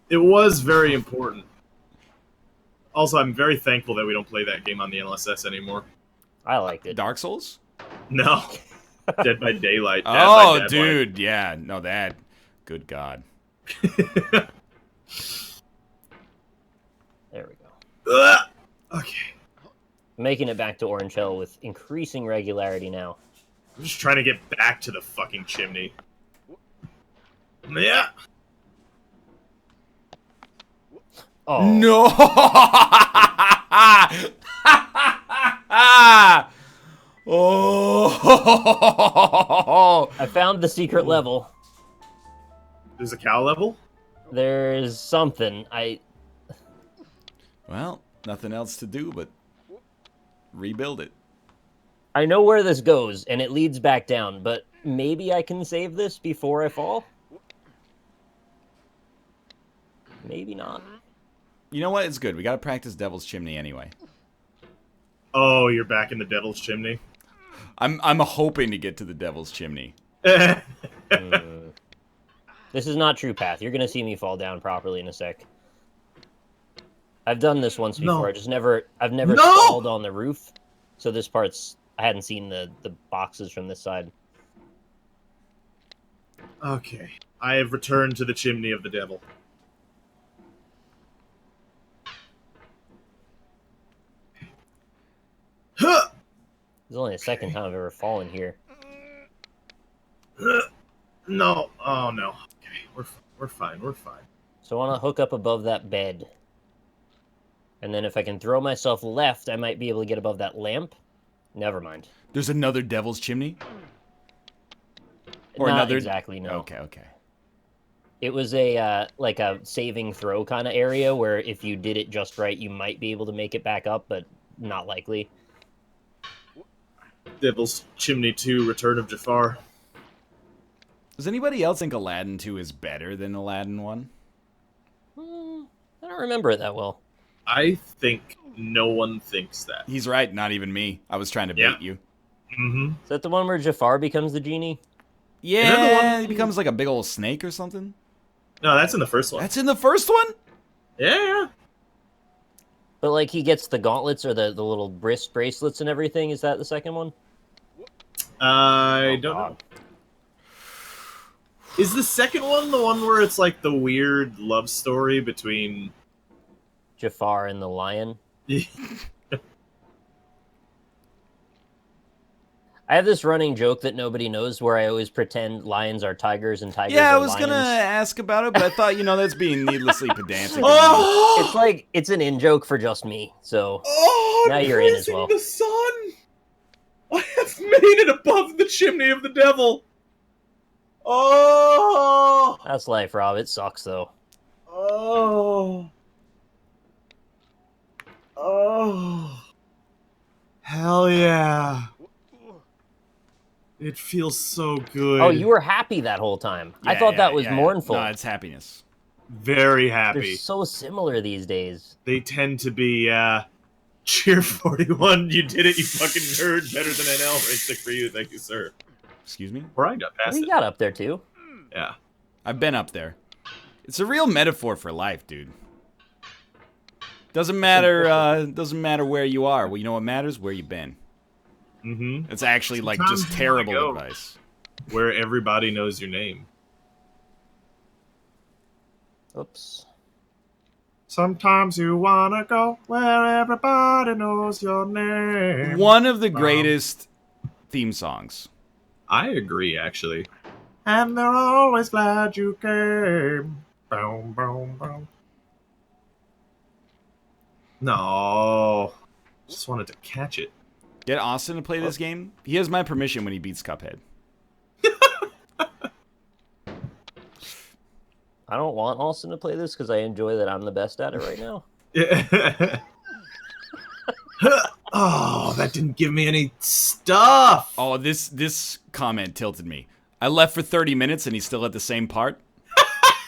It was very important. Also, I'm very thankful that we don't play that game on the NLSS anymore. I liked it. Dark Souls? No. Dead by Daylight. Oh, dude. Yeah. No, that. Good God. There we go. Okay. Making it back to Orange Hill with increasing regularity now. I'm just trying to get back to the fucking chimney. Yeah. Oh. No! Oh! I found the secret level. There's a cow level? There's something. Well, nothing else to do but rebuild it. I know where this goes, and it leads back down, but maybe I can save this before I fall? Maybe not. You know what? It's good. We gotta practice Devil's Chimney anyway. Oh, you're back in the Devil's Chimney? I'm hoping to get to the Devil's Chimney. This is not true path. You're gonna see me fall down properly in a sec. I've done this once before. No. I've never stalled on the roof. So this part's... I hadn't seen the boxes from this side. Okay. I have returned to the Chimney of the Devil. It's only the second time I've ever fallen here. No. Oh, no. Okay. We're fine. We're fine. So I want to hook up above that bed. And then if I can throw myself left, I might be able to get above that lamp. Never mind. There's another Devil's Chimney? Or Not another... exactly, no. Okay. It was a like a saving throw kind of area where if you did it just right, you might be able to make it back up, but not likely. Devil's Chimney 2, Return of Jafar. Does anybody else think Aladdin 2 is better than Aladdin 1? I don't remember it that well. I think no one thinks that. He's right, not even me. I was trying to bait you. Mm-hmm. Is that the one where Jafar becomes the genie? Yeah, he becomes like a big old snake or something. No, that's in the first one. That's in the first one? Yeah. But like he gets the gauntlets or the little wrist bracelets and everything. Is that the second one? I don't know. Is the second one the one where it's like the weird love story between Jafar and the lion? I have this running joke that nobody knows where I always pretend lions are tigers and tigers are lions. Yeah, I was gonna ask about it, but I thought, that's being needlessly pedantic. It's like, it's an in-joke for just me, so now you're in as well. The sun! I have made it above the Chimney of the Devil! Oh! That's life, Rob. It sucks, though. Oh! Oh! Hell yeah! It feels so good. Oh, you were happy that whole time. I thought that was mournful. No, it's happiness. Very They're happy. so similar these days. They tend to be, Cheer 41, you did it, you fucking nerd. Better than NL. Right stick for you, thank you, sir. Excuse me? Or I got past We it. got up there, too. Yeah. I've been up there. It's a real metaphor for life, dude. Doesn't matter where you are. Well, you know what matters? Where you've been. Mm-hmm. It's actually like Sometimes just you wanna terrible go advice. Where everybody knows your name. Oops. Sometimes you wanna go where everybody knows your name. One of the greatest theme songs. I agree, actually. And they're always glad you came. Boom, boom, boom. No. Just wanted to catch it. Get Austin to play this game. He has my permission when he beats Cuphead. I don't want Austin to play this because I enjoy that I'm the best at it right now. Yeah. Oh, that didn't give me any stuff. Oh, this comment tilted me. I left for 30 minutes and he's still at the same part.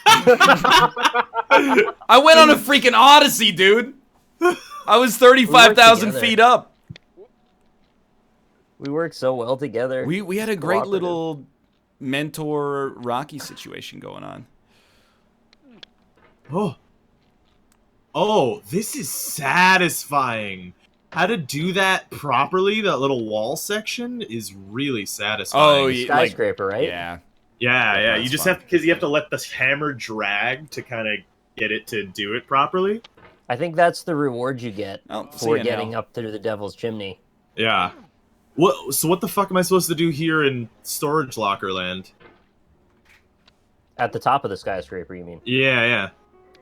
I went on a freaking odyssey, dude. I was 35,000 feet up. We work so well together. We had a great Cooperative. little mentor Rocky situation going on. Oh. Oh, this is satisfying. How to do that properly, that little wall section, is really satisfying. Oh, yeah, Skyscraper, right? Yeah. Yeah. You That's just fun. have because you have to let the hammer drag to kind of get it to do it properly. I think that's the reward you get Oh, see for ya getting now. up through the devil's chimney. Yeah. What? So what the fuck am I supposed to do here in Storage Locker Land? At the top of the skyscraper, you mean? Yeah.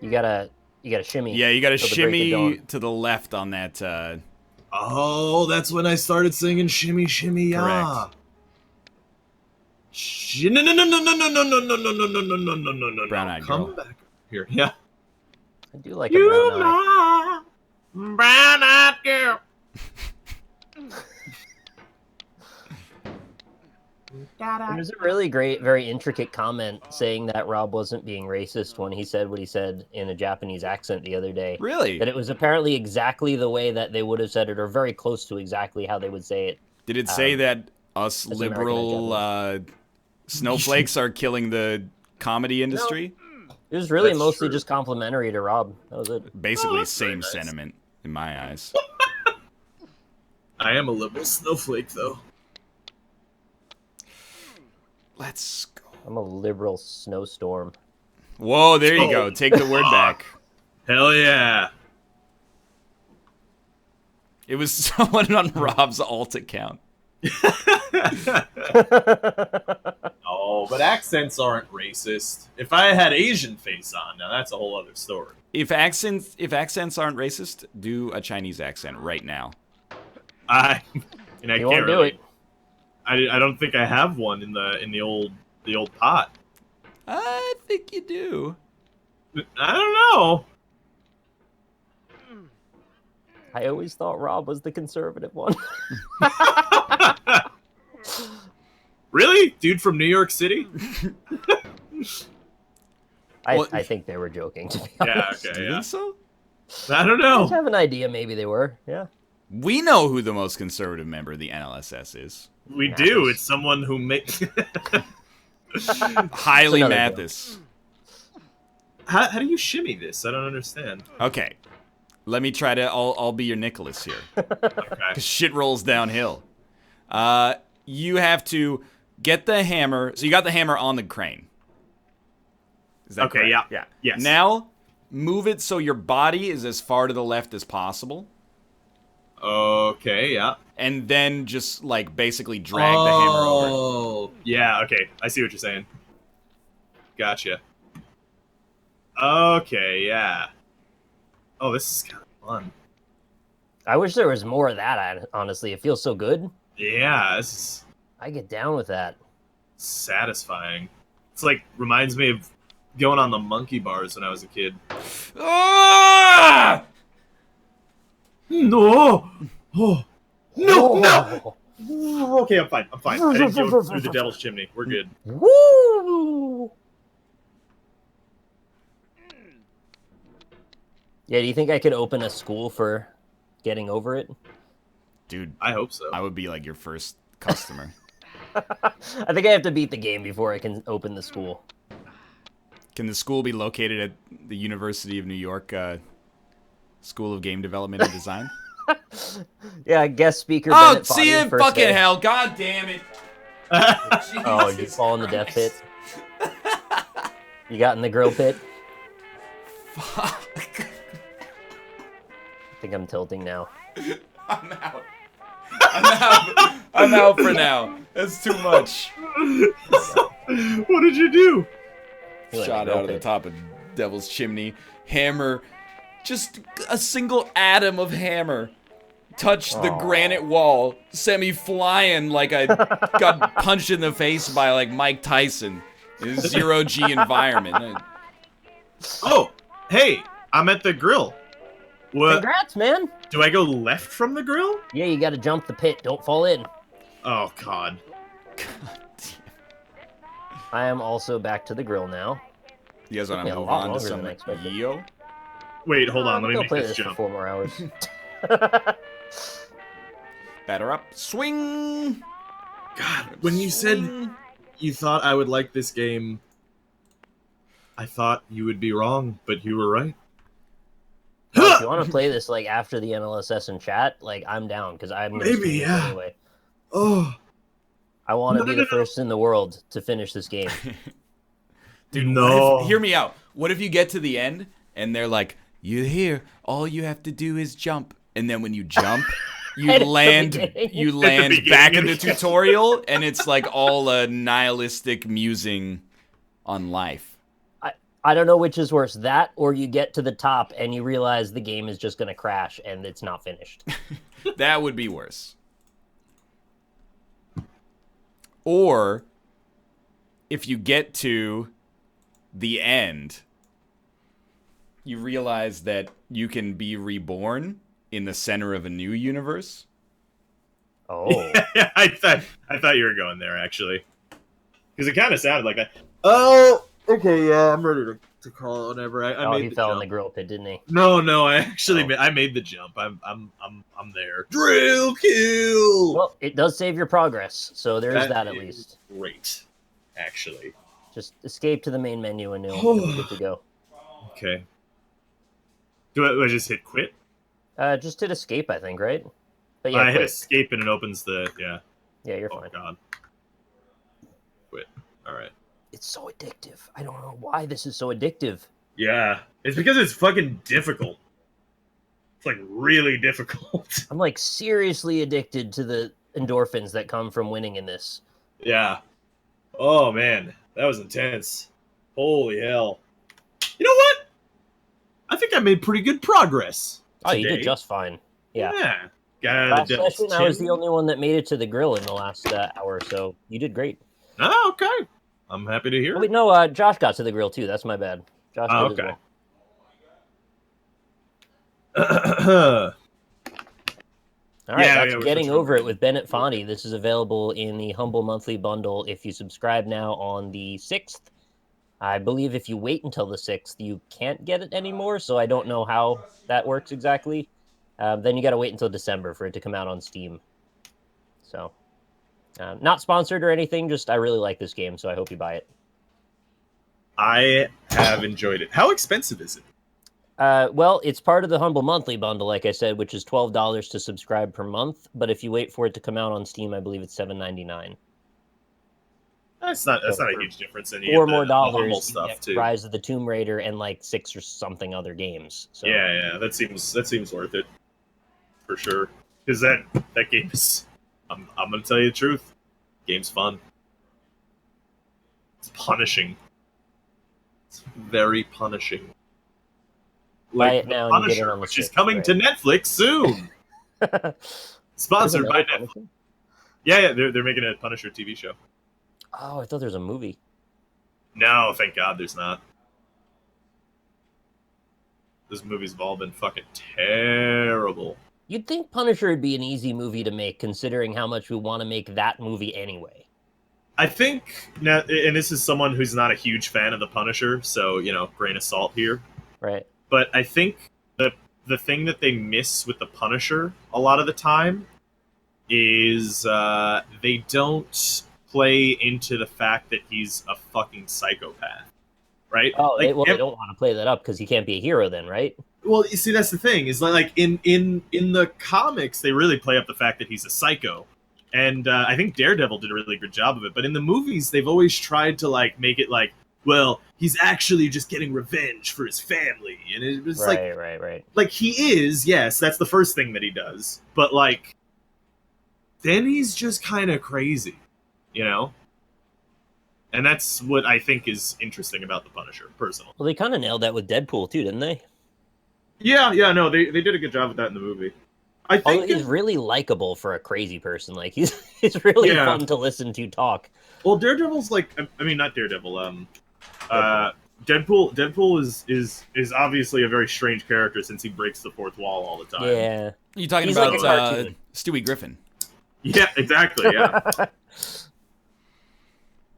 You gotta shimmy. Yeah, you gotta till the break of shimmy dawn. to the left on that. Oh, that's when I started singing "Shimmy, Shimmy, Ya." Correct. No, no, no, no, no, no, no, no, no, no, no, no, no, no, no, no, no. Brown-eyed Come girl. back here. Yeah. I do like a brown eye. my brown-eyed girl. There's a really great, very intricate comment saying that Rob wasn't being racist when he said what he said in a Japanese accent the other day. Really? That it was apparently exactly the way that they would have said it, or very close to exactly how they would say it. Did it say that us as liberal snowflakes are killing the comedy industry? It was really That's mostly true. just complimentary to Rob. That was it. Basically, that's very same nice. sentiment in my eyes. I am a liberal snowflake, though. Let's go. I'm a liberal snowstorm. Whoa, there you go. Oh, Take the word back. Hell yeah. It was someone on Rob's alt account. Oh, but accents aren't racist. If I had Asian face on, now that's a whole other story. If accents aren't racist, do a Chinese accent right now. I You can't won't do really. it. I don't think I have one in the old pot. I think you do. I don't know. I always thought Rob was the conservative one. Really? Dude from New York City? Well- I think they were joking, to be Yeah, honest. okay, Do you yeah. think so? I don't I know. have an idea maybe they were, yeah. We know who the most conservative member of the NLSS is. We do. It's someone who makes. Highly another Mathis. How do you shimmy this? I don't understand. Okay. Let me try to. I'll be your Nicholas here. Okay. Because shit rolls downhill. You have to get the hammer. So you got the hammer on the crane. Is that Okay, correct? yeah. Yes. Now, move it so your body is as far to the left as possible. Okay, yeah. And then just, like, basically drag the hammer over. Oh, yeah, okay. I see what you're saying. Gotcha. Okay, yeah. Oh, this is kind of fun. I wish there was more of that, honestly. It feels so good. Yeah, this is I get down with that. satisfying. It's like reminds me of going on the monkey bars when I was a kid. Ah! No! Oh. No! Oh. No! Okay, I'm fine. I didn't go through the devil's chimney. We're good. Woo! Yeah, do you think I could open a school for getting over it? Dude, I hope so. I would be like your first customer. I think I have to beat the game before I can open the school. Can the school be located at the University of New York School of Game Development and Design? Yeah, guest speaker. Oh, Bennett see Foddy, you first fucking day. hell. God damn it. Oh, you Jesus fall in the death Christ. pit. You got in the grill pit. Fuck. I think I'm tilting now. I'm out. I'm out for now. That's too much. What did you do? You went Shot in the grill out of the pit. top of Devil's Chimney. Hammer. Just a single atom of hammer touched the Aw. granite wall. Sent me flying like I got punched in the face by like Mike Tyson. In a zero-G environment. Oh, hey, I'm at the grill. What? Congrats, man. Do I go left from the grill? Yeah, you got to jump the pit. Don't fall in. Oh, God. I am also back to the grill now. You guys want Yeah, to a move lot on to longer some than I expected. Yo? Wait, hold on. Let me Go make play this this for jump. 4 more hours. Batter up. Swing! God, when you said Swing. you thought I would like this game, I thought you would be wrong, but you were right. Well, if you want to play this like after the NLSS and chat, like I'm down because I'm gonna Maybe, stream this yeah. anyway. Oh, I want to No, be no, the no. first in the world to finish this game. Dude, No. what if, hear me out. What if you get to the end and they're like, "You here? All you have to do is jump." And then when you jump, you At the land beginning. you At the land beginning back of in the the game. tutorial and it's like all a nihilistic musing on life. I don't know which is worse, that or you get to the top and you realize the game is just going to crash and it's not finished. That would be worse. Or if you get to the end, you realize that you can be reborn in the center of a new universe. Oh. Yeah, I thought you were going there, actually. Because it kind of sounded like that. Oh, okay, yeah, I'm ready to call it whenever. I Oh, made he the fell jump. in the grill pit, didn't he? No, I actually Oh. I made the jump. I'm there. Drill kill. Well, it does save your progress, so there's that at is least. Great, actually. Just escape to the main menu and you'll be good to go. Okay. Do I just hit quit? Just hit escape, I think, right? But yeah, I hit quit. escape and it opens the Yeah, you're Oh fine. God. Quit. All right. It's so addictive. I don't know why this is so addictive. Yeah, it's because it's fucking difficult. It's like really difficult. I'm like seriously addicted to the endorphins that come from winning in this. Yeah. Oh man, that was intense. Holy hell. You know what? I think I made pretty good progress. Oh, you today. did just fine. Yeah. Yeah. Got out of Last the devil's session, I was the chimney. only one that made it to the grill in the last hour, so you did great. Oh, okay. I'm happy to hear. Oh, wait, no, Josh got to the grill too. That's my bad. Josh Oh, did as okay. well. All right, Yeah, that's yeah, we're Getting switching Over over. It with Bennett Foddy. This is available in the Humble Monthly Bundle if you subscribe now on the 6th. I believe if you wait until the 6th, you can't get it anymore, so I don't know how that works exactly. Then you got to wait until December for it to come out on Steam. So, not sponsored or anything, just I really like this game, so I hope you buy it. I have enjoyed it. How expensive is it? Well, it's part of the Humble Monthly Bundle, like I said, which is $12 to subscribe per month. But if you wait for it to come out on Steam, I believe it's $7.99. That's not a So huge difference. And you $4 get more the Humble dollars, you stuff get too. Rise of the Tomb Raider and like 6 or something other games. So Yeah, that seems worth it for sure. Because that game is, I'm gonna tell you the truth. Game's fun. It's punishing. It's very punishing. Buy it The now and you get it Punisher, on the which is Switch, coming right? to Netflix soon. Sponsored by Isn't that Netflix. Punisher? Yeah, they're making a Punisher TV show. Oh, I thought there was a movie. No, thank God there's not. Those movies have all been fucking terrible. You'd think Punisher would be an easy movie to make, considering how much we want to make that movie anyway. I think, now, and this is someone who's not a huge fan of the Punisher, so, grain of salt here. Right. But I think the thing that they miss with the Punisher a lot of the time is they don't play into the fact that he's a fucking psychopath, right? Oh, they don't want to play that up because he can't be a hero then, right? Well, you see, that's the thing. Is like in the comics, they really play up the fact that he's a psycho, and I think Daredevil did a really good job of it. But in the movies, they've always tried to make it like, well, he's actually just getting revenge for his family, and it was right. Like he is, yes, that's the first thing that he does, but then he's just kind of crazy, And that's what I think is interesting about the Punisher, personally. Well, they kind of nailed that with Deadpool too, didn't they? Yeah, no, they did a good job with that in the movie. I think he's really likable for a crazy person. Like he's really fun to listen to talk. Well, Daredevil's not Daredevil. Deadpool is obviously a very strange character since he breaks the fourth wall all the time. Yeah, You talking He's about like a cartoon. Stewie Griffin? Yeah, exactly. Yeah.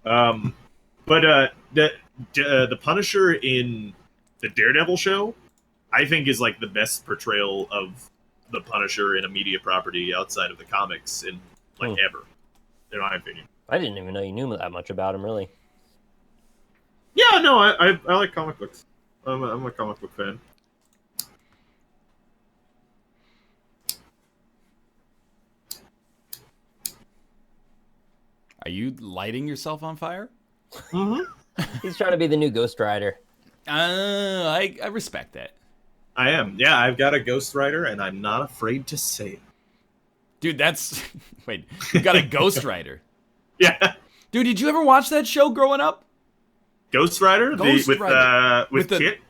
But the Punisher in the Daredevil show, I think, is the best portrayal of the Punisher in a media property outside of the comics in ever, in my opinion. I didn't even know you knew that much about him, really. Yeah, no, I like comic books. I'm a comic book fan. Are you lighting yourself on fire? Mm-hmm. He's trying to be the new Ghost Rider. I respect that. I am. Yeah, I've got a Ghost Rider, and I'm not afraid to say it. Dude, that's... Wait, you got a Ghost Rider? Yeah. Dude, did you ever watch that show growing up? Ghost Rider? With Kit?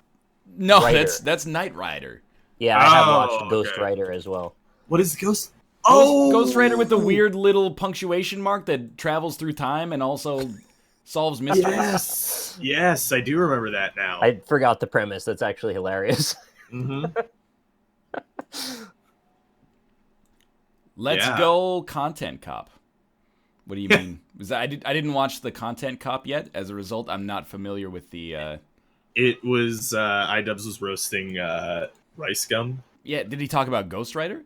No, Rider. that's Knight Rider. Yeah, I have watched Ghost Rider as well. What is Ghost? Ghost Rider with the weird little punctuation mark that travels through time and also solves mysteries? Yes, I do remember that now. I forgot the premise. That's actually hilarious. Mm-hmm. Let's go Content Cop. What do you mean? I didn't watch the Content Cop yet. As a result, I'm not familiar with the... It was... iDubbbz was roasting Rice Gum. Yeah, did he talk about Ghost Rider?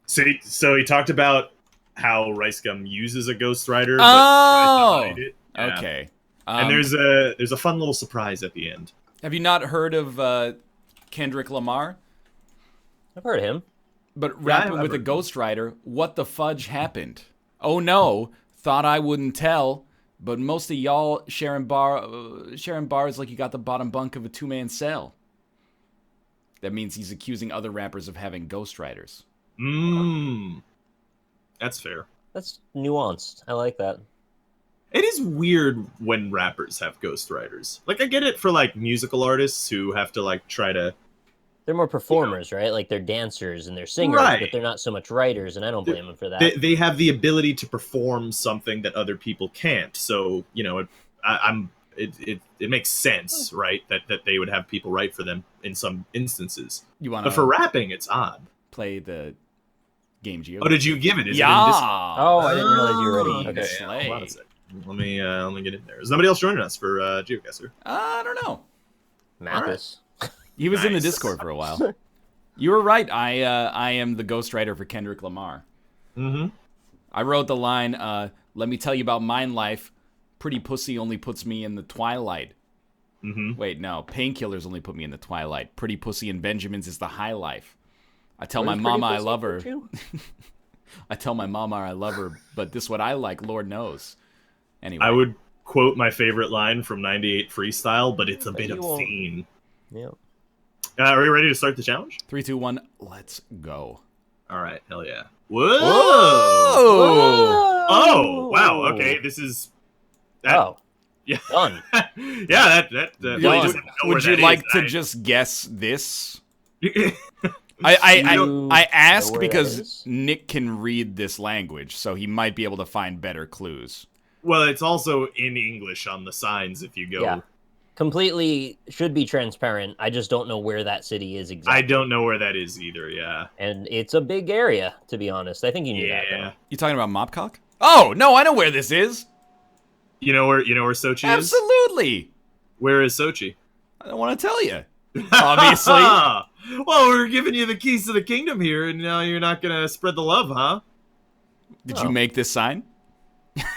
So he talked about how Rice Gum uses a Ghost Rider, but Oh! tries to hide it. Yeah. Okay. And there's a fun little surprise at the end. Have you not heard of Kendrick Lamar? I've heard of him. But rapping with a Ghost Rider, what the fudge happened? Oh no, thought I wouldn't tell, but most of y'all sharing bars like you got the bottom bunk of a two-man cell. That means he's accusing other rappers of having Ghost Riders. That's fair. That's nuanced. I like that. It is weird when rappers have Ghost Riders. I get it for musical artists who have to try to... They're more performers, right? Like they're dancers and they're singers, Right. But they're not so much writers, and I don't blame them for that. They have the ability to perform something that other people can't. So it makes sense, right? That they would have people write for them in some instances. But for rapping, it's odd. Play the game Geoguessr. Oh, did you give it? Is yeah. it in Oh, I didn't realize you were ready. Okay. Slay. Hold on a second. Let me get in there. Is nobody else joining us for Geoguessr? I don't know. Mathis. He was in the Nice. Discord for a while. You were right. I am the Ghost Rider for Kendrick Lamar. Mm-hmm. I wrote the line, let me tell you about mine life. Pretty pussy only puts me in the twilight. Mm-hmm. Wait, no. Painkillers only put me in the twilight. Pretty pussy and Benjamin's is the high life. I tell my mama I love her. I tell my mama I love her, but this what I like, Lord knows. Anyway. I would quote my favorite line from 98 Freestyle, but it's a bit obscene. Yeah. Are we ready to start the challenge? 3, 2, 1, let's go. All right, hell yeah. Whoa! Whoa! Oh, wow, okay, this is... Oh. Yeah. Done. Yeah, that Would you like to just guess this? I ask know where that because is? Nick can read this language, so he might be able to find better clues. Well, it's also in English on the signs if you go. Yeah. Completely should be transparent. I just don't know where that city is exactly. I don't know where that is either, yeah. And it's a big area, to be honest. I think you knew that, though. You talking about Mopcock? Oh, no, I know where this is. You know where Sochi is? Absolutely. Where is Sochi? I don't want to tell you. Obviously. Well, we're giving you the keys to the kingdom here, and now you're not gonna spread the love, huh? Did you make this sign?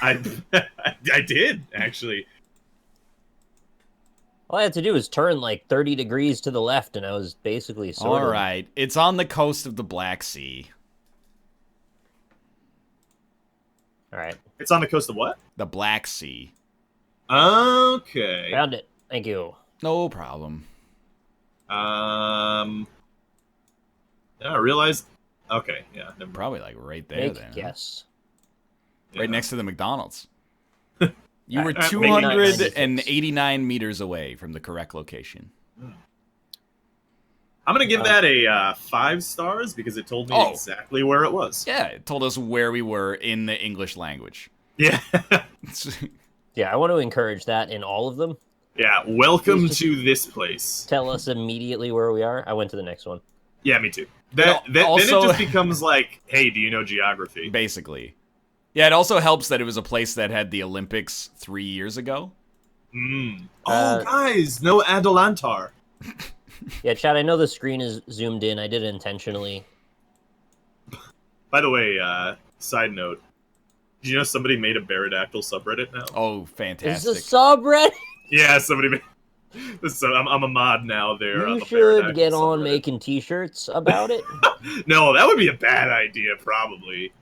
I did, actually. All I had to do was turn like 30 degrees to the left, and I was basically sorted. All right. It's on the coast of the Black Sea. All right. It's on the coast of what? The Black Sea. Okay. Found it. Thank you. No problem. Yeah, I realized. Okay, yeah. Never mind. Probably like right there Make then. guess. Right Yeah. next to the McDonald's. You were Maybe 289 meters away from the correct location. I'm gonna give that a 5 stars because it told me exactly where it was. Yeah, it told us where we were in the English language. Yeah. Yeah, I want to encourage that in all of them. Yeah. Welcome to this place. Tell us immediately where we are. I went to the next one. Yeah, me too. Then also- it just becomes like, hey, do you know geography? Basically. Yeah, it also helps that it was a place that had the Olympics 3 years ago. Oh, guys, no Adelantar. Yeah, Chad, I know the screen is zoomed in. I did it intentionally. By the way, side note, did you know somebody made a Baradactyl subreddit now? Oh, Is fantastic. this a subreddit? Yeah, somebody made. So I'm a mod now there. on You the should Baradactyl get on subreddit. making t-shirts about it. No, that would be a bad idea, probably.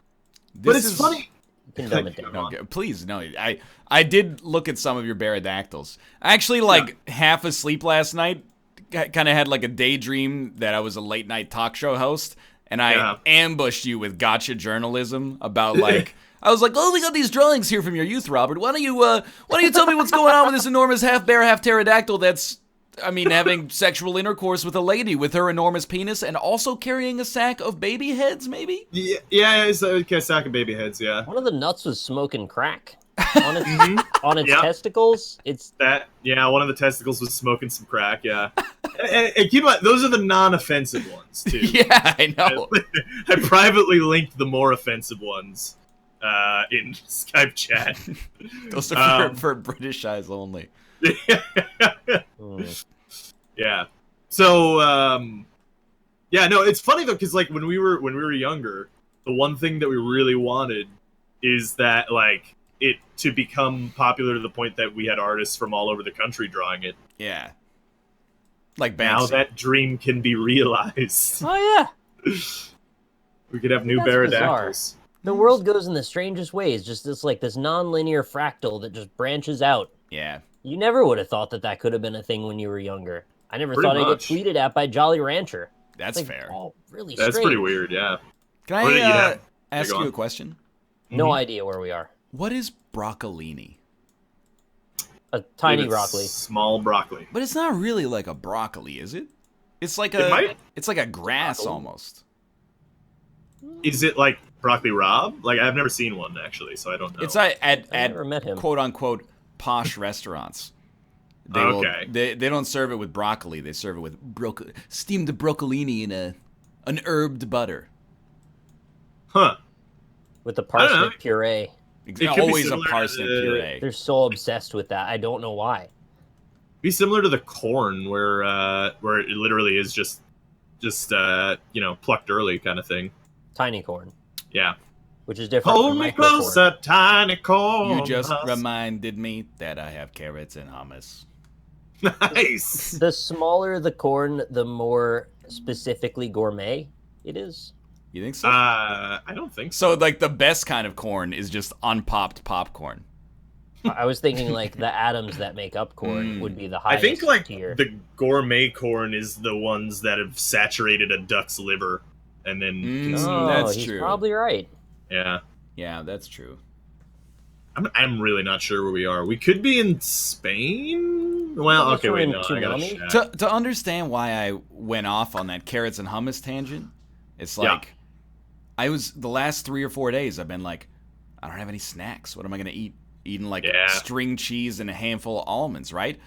But This it's is- funny. You can dumb it down. No, please, no. I did look at some of your Baradactyls. I actually, half asleep last night, kind of had like a daydream that I was a late night talk show host, and I ambushed you with gotcha journalism about like. I was like, "Oh, we got these drawings here from your youth, Robert. Why don't you tell me what's going on with this enormous half bear, half pterodactyl that's, having sexual intercourse with a lady with her enormous penis and also carrying a sack of baby heads, maybe?" Yeah, it's a sack of baby heads. Yeah. One of the nuts was smoking crack on its Yep. testicles. It's That. Yeah, one of the testicles was smoking some crack. Yeah. and keep in mind, those are the non-offensive ones too. Yeah, I know. I privately linked the more offensive ones in Skype chat. Those are for British eyes only. Yeah. So, yeah, no, it's funny though, because like when we were younger, the one thing that we really wanted is that like it to become popular to the point that we had artists from all over the country drawing it. Yeah. Like Now Banksy. that dream can be realized. oh yeah. We could have new That's Baradactyls. The world goes in the strangest ways. Just this non-linear fractal that just branches out. Yeah. You never would have thought that could have been a thing when you were younger. I never Pretty thought I'd much. get tweeted at by Jolly Rancher. That's It's like, fair. Oh, really That's strange. pretty weird, yeah. Can Or that you'd I have- ask go you on. a question? No idea where we are. What is broccolini? A tiny It's broccoli. Small broccoli. But it's not really like a broccoli, is it? It's like It might. it's like a grass Broccoli. almost. Is it like broccoli Rob? Like I've never seen one actually, so I don't know. It's at I've at never met him. quote unquote posh restaurants. They Okay. they don't serve it with broccoli. They serve it with steamed broccolini in an herbed butter. Huh. With the I don't know. parsnip puree. could be Always a similar to parsnip the- puree. They're so obsessed with that. I don't know why. Be similar to the corn where it literally is just plucked early kind of thing. Tiny corn, Yeah. which is different Hold from me micro corn. closer, tiny corn. You just husk. reminded me that I have carrots and hummus. Nice. The smaller the corn, the more specifically gourmet it is. You think so? I don't think so. So like the best kind of corn is just unpopped popcorn. I was thinking like the atoms that make up corn would be the I highest think like tier. the gourmet corn is the ones that have saturated a duck's liver and then Oh, that's he's true. probably right. yeah. Yeah, that's true. I'm really not sure where we are. We could be in Spain. Well, Maybe okay, we're wait, in no, I gotta Tsunami? check. To understand why I went off on that carrots and hummus tangent, it's like I was the last 3 or 4 days I've been like, I don't have any snacks. What am I gonna eat? eating like Yeah. string cheese and a handful of almonds, right?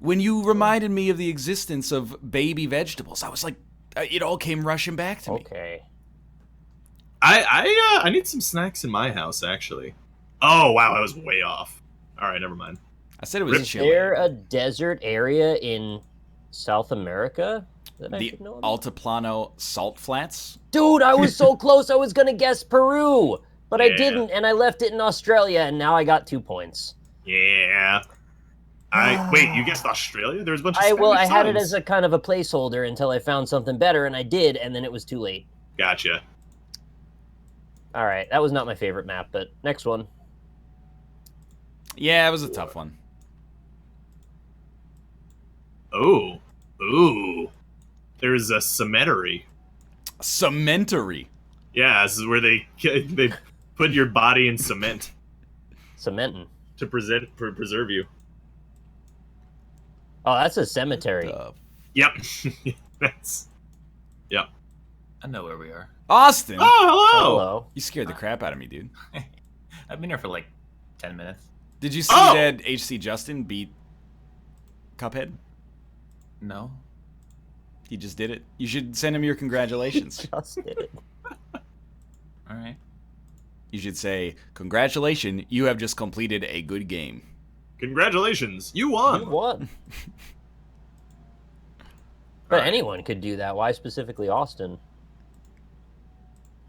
When you reminded me of the existence of baby vegetables, I was like, it all came rushing back to me. Okay. I need some snacks in my house, actually. Oh, wow, I was way off. All right, never mind. I said it was Is chili. there a desert area in South America that I The should know about? Altiplano salt flats. Dude, I was so close. I was going to guess Peru, but I Yeah. didn't, and I left it in Australia, and now I got 2 points. Yeah. Wait, you guessed Australia? There was a bunch of I Spanish had it signs. as a kind of a placeholder until I found something better, and I did, and then it was too late. Gotcha. All right, that was not my favorite map, but next one. Yeah, it was a tough one. Oh. Ooh. There's a cemetery. Cementery. Yeah, this is where they put your body in cement Cementing. to preserve you. Oh, that's a cemetery. Yep. That's. Yep. I know where we are. Austin! Oh, hello. Hello. You scared the crap out of me, dude. I've been here for like 10 minutes. Did you see Oh! that HC Justin beat Cuphead? No. He just did it. You should send him your congratulations. Just did it. All right. You should say, congratulations, you have just completed a good game. Congratulations, you won. You won. But anyone could do that. Why specifically Austin?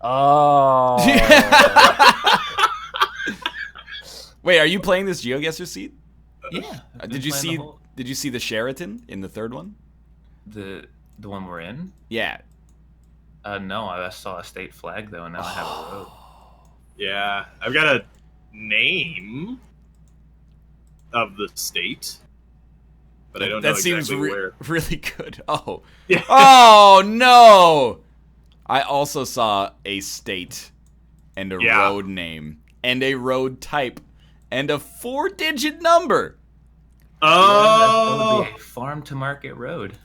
Oh. Wait, are you playing this GeoGuessr seat? Yeah. I've been Did you playing see? the whole- Did you see the Sheraton in the third one? the one we're in? Yeah. No, I saw a state flag though, and now I have a road. Yeah, I've got a name of the state, but I don't know That seems exactly where. really good. Oh. Yeah. Oh no! I also saw a state and a Yeah. road name and a road type and a 4-digit number. That Oh, would be a farm to market road.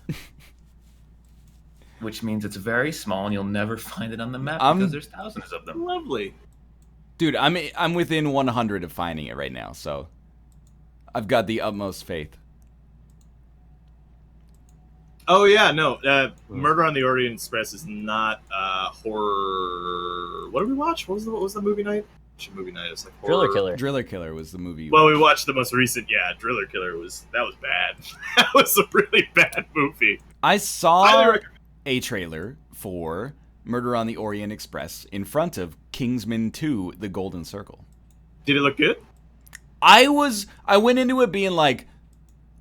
Which means it's very small and you'll never find it on the map because there's thousands of them. lovely. Dude, I'm within 100 of finding it right now, so I've got the utmost faith. Oh yeah, no. Murder on the Orient Express is not horror. What did we watch? What was the movie night? Movie night. It was like horror. Driller Killer. Driller Killer was the movie. Well, we watched the most recent. Yeah, Driller Killer was bad. That was a really bad movie. I Highly saw recommend. a trailer for Murder on the Orient Express in front of Kingsman 2: The Golden Circle. Did it look good? I went into it being like,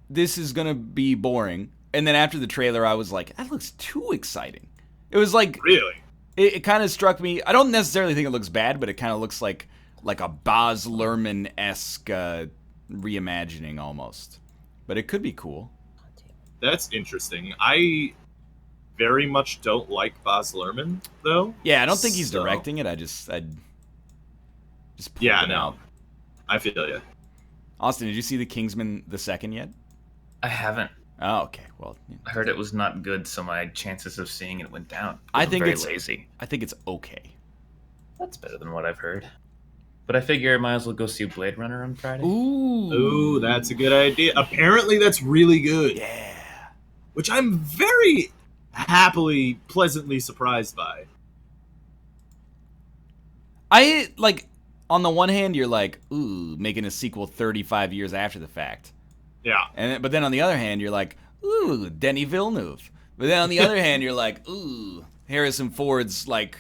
this is gonna be boring, and then after the trailer, I was like, that looks too exciting. It was like, Really? it kind of struck me. I don't necessarily think it looks bad, but it kind of looks like a Baz Luhrmann-esque reimagining almost. But it could be cool. That's interesting. I very much don't like Baz Luhrmann, though. Yeah, I don't think he's So- directing it. I just pulled Yeah, it no. out. I feel you. Austin, did you see the Kingsman the second yet? I haven't. Oh, okay. Well, I heard it was not good, so my chances of seeing it went down. I I'm think very it's- lazy. I think it's okay. That's better than what I've heard. But I figure I might as well go see Blade Runner on Friday. Ooh, that's a good idea. Apparently, that's really good. Yeah. Which I'm very happily, pleasantly surprised by. I like. On the one hand, you're like, ooh, making a sequel 35 years after the fact. Yeah. But then on the other hand, you're like, ooh, Denis Villeneuve. But then on the other hand, you're like, ooh, Harrison Ford's like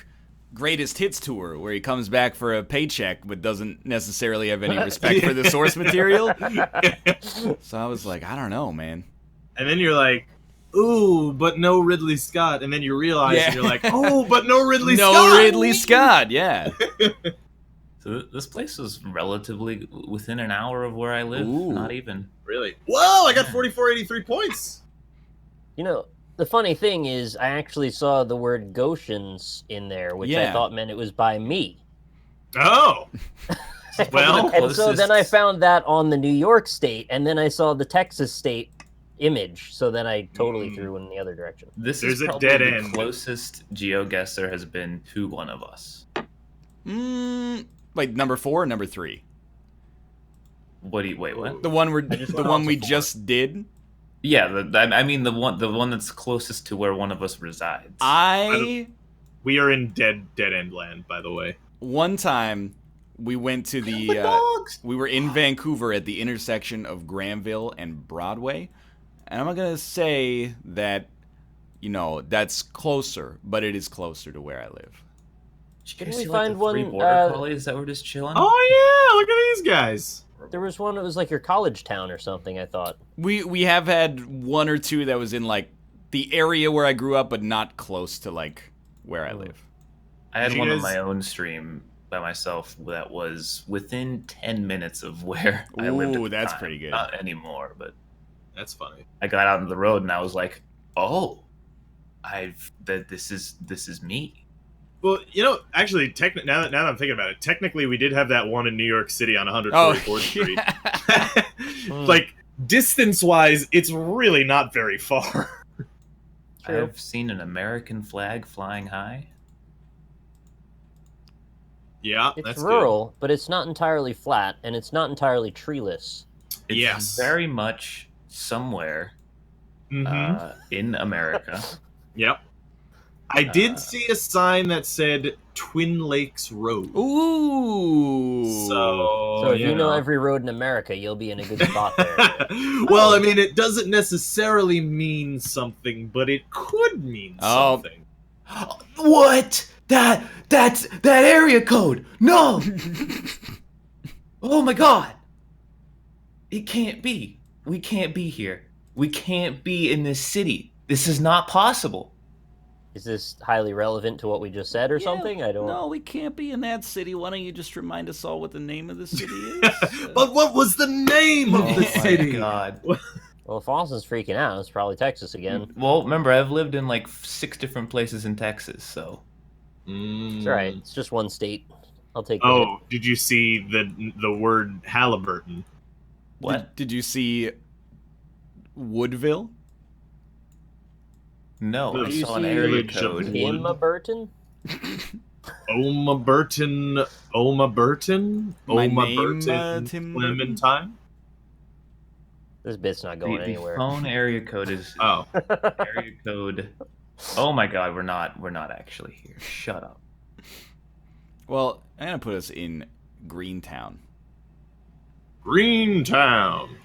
greatest hits tour, where he comes back for a paycheck but doesn't necessarily have any respect for the source material. So I was like, I don't know, man. And then you're like, ooh, but no Ridley Scott. And then you realize, Yeah. and you're like, oh, but no Ridley No Scott. Ridley Scott, yeah. So this place is relatively within an hour of where I live. Ooh. Not even. Really? Whoa, I got 4483 points. You know, the funny thing is, I actually saw the word Goshen's in there, which I Yeah. thought meant it was by me. Oh. Well, And so then I closest- found that on the New York state, and then I saw the Texas state image, so then I totally threw in the other direction. This There's is a probably dead the end. closest GeoGuessr has been to one of us. Like number 4 or number 3? What do you wait? What? The one just the went one off we the just did. Yeah, I mean the one that's closest to where one of us resides. We are in dead end land, by the way. One time we went to we were in Vancouver at the intersection of Granville and Broadway, and I'm not gonna say that, that's closer, but it is closer to where I live. Didn't See, we like, find the three one, border collies that were just chilling? Oh yeah, look at these guys. There was one that was like your college town or something, I thought. We have had one or two that was in like the area where I grew up, but not close to like where I live. I had Did you one on guys- my own stream by myself that was within 10 minutes of where I lived. At Ooh, the that's time. pretty good. Not anymore, but That's funny. I got out on the road and I was like, "Oh, this is me." Well, actually, now that I'm thinking about it, technically we did have that one in New York City on 144th Oh, Street. yeah. Like, distance-wise, it's really not very far. True. I've seen an American flag flying high. Yeah, It's that's rural, but it's not entirely flat, and it's not entirely treeless. It's Yes. very much somewhere good. in America. Yep. I did see a sign that said Twin Lakes Road. Ooh. So if you know every road in America, you'll be in a good spot there. Well, I mean, it doesn't necessarily mean something, but it could mean Oh. something. What? That's that area code. No. Oh my god. It can't be. We can't be here. We can't be in this city. This is not possible. Is this highly relevant to what we just said or something? I don't. No, we can't be in that city. Why don't you just remind us all what the name of the city is? But what was the name of the Oh city? my god. Well, if Austin's freaking out, it's probably Texas again. Well, remember, I've lived in like 6 different places in Texas, so. It's all right. It's just one state. I'll take. the hit. Oh, did you see the word Halliburton? What? Did you see Woodville? No, Do I you saw an see area Village of code. Wood? Tim Burton. Oma Burton. My Oma name, Burton. Tim Clementine. This bit's not going The anywhere. phone area code is Oh, area code. Oh my god, we're not actually here. Shut up. Well, I'm gonna put us in Greentown. Greentown.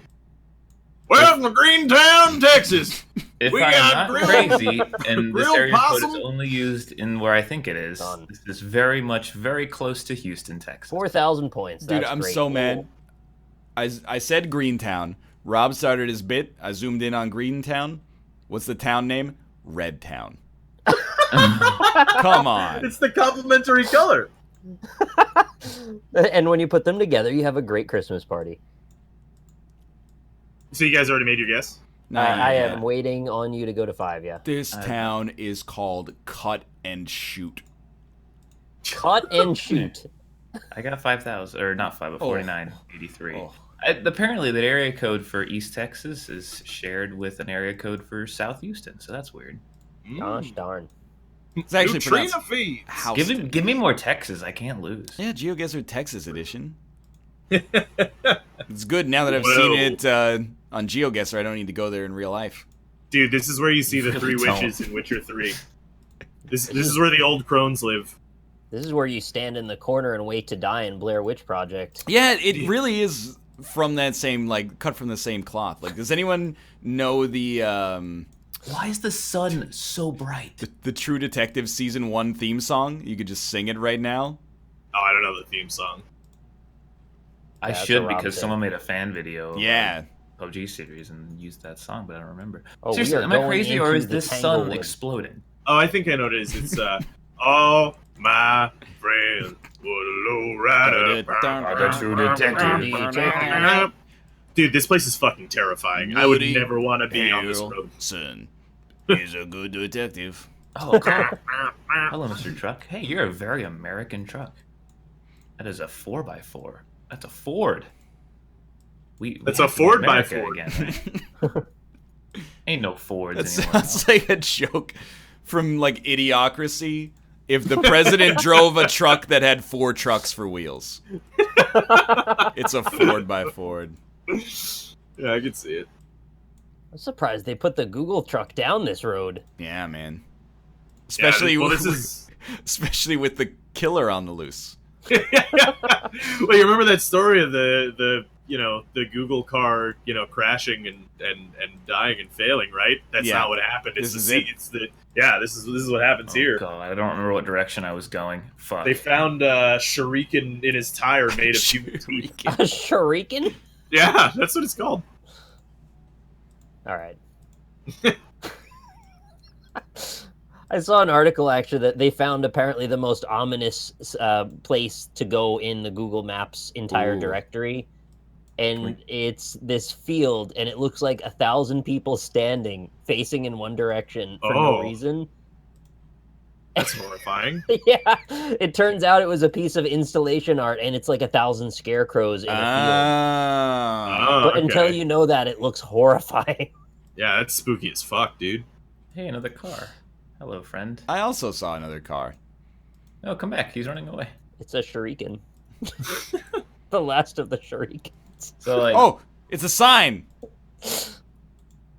Welcome to Greentown, Texas. If We I'm got not grilled- crazy, and this grilled area code is possum? only used in where I think it is, Done. this is very close to Houston, Texas. 4,000 points. Dude, That's I'm great. so mad. I said Greentown. Rob started his bit. I zoomed in on Greentown. What's the town name? Red Town. Come on. It's the complimentary color. And when you put them together, you have a great Christmas party. So you guys already made your guess? I yet. am waiting on you to go to 5. Yeah. This town is called Cut and Shoot. Cut and shoot. I got 5,000, or not 5, but Oh. 4983. Oh. Apparently, that area code for East Texas is shared with an area code for South Houston, so that's weird. Gosh darn. It's actually Neutrino pronounced feeds. Houston. Give me more Texas. I can't lose. Yeah, Geoguessr Texas edition. It's good now that I've seen it on Geoguessr. I don't need to go there in real life. Dude, this is where you see the Really three don't. witches in Witcher 3. This is where the old crones live. This is where you stand in the corner and wait to die in Blair Witch Project. Yeah, it really is from that same, like, cut from the same cloth. Like, does anyone know the Why is the sun so bright? the True Detective Season 1 theme song? You could just sing it right now. Oh, I don't know the theme song. I Yeah, that's should what Rob because said. someone made a fan video of Yeah. PUBG series and used that song, but I don't remember. Oh, we Seriously, are am I going crazy or into is the this Tanglewood. sun exploding? Oh, I think I know what it is. It's, oh, my friend, what a low rider. The True Detective. Dude, this place is fucking terrifying. I would Woody never want to be on this Harrelson road. is a good detective. Oh, God. Hello, Mr. Truck. Hey, you're a very American truck. That is a 4x4. That's a Ford. We That's have a to be Ford by America Ford. again, right? Ain't no Fords That anymore. sounds like a joke from, like, Idiocracy. If the president drove a truck that had 4 trucks for wheels. It's a Ford by Ford. Yeah, I can see it. I'm surprised they put the Google truck down this road. Yeah, man. Yeah, Especially, well, this is. especially with the killer on the loose. Well, you remember that story of the Google car crashing and dying and failing, right? That's Yeah. not what happened. It's This the is it. it's the this is what happens here. God, I don't remember what direction I was going. Fuck. They found a shuriken in his tire made of human teeth. A shuriken? Yeah, that's what it's called. All right. I saw an article actually that they found apparently the most ominous place to go in the Google Maps entire Ooh. directory, and it's this field, and it looks like 1,000 people standing facing in one direction for no Oh. reason. That's horrifying. Yeah, it turns out it was a piece of installation art, and it's like 1,000 scarecrows in a field. Ah. Oh, But until okay. you know that, it looks horrifying. Yeah, that's spooky as fuck, dude. Hey, another car. Hello, friend. I also saw another car. Oh, come back. He's running away. It's a shuriken. The last of the shurikens. So, like, Oh, it's a sign.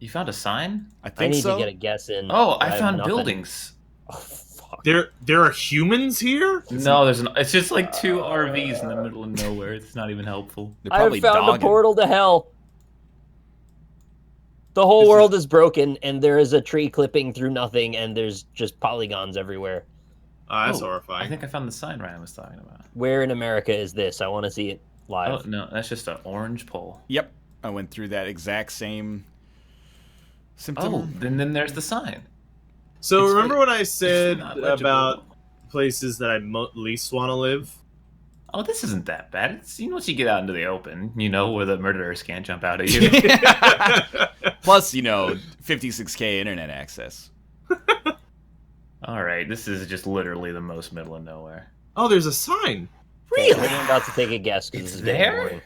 you found a sign? I I think need so. to get a guess in. Oh, I have found nothing. buildings. Oh, fuck. There are humans here? No, it's just like two RVs in the middle of nowhere. It's not even helpful. They're I probably have found dogging. a portal to hell. The whole This world is broken, and there is a tree clipping through nothing, and there's just polygons everywhere. That's Oh, horrifying. I think I found the sign Ryan was talking about. Where in America is this? I want to see it Oh, live. no, that's just an orange pole. Yep, I went through that exact same symptom. Oh, then there's the sign. So It's remember fake. when I It's said not legible. about places that I least want to live? Oh, this isn't that bad. It's, once you get out into the open, where the murderers can't jump out at you. Plus, 56K internet access. All right, this is just literally the most middle of nowhere. Oh, there's a sign. Really? I'm about to take a guess because It's this is getting there? boring.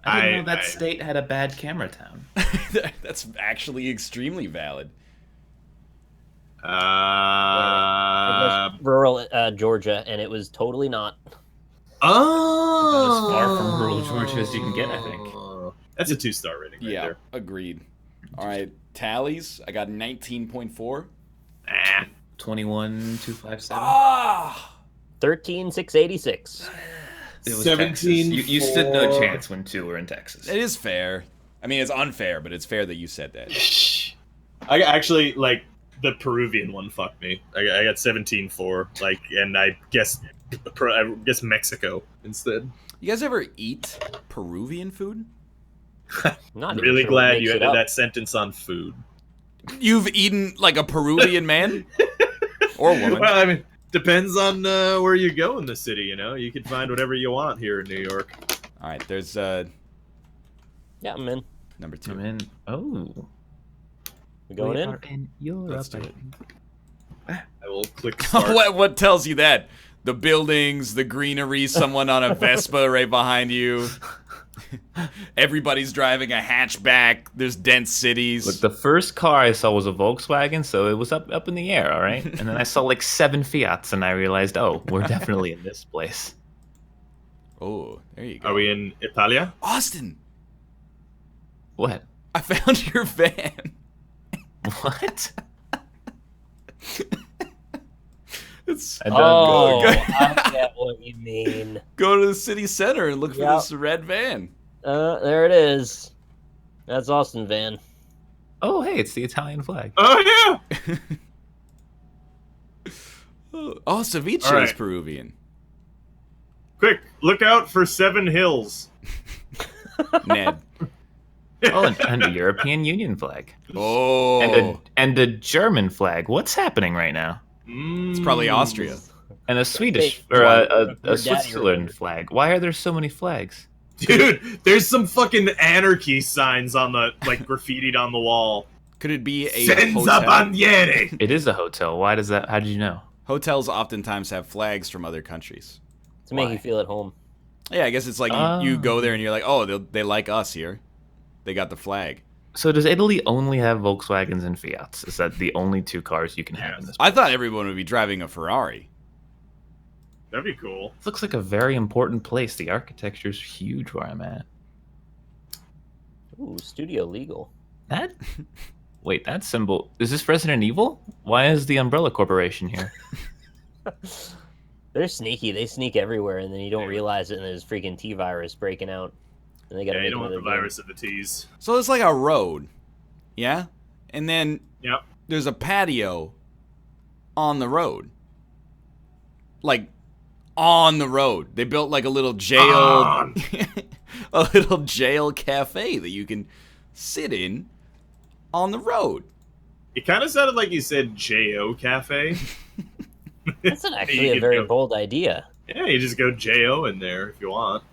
I didn't know I- that state had a bad camera town. That's actually extremely valid. I Uh, guessed rural Georgia, and it was totally not. oh, About as far from rural Georgia as you can get, I think. That's a 2-star rating right Yeah, there. agreed. All right, tallies. I got 19.4. Ah. 21,257. Ah! 13,686. It was 17 Texas. You stood no for- chance when two were in Texas. It is fair. I mean, it's unfair, but it's fair that you said that. I actually like the Peruvian one. Fucked me. I got 17-4. And I guess Mexico instead. You guys ever eat Peruvian food? Not even Really sure what glad makes you it ended up. that sentence on food. You've eaten like a Peruvian man or woman? Well, I mean, depends on where you go in the city. You can find whatever you want here in New York. All right, there's Yeah, I'm in. number 2. I'm in. Oh. We going We in? are in Europe. Let's do it. I will click start. what tells you that? The buildings, the greenery, someone on a Vespa right behind you. Everybody's driving a hatchback. There's dense cities. Look, the first car I saw was a Volkswagen, so it was up in the air, all right? And then I saw like 7 Fiats, and I realized, oh, we're definitely in this place. Oh, there you go. Are we in Italia? Austin, What? I found your van. What? It's I don't Oh, go. I get what you mean. go to the city center and look for Yep. this red van. There it is. That's Austin Van. Oh, hey, it's the Italian flag. Oh yeah. Oh, ceviche All right. is Peruvian. Quick, look out for 7 hills. Ned. Oh, and the European Union flag. Oh, And a German flag. What's happening right now? it's probably Austria. And a Swedish Hey, or your a daddy Switzerland remembered. flag. Why are there so many flags? Dude, there's some fucking anarchy signs on the graffitied on the wall. Could it be a Senza hotel? bandiere. It is a hotel. Why does that? How did you know? Hotels oftentimes have flags from other countries. To make Why? you feel at home. Yeah, I guess it's like you go there and you're like, oh, they like us here. They got the flag. So does Italy only have Volkswagens and Fiats? Is that the only 2 cars you can have in this? I thought everyone would be driving a Ferrari. That'd be cool. This looks like a very important place. The architecture's huge where I'm at. Ooh, studio legal. That? Wait, that symbol... Is this Resident Evil? Why is the Umbrella Corporation here? They're sneaky. They sneak everywhere, and then you don't realize it, and there's freaking T-virus breaking out. And they gotta Yeah, make you don't want another the game. virus of the T's. So it's like a road, yeah? And then Yep. there's a patio on the road. Like, on the road. They built like a little jail... a little jail cafe that you can sit in on the road. It kind of sounded like you said J.O. Cafe. That's actually a You very go- bold idea. Yeah, you just go J.O. in there if you want.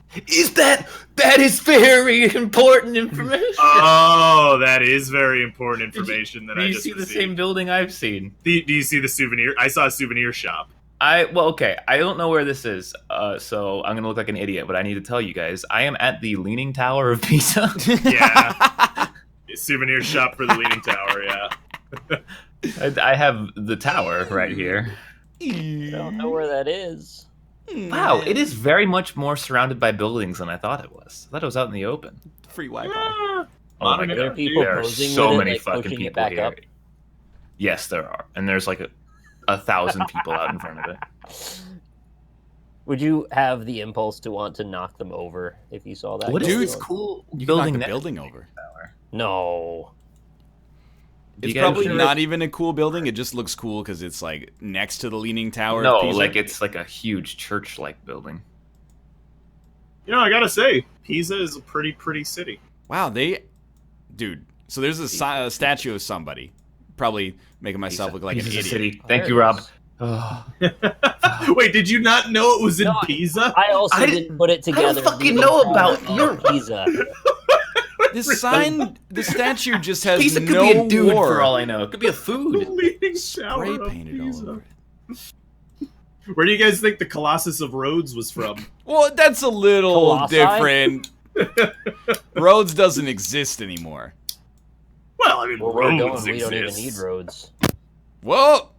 That is very important information? Oh, that is very important information that Do I you just see the received. same building I've seen? Do you see the souvenir? I saw a souvenir shop. Okay, I don't know where this is, so I'm gonna look like an idiot, but I need to tell you guys, I am at the Leaning Tower of Pisa. Yeah. Souvenir shop for the Leaning Tower, yeah. I have the tower right here. I don't know where that is. Wow, it is very much more surrounded by buildings than I thought it was. I thought it was out in the open. Free Wi-Fi. Ah, Oh my modern There are god, people there are posing so with it, many like, fucking pushing it people back here. up. Yes, there are, and there's like 1,000 people out in front of it. Would you have the impulse to want to knock them over if you saw that? What is Dude, this cool You can knock building the next building to over. the tower? No. Do you It's guys probably remember- not even a cool building. It just looks cool because it's like next to the Leaning Tower. No, of Pisa. like it's like a huge church-like building. You know, I gotta say, Pisa is a pretty city. Wow, dude. So there's a statue of somebody, probably making myself look like Pisa's an a idiot. city. There Thank it you, Rob. is. Oh. Wait, did you not know it was in No, Pisa? I also I didn't put it together. fucking know about your- Pisa. This sign, the statue just has Pisa could no be a dude war. for all I know. It could be a The food. Leaning Spray Tower of painted all Pisa. over it. Where do you guys think the Colossus of Rhodes was from? Well, that's a little Colossi? different. Rhodes doesn't exist anymore. Well, I mean, Where we're Rhodes going, we don't even exists. need roads. Whoa!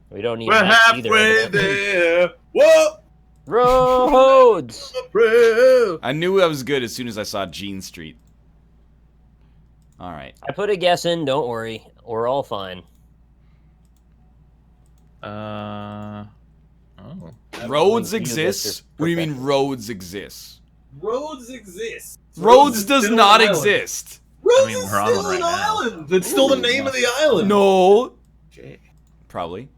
We don't need We're maps either, halfway evidently. there. Whoa! Roads! Bro. I knew I was good as soon as I saw Jean Street. All right. I put a guess in. Don't worry, we're all fine. Oh. Roads Geoguessr exists? What do you mean perfection. roads exists? Rhodes exists. Roads is does still not an island. exist. Rhodes I mean, is we're on still one an right now. island. That's still the name of the island. No. Jay. Probably.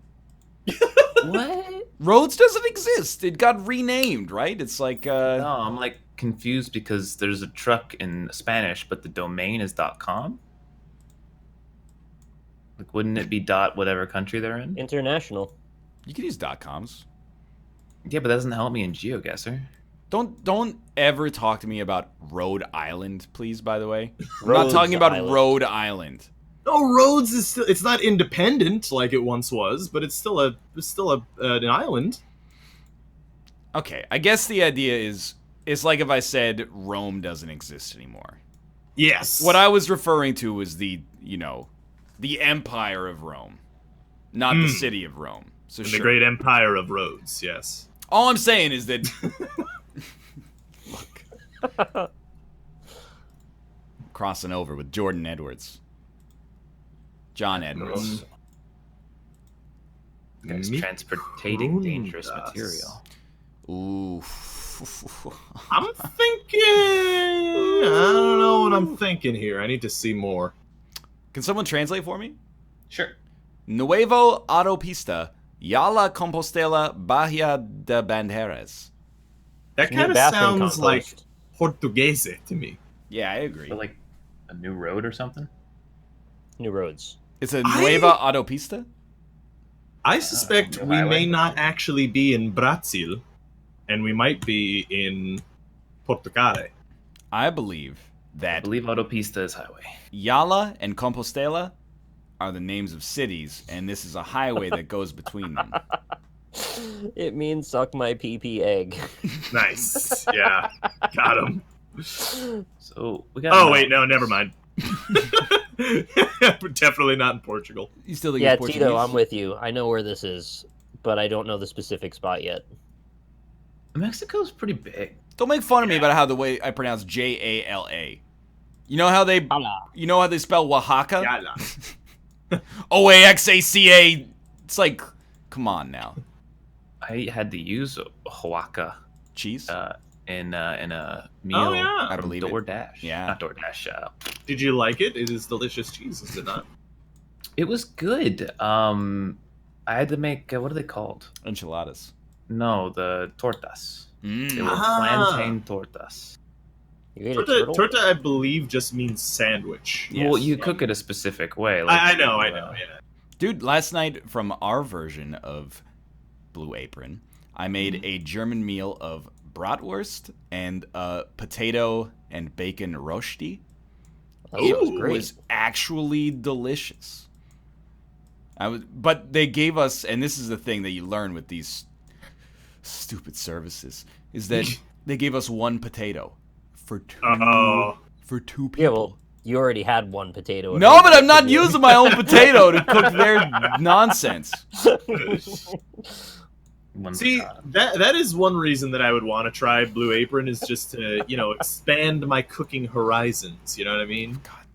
What? Rhodes doesn't exist. It got renamed, right? It's like, No, I'm like confused because there's a truck in Spanish, but the domain is .com. Like, wouldn't it be dot whatever country they're in? International. you can use .coms. Yeah, but that doesn't help me in GeoGuessr. Don't ever talk to me about Rhode Island, please, by the way. I'm not Rhodes talking about Island. Rhode Island. No, Rhodes is still. It's not independent like it once was, but it's still an island. Okay, I guess the idea is, it's like if I said Rome doesn't exist anymore. Yes. What I was referring to was the empire of Rome, not the city of Rome. So And sure. the great empire of Rhodes. Yes. All I'm saying is that look, crossing over with Jordan Edwards, John Edwards. Guys, transportating dangerous Microondas. material. Ooh. I'm thinking. I don't know what I'm thinking here. I need to see more. Can someone translate for me? Sure. Nuevo Autopista, Yala Compostela, Bahia de Banderas. That New kind of bathroom sounds like compost. Portuguese to me. Yeah, I agree. Or like a new road or something? New roads. It's a Nueva Autopista? I suspect new we highway. may not actually be in Brazil, and we might be in Portugal. I believe I that believe Autopista is highway. Yala and Compostela are the names of cities, and this is a highway that goes between them. It means suck my pee egg. Nice. Yeah. Got him. So we got. Oh, wait, no, never mind. Definitely not in Portugal. You still think Yeah, it's Portuguese? Tito, I'm with you. I know where this is, but I don't know the specific spot yet. Mexico's pretty big. Don't make fun of me about how the way I pronounce Jala. You know how they spell Oaxaca? Yala. Oaxaca. It's like, come on now. I had to use Oaxaca Cheese? in a meal. Oh, yeah. I from believe it. DoorDash. Yeah. Not DoorDash. Did you like it? It is delicious cheese, is it not? It was good. I had to make what are they called? Enchiladas. No, the tortas. They Mm. were plantain tortas. You ate a turtle? Torta, I believe, just means sandwich. Yes. Well, you cook it a specific way. Like, I know, yeah. Dude, last night from our version of Blue Apron, I made a German meal of bratwurst and potato and bacon rosti. Oh, It that was great. was actually delicious. But they gave us, and this is the thing that you learn with these stupid services, is that they gave us one potato for two people. Yeah, well, you already had one potato. at No, home. but I'm not using my own potato to cook their nonsense. See, that is one reason that I would want to try Blue Apron is just to, expand my cooking horizons. You know what I mean? God.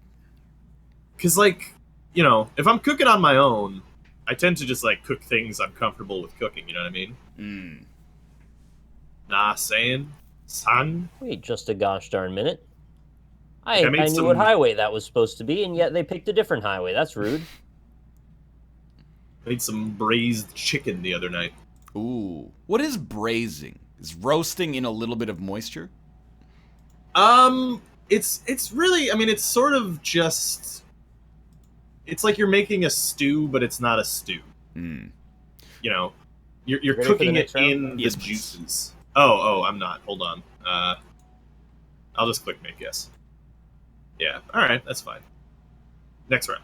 Because, if I'm cooking on my own, I tend to just, cook things I'm comfortable with cooking. You know what I mean? Mm. Nah, saying, son. Wait just a gosh darn minute. I I made knew some- what highway that was supposed to be, and yet they picked a different highway. That's rude. I made some braised chicken the other night. Ooh. What is braising? Is roasting in a little bit of moisture? It's really, it's sort of just, it's like you're making a stew, but it's not a stew. Mm. You're Ready for the cooking it next round? in Yes, the please. juices. Oh, I'm not. Hold on. I'll just click make yes. Yeah, alright, that's fine. Next round.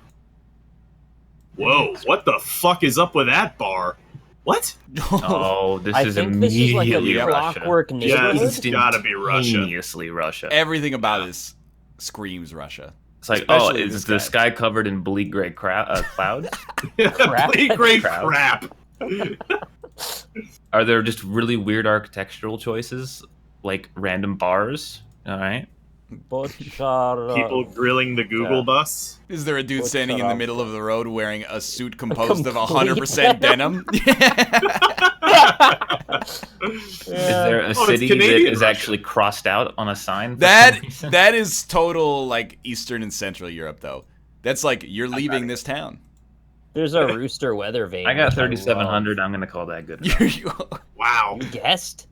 Whoa, what the fuck is up with that bar? What? Oh, this I is think this is like a immediately Russia. clockwork Yeah, neighborhood. it's gotta be Russia. Instantaneously Russia. Everything about this screams Russia. It's like, especially is this the guy. sky covered in bleak gray clouds? Crap. Bleak gray Crap. crap. Are there just really weird architectural choices, like random bars? All right. People grilling the Google Yeah. bus. Is there a dude What's standing that in the off middle for? of the road wearing a suit composed of Complete 100% denim? Is there a it's city that Canadian is Russia. actually crossed out on a sign? for that some reason? that is total like Eastern and Central Europe though. That's like you're leaving this town. There's a rooster weather vane. I got which love. 3,700. I'm gonna call that good. enough. Wow. You guessed?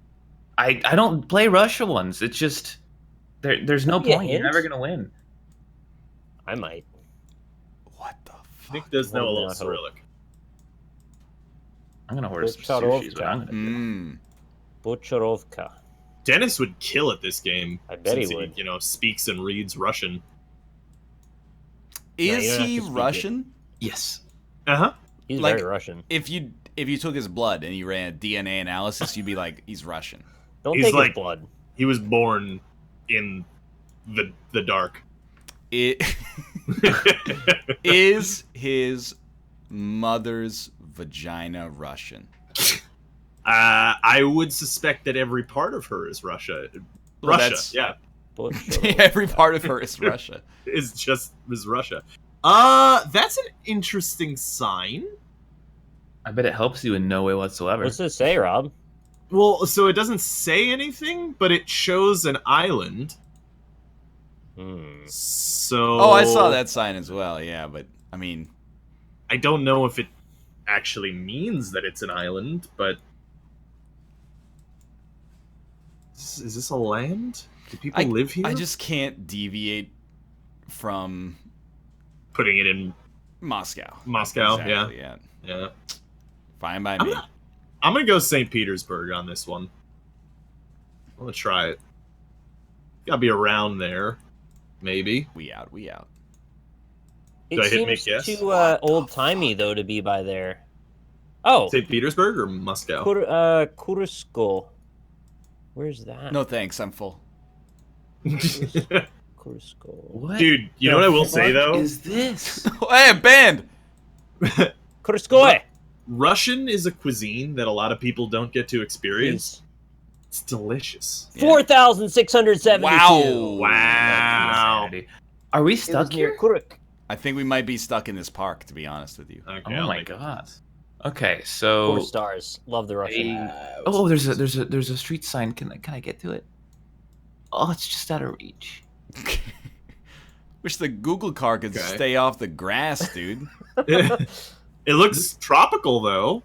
I don't play Russia ones. It's just there's no Give me a point. You're hint. never gonna win. I might. What the fuck? Nick does know a little Hold on, Cyrillic. I'm gonna order some Bocharovka. sushi. But I'm gonna do. Mm. Bocharovka. Dennis would kill at this game. I bet he since would. Speaks and reads Russian. you Is don't have he to speak it. Russian? Yes. Uh-huh. He's Like- very Russian. If you took his blood and you ran a DNA analysis, you'd be like, he's Russian. Don't He's take like- his blood. He was born in the dark. It is his mother's vagina Russian. I would suspect that every part of her is Russia. Well, Russia, that's- yeah, Bocharovka. Every part of her is Russia. is Russia. That's an interesting sign. I bet it helps you in no way whatsoever. What's this say, Rob? Well, so it doesn't say anything, but it shows an island. Hmm. So Oh, I saw that sign as well. Yeah, but I mean, I don't know if it actually means that it's an island, but is this a land? Do people live here? I just can't deviate from putting it in Moscow. Moscow. Exactly, Yeah, yeah. yeah. Fine by I'm me. not- I'm gonna go St. Petersburg on this one. I'm gonna try it. Gotta be around there, maybe. We out. We out. Do It I hit make seems yes? too old timey though to be by there. Oh, St. Petersburg or Moscow? Kursko. Where's that? No thanks. I'm full. Kursko. What Dude, you know what I will say though? is this? Hey, a band. Kurskoe. Russian is a cuisine that a lot of people don't get to experience. Please. It's delicious. 4,672. Wow. Wow. Insanity. Are we It was stuck near here? Kuruk. I think we might be stuck in this park, to be honest with you. Okay, Oh I'll my make it. god. Okay, so 4 stars. Love the Russian. oh, there's a street sign. Can I get to it? Oh, it's just out of reach. Wish the Google car could Okay. stay off the grass, dude. It looks tropical though,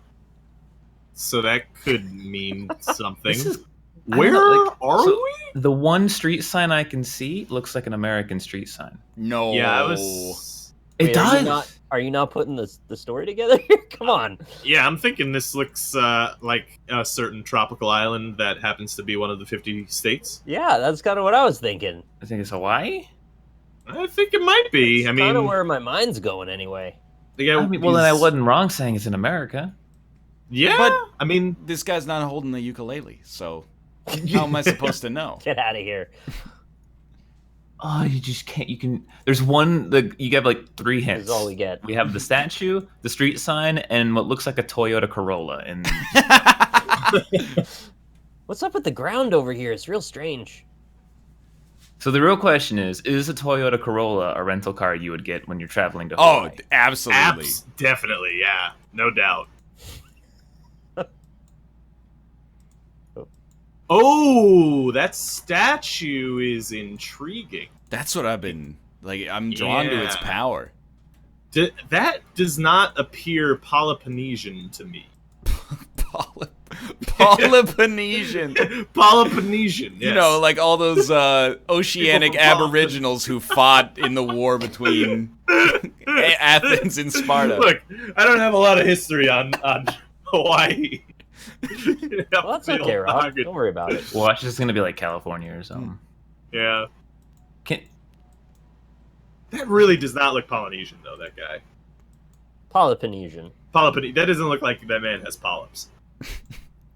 so that could mean something. This is I don't Where know, like, are so- we? the one street sign I can see looks like an American street sign. No. Yeah, I was. It Wait, does. Are you not putting the story together here? Come on. Yeah, I'm thinking this looks like a certain tropical island that happens to be one of the 50 states. Yeah, that's kind of what I was thinking. I think it's Hawaii. I think it might be. It's kind of where my mind's going anyway. yeah, I mean, well, then I wasn't wrong saying it's in America. Yeah, But- I mean, This guy's not holding the ukulele, so how am I supposed to know? Get out of here. Oh, you just can't. You can. There's one. You get like 3 This hints. is all we get. We have the statue, the street sign, and what looks like a Toyota Corolla. And What's up with the ground over here? It's real strange. so the real question is a Toyota Corolla a rental car you would get when you're traveling to Oh, Hawaii? absolutely. definitely, yeah, no doubt. Oh, that statue is intriguing. That's what I've been like. I'm drawn to its Yeah. power. That does not appear Peloponnesian to me. Polynesian. Peloponnesian, yes. You know, like all those oceanic People from aboriginals who fought in the war between Athens and Sparta. Look, I don't have a lot of history on Hawaii. Well, that's okay, Rob. Don't worry about it. Watch, it's gonna be like California or something. Yeah. Can That really does not look Polynesian, though, that guy. Peloponnesian. That doesn't look like that man has polyps. the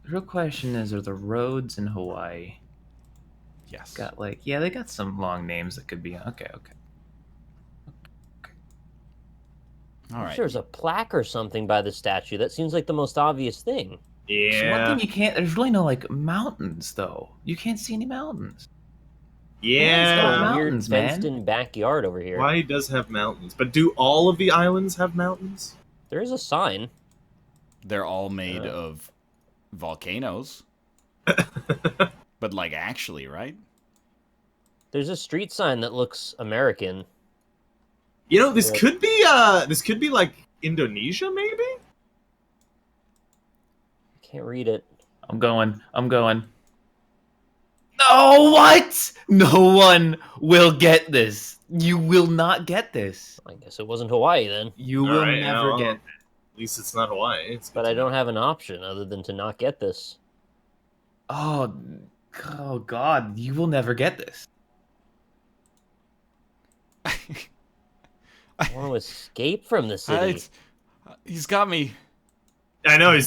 real question is, are the roads in Hawaii Yes. got like? Yeah, they got some long names that could be. Okay. All If right. there's a plaque or something by the statue, that seems like the most obvious thing. So one Yeah. thing you can't. There's really no like mountains though. You can't see any mountains. Yeah. Weird mountains, man. fenced-in backyard over here. Hawaii does have mountains, but do all of the islands have mountains? There is a sign. They're all made of volcanoes. But like actually, right? There's a street sign that looks American. You know, this Yeah. could be like Indonesia, maybe. Can't read it. I'm going. No, what? No one will get this. You will not get this. I guess it wasn't Hawaii then. You All will right, never well, get. At least it's not Hawaii. It's But I don't have an option other than to not get this. Oh God! You will never get this. I want to escape from the city. He's got me. I know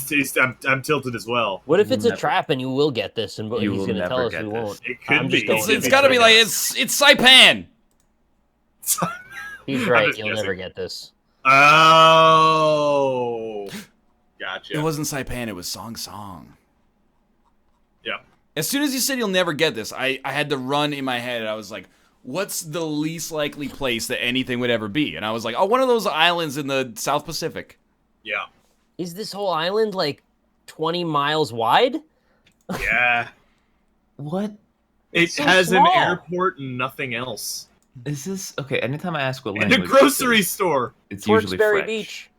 I'm tilted as well. What if it's a Never. trap and you will get this and You he's will going to tell never us get we this. won't? It could I'm be. just going It's, with it's it. got to be like it's Saipan. He's I'm right. just You'll guessing. never get this. Oh, gotcha. It wasn't Saipan. It was Song Song. Yeah. As soon as you said you'll never get this, I had to run in my head. I was like, what's the least likely place that anything would ever be? And I was like, oh, one of those islands in the South Pacific. Yeah. Is this whole island like 20 miles wide? Yeah. What It so has small. an airport and nothing else. is this? Okay, anytime I ask what And language, a grocery this is, store. it's usually Tewksbury French. Beach.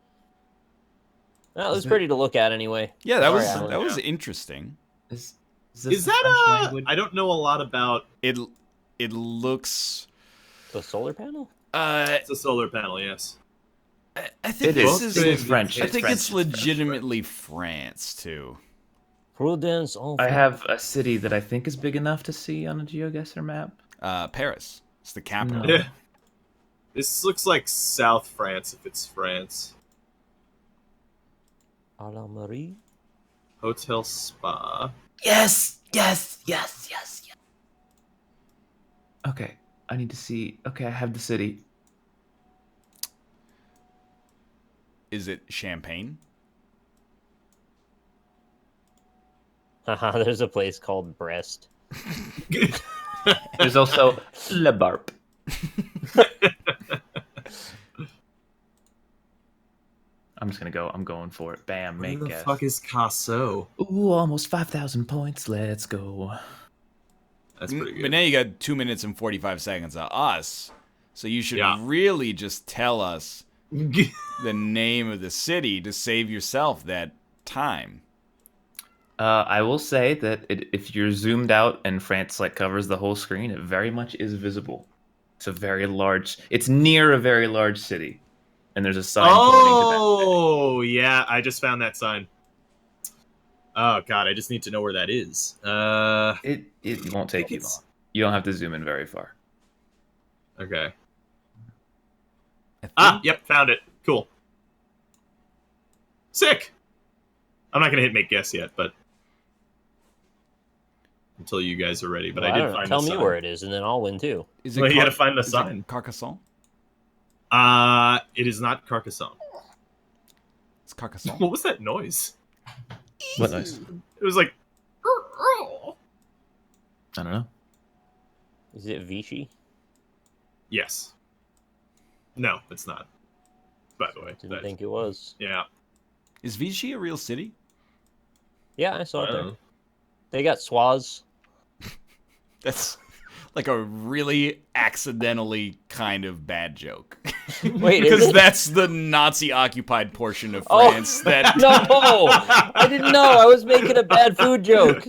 That was Is it- pretty to look at anyway. Yeah, that was Sorry, Alan. that was Yeah. interesting. Is this Is the that French a? language? I don't know a lot about. It looks. The solar panel? It's a solar panel, yes. I think It this is. is. It is French. I think French. it's legitimately France too. Prudence. Oh, I have a city that I think is big enough to see on a Geoguessr map. Paris. It's the capital. No. Yeah. This looks like South France if it's France. A la Marie. Hotel Spa. Yes. Okay, I need to see. Okay, I have the city. Is it Champagne? Haha, there's a place called Brest. There's also Le Barp. I'm just gonna go. I'm going for it. Bam, Where make the guess. fuck is Casso? Ooh, almost 5,000 points. Let's go. That's pretty But good. now you got 2 minutes and 45 seconds of us. So you should Yeah. really just tell us the name of the city to save yourself that time. I will say that if you're zoomed out and France like covers the whole screen, it very much is visible. It's a very large. It's near a very large city, and there's a sign pointing to that. Oh, yeah, I just found that sign. Oh god, I just need to know where that is. It won't take you long. You don't have to zoom in very far. Okay. I think- Ah, yep, found it. Cool. Sick. I'm not gonna hit make guess yet, but until you guys are ready. But Well, I did don't know. find Tell the me sign. where it is, and then I'll win too. Is Well, you gotta Car- find the is it sign. Carcassonne? It is not Carcassonne. It's Carcassonne. What was that noise? What noise? It was like. I don't know. Is it Vichy? Yes. No, it's not. By the way, Didn't think it was. Yeah. Is Vichy a real city? Yeah, I saw it there. Uh, They got Swaz. That's like a really accidentally kind of bad joke. Wait, is Because it? that's the Nazi-occupied portion of Oh, France. That No, I didn't know. I was making a bad food joke.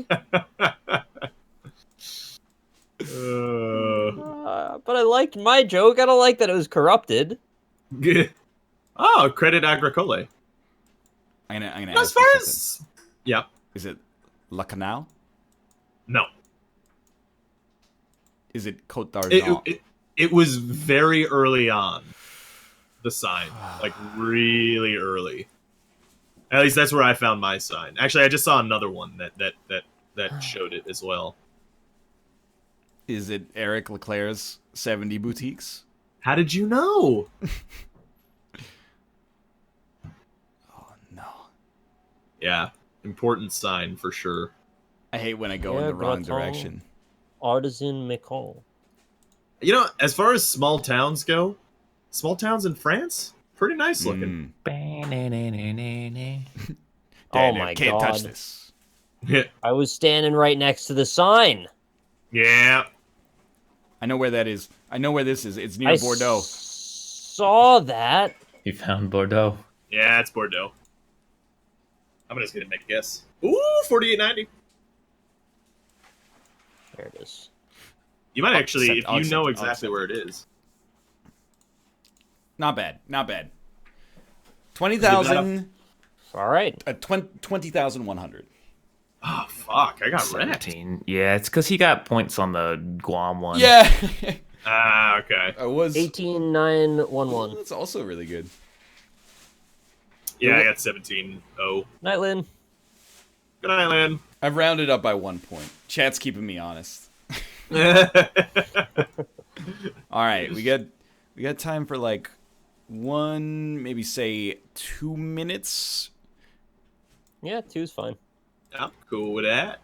But I liked my joke. I don't like that it was corrupted. Oh, Credit Agricole. I'm gonna As ask far you something. as. Yep. Is it La Canal? No. Is it Côte d'Argent? It was very early on. The sign. Like, really early. At least that's where I found my sign. Actually, I just saw another one that showed it as well. Is it Eric Leclerc's 70 Boutiques? How did you know? Oh no. Yeah. Important sign for sure. I hate when I go in Yeah, the wrong Breton. direction. Artisan Macon. You know, as far as small towns go, small towns in France, pretty nice looking. Mm. Oh Dad, my can't God. touch this. I was standing right next to the sign. Yeah. I know where that is. I know where this is. It's near Bordeaux. Saw that. You found Bordeaux. Yeah, it's Bordeaux. I'm just gonna make a guess. Ooh, 48.90. There it is. You might actually, accept- if I'll you know accept it, I'll exactly accept where it is. Not bad. Not bad. 20,000. All right. 20,100. Oh fuck! I got wrecked. 17. Yeah, it's because he got points on the Guam one. Yeah. Ah, okay. I was. 18911. That's also really good. Yeah, I got 17-0. Night, Lynn. Good night, Lan. I've rounded up by 1 point. Chat's keeping me honest. All right, we got time for like maybe say 2 minutes. Yeah, two's fine. I'm cool with that.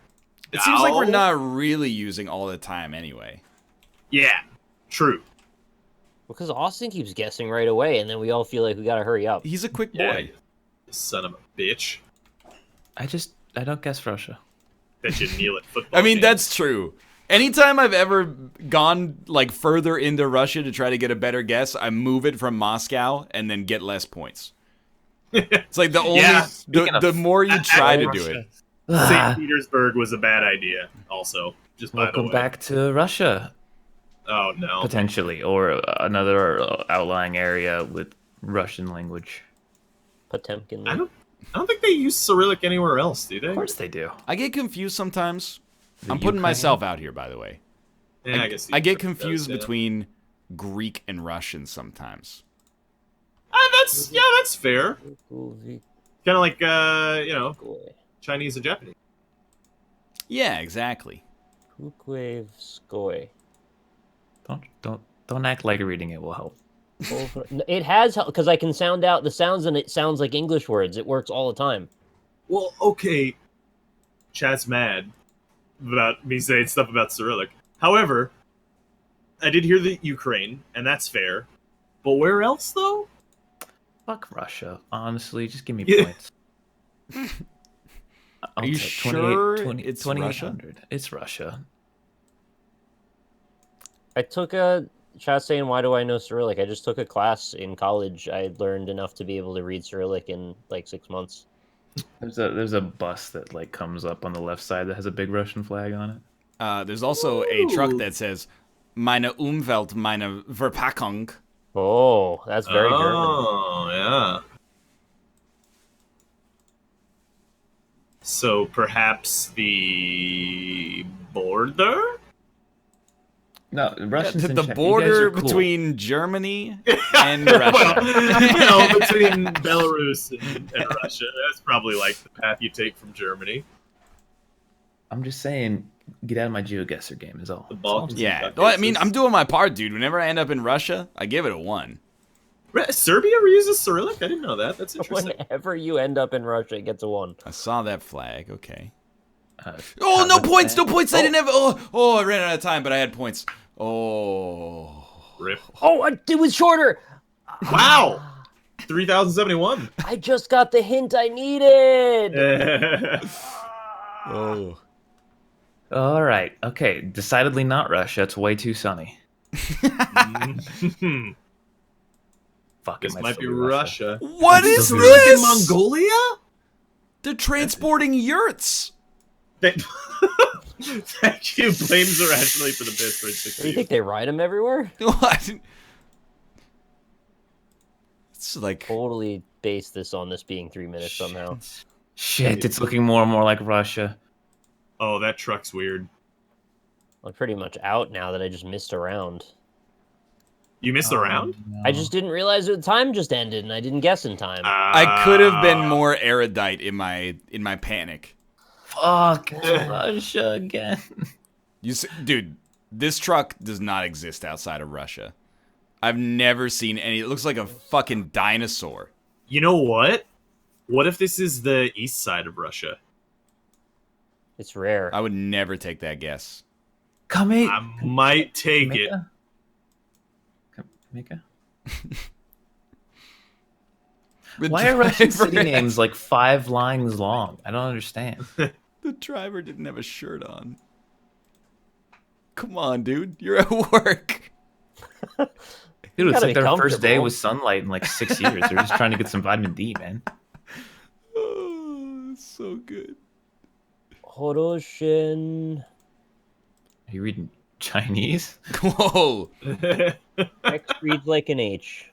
It seems like we're Ow. not really using all the time anyway. Yeah, true. Because Austin keeps guessing right away, and then we all feel like we gotta hurry up. He's a quick Yeah. boy. Son of a bitch. I don't guess Russia. Bet you kneel at football. I mean, games. that's true. Anytime I've ever gone like further into Russia to try to get a better guess, I move it from Moscow and then get less points. It's like the only Yeah. the more you try to do it. St. Petersburg was a bad idea. Also, just by the Welcome way. back to Russia, Oh no. potentially, or another outlying area with Russian language. Potemkin. I don't think they use Cyrillic anywhere else, do they? Of course they do. I get confused sometimes. The I'm putting Ukraine? myself out here, by the way. Yeah, I guess I get Ukraine does, confused yeah. between Greek and Russian sometimes. That's fair. Kind of like Chinese and Japanese. Yeah, exactly. Kukwevskoy. Don't act like reading it will help. It has because I can sound out the sounds and it sounds like English words. It works all the time. Well, okay. chat's mad about me saying stuff about Cyrillic. However, I did hear the Ukraine, and that's fair. But where else, though? Fuck Russia. Honestly, just give me Yeah. points. Are you sure it's 2800. It's Russia. I took a chat saying, why do I know Cyrillic? I just took a class in college. I learned enough to be able to read Cyrillic in like 6 months. There's a bus that like comes up on the left side that has a big Russian flag on it. There's also a truck Ooh. that says, Meine Umwelt, meine Verpackung. Oh, that's very German. Oh, yeah. So perhaps the border? No, Russians in The chat, you guys border are cool. between Germany and Russia. Well, between Belarus and Russia. That's probably like the path you take from Germany. I'm just saying, get out of my Geoguessr game is all. The Balkans. Yeah, well, I mean, I'm doing my part, dude. Whenever I end up in Russia, I give it a 1. Serbia reuses Cyrillic? I didn't know that. That's interesting. Whenever you end up in Russia, it gets a 1. I saw that flag. Okay. Oh, Oh, no points! No points! I didn't have. Oh, I ran out of time, but I had points. Oh. Rip. Oh, it was shorter! Wow! 3,071. I just got the hint I needed! Oh. All right. Okay. Decidedly not Russia. It's way too sunny. Fuck, it This might be Russia. What is still Cyrillic in this? Mongolia? They're transporting yurts. Thank you. Flames are actually for the best for Do you think they ride them everywhere? What? It's like. Totally base this on this being 3 minutes somehow. Shit, it's looking more and more like Russia. Oh, that truck's weird. I'm pretty much out now that I just missed a round. You missed the round? No. I just didn't realize the time just ended and I didn't guess in time. I could have been more erudite in my panic. Fuck Russia again. Dude, this truck does not exist outside of Russia. I've never seen any. It looks like a fucking dinosaur. You know what? What if this is the east side of Russia? It's rare. I would never take that guess. Come here. I might take it. Mika? The Why are Russian driver- city names like 5 lines long? I don't understand. The driver didn't have a shirt on. Come on, dude. You're at work. Dude, it's gotta like be their first day comfortable. with sunlight in like 6 years. They're just trying to get some vitamin D, man. Oh, so good. Horoshin. Are you reading Chinese? Whoa. X reads like an H.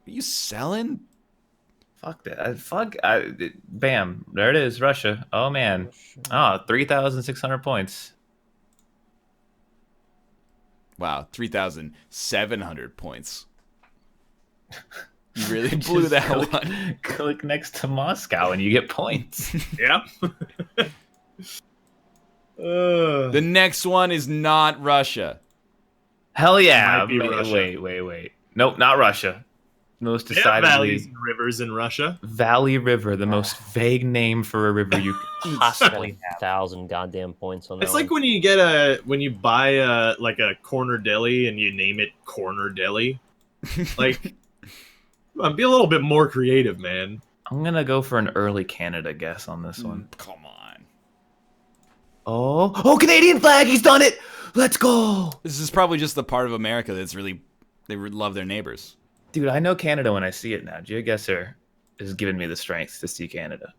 Are you selling? Fuck that. Bam. There it is, Russia. Oh, man. 3,600 points. Wow, 3,700 points. You really blew that one. Click next to Moscow and you get points. Yep. The next one is not Russia. Hell yeah. Might be Russia. Wait. Nope, not Russia. Most They have decidedly valleys and rivers in Russia. Valley River, the most vague name for a river you could possibly have. 1,000 goddamn points on that. It's like when you buy a corner deli and you name it Corner Deli. Like, be a little bit more creative, man. I'm gonna go for an early Canada guess on this one. Come on. Oh, Canadian flag! He's done it! Let's go! This is probably just the part of America that's really, they love their neighbors. Dude, I know Canada when I see it now. Geoguessr is giving me the strength to see Canada.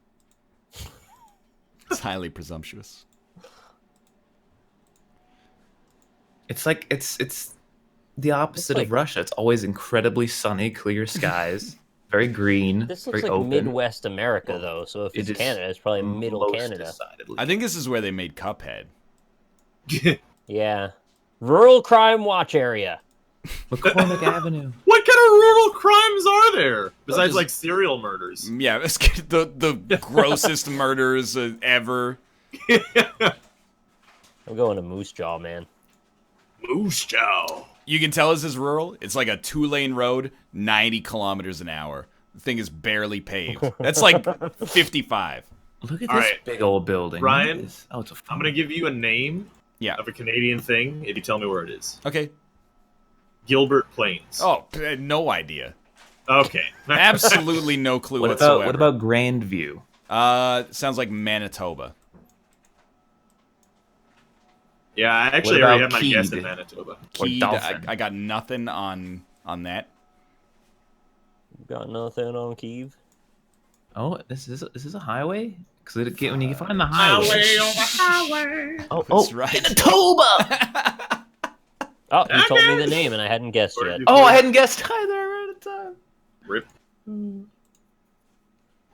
It's highly presumptuous. It's like it's the opposite like- of Russia. It's always incredibly sunny, clear skies, very green, This looks very like open. Midwest America, though. So if It it's is Canada, it's probably middle Most Canada. decidedly. I think this is where they made Cuphead. Yeah. Rural crime watch area. McCormick Avenue. What kind of rural crimes are there besides just- like serial murders? Yeah, let's get the grossest murders ever. I'm going to Moose Jaw, man. Moose Jaw. You can tell this is rural. It's like a 2-lane road, 90 kilometers an hour. The thing is barely paved. That's like 55. Look at All this right. big old building. Ryan, What is- Oh, it's a I'm gonna give you a name Yeah. of a Canadian thing if you tell me where it is. Okay. Gilbert Plains. Oh, no idea. Okay. Absolutely no clue What whatsoever. about Grandview? Sounds like Manitoba. Yeah, I actually What already about had my guess Keed? in Manitoba. Or Keed, Dolphin? I got nothing on that. Got nothing on Kiev. Oh, this is a highway? Because when you find the highway. Oh, That's right. Manitoba! Oh, you told me the name and I hadn't guessed Where yet. did you- Oh, I hadn't guessed either. Right at the time. Rip.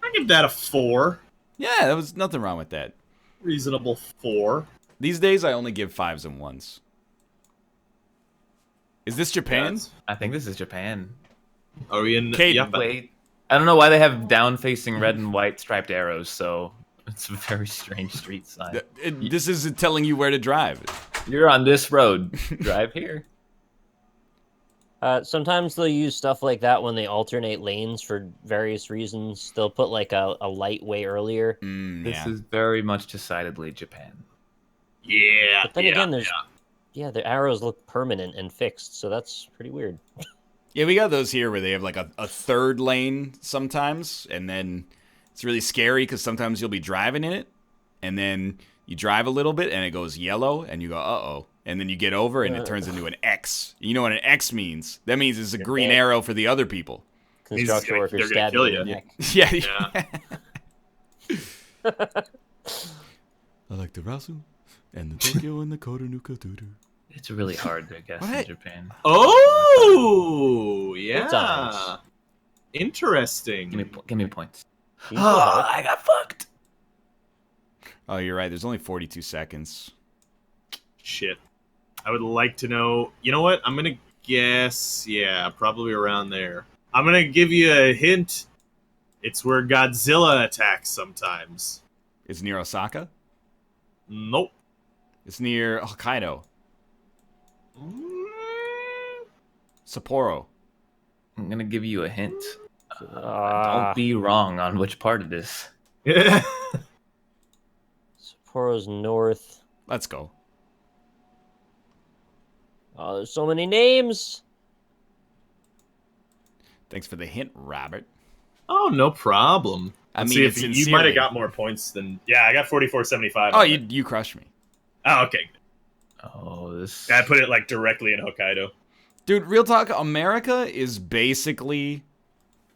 I give that a 4. Yeah, there was nothing wrong with that. Reasonable 4. These days, I only give 5s and 1s. Is this Japan? I think this is Japan. Are we in? Kate, Yeah, but Wait, I don't know why they have down-facing red and white striped arrows. So it's a very strange street sign. This is telling you where to drive. You're on this road. Drive here. Sometimes they'll use stuff like that when they alternate lanes for various reasons. They'll put like a light way earlier. This Yeah. is very much decidedly Japan. yeah. But then yeah, again, there's yeah. the arrows look permanent and fixed, so that's pretty weird. Yeah, we got those here where they have like a third lane sometimes, and then it's really scary because sometimes you'll be driving in it, and then you drive a little bit and it goes yellow, and you go, uh-oh. And then you get over and it turns into an X. You know what an X means? That means it's a green dead. arrow for the other people. Construction workers they're gonna stab kill you in the you. neck. Yeah. Yeah. I like the Rasu and the Tokyo and the Kotonuka Duru. It's really hard to guess What? in Japan. Oh, yeah. times. Interesting. Give me points. You still have it. I got fucked. Oh, you're right. There's only 42 seconds. Shit. I would like to know. You know what? I'm gonna guess. Yeah, probably around there. I'm gonna give you a hint. It's where Godzilla attacks sometimes. It's near Osaka. Nope. It's near Hokkaido. Mm, Sapporo. I'm gonna give you a hint. Ah. Don't be wrong on which part it is. Sapporo's north. Let's go. Oh, there's so many names. Thanks for the hint, Robert. Oh, no problem. I Let's mean, see it's if you sincerely. might have got more points than. Yeah, I got 44.75. Oh, on it. you crushed me. Oh, okay. Oh, this. I put it like directly in Hokkaido. Dude, real talk, America is basically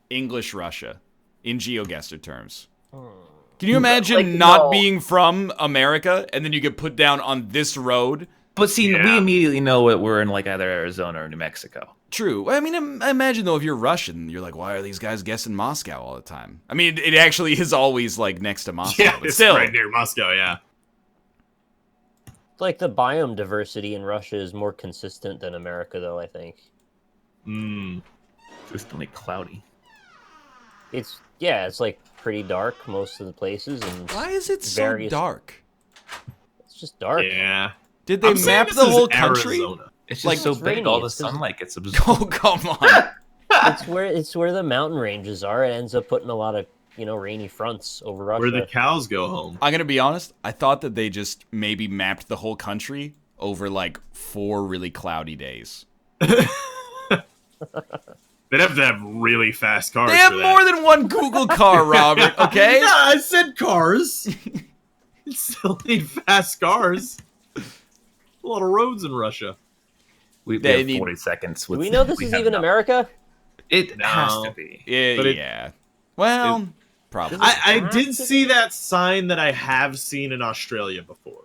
English Russia in Geoguessr terms. Can you imagine Like, not no. being from America and then you get put down on this road? But see, Yeah. we immediately know that we're in like either Arizona or New Mexico. True. I mean, imagine though if you're Russian, you're like, why are these guys guessing Moscow all the time? I mean, it actually is always like next to Moscow, Yeah, but it's still. right near Moscow. Yeah. Like the biome diversity in Russia is more consistent than America, though. I think Mm. It's only cloudy. it's like pretty dark most of the places, and Why is it so Various- dark? it's just dark. Yeah. Did they I'm saying map this the is whole country? Arizona. It's just Like, so it's big, rainy, all the it's just- sunlight gets absorbed. Oh, come on. It's where the mountain ranges are. It ends up putting a lot of rainy fronts over Russia. Where the cows go home. I'm going to be honest. I thought that they just maybe mapped the whole country over like 4 really cloudy days. They'd have to have really fast cars. They have for more than one Google car, Robert, okay? Yeah, I said cars. You still need fast cars. A lot of roads in Russia. We They have need- 40 seconds. Do we know this is even America? It has No. to be. Yeah. But it- yeah. Well, probably. I did see that sign that I have seen in Australia before.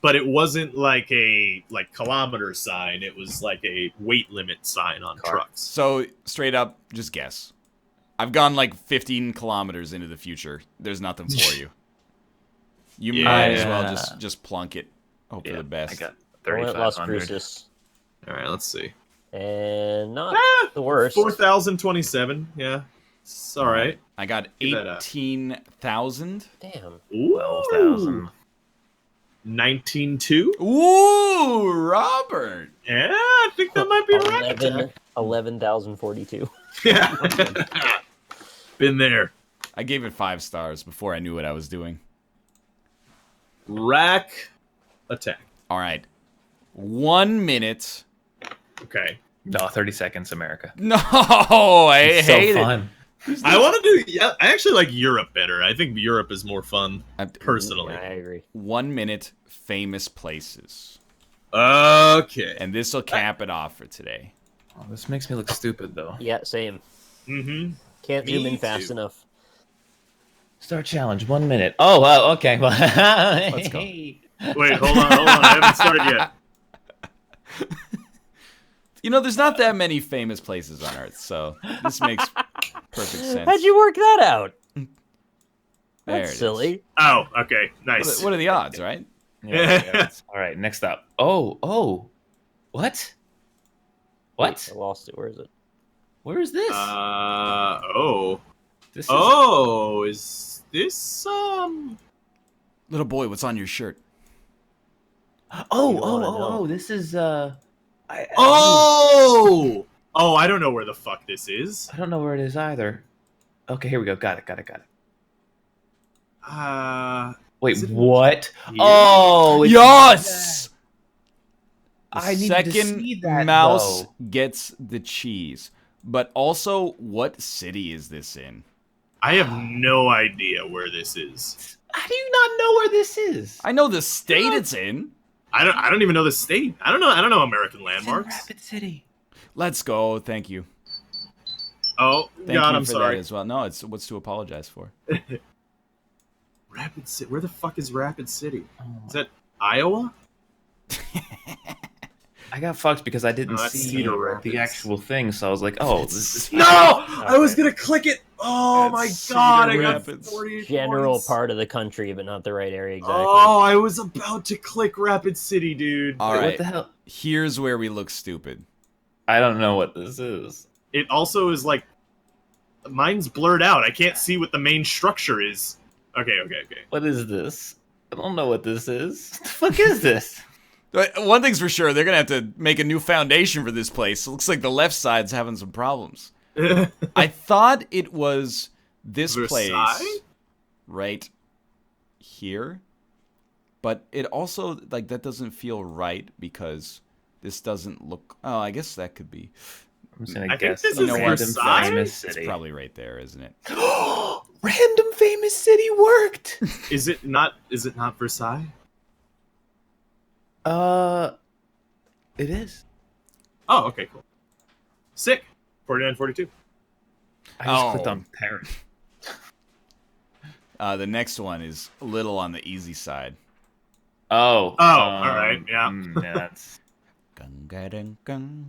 But it wasn't like a kilometer sign. It was like a weight limit sign on trucks. So, straight up, just guess. I've gone like 15 kilometers into the future. There's nothing for you. You Yeah. might as well just plunk it. Hope for Yeah, the best. I got We're at Las 3,500. Cruces, All right, let's see. and not Ah, the worst. 4,027. Yeah. It's all right. I got Give that a- 18,000. Damn. Ooh. 12,000. 19.2? Ooh, Robert. Yeah, I think that might be right. 11,042. Yeah. Been there. I gave it 5 stars before I knew what I was doing. Rack attack. All right. 1 minute. Okay. No, 30 seconds, America. No, I It's hate so it. fun. I want to do. Yeah, I actually like Europe better. I think Europe is more fun, personally. Yeah, I agree. 1 minute famous places. Okay. And this will cap it off for today. Oh, this makes me look stupid, though. Yeah, same. Mm-hmm. Can't Me zoom in fast too. enough. Start challenge, 1 minute. Oh, well, okay. Let's go. Wait, hold on. I haven't started yet. You know, there's not that many famous places on Earth, so this makes perfect sense. How'd you work that out? There That's it is. silly. Oh, okay. Nice. What are the odds, right? Yeah. All right, next up. Oh. What? What? I lost it. Where is it? Where is this? Oh. This is... Oh, is this Little boy, what's on your shirt? Oh, this is, Oh! Oh, I don't know where the fuck this is. I don't know where it is either. Okay, here we go. Got it. Wait, Is it what? here? Oh, it's Yes! The I needed to second see that, mouse though. gets the cheese. But also, what city is this in? I have no idea where this is. How do you not know where this is? I know the state it's in. I don't even know the state. I don't know American It's in landmarks. Rapid City. Let's go. Thank you. Oh, Thank God, you I'm for sorry. that as well. No, it's what's to apologize for. Rapid City. Where the fuck is Rapid City? Oh, Is that Iowa? I got fucked because I didn't Oh, that's see Cedar Rapids. the actual thing, so I was like, "Oh, this is No! I was gonna click it. Oh my That's God! Cedar I got Rapids. 48 General points. part of the country, but not the right area exactly. Oh, I was about to click Rapid City, dude. All Wait, right. What the hell? Here's where we look stupid. I don't know what this is. It also is like mine's blurred out. I can't see what the main structure is. Okay. What is this? I don't know what this is. What the fuck is this? One thing's for sure, they're gonna have to make a new foundation for this place. It looks like the left side's having some problems. I thought it was this place Versailles? right here, but it also like that doesn't feel right because this doesn't look. Oh, I guess that could be. I'm just gonna I think guess. this the is random Versailles? famous It's city. probably right there, isn't it? Random famous city worked. Is it not Versailles? It is. Oh, okay, cool. Sick. 49-42. I just Oh. clicked on Paris. The next one is a little on the easy side. Oh. all right, yeah. That's. Gung, ga, dun, gung.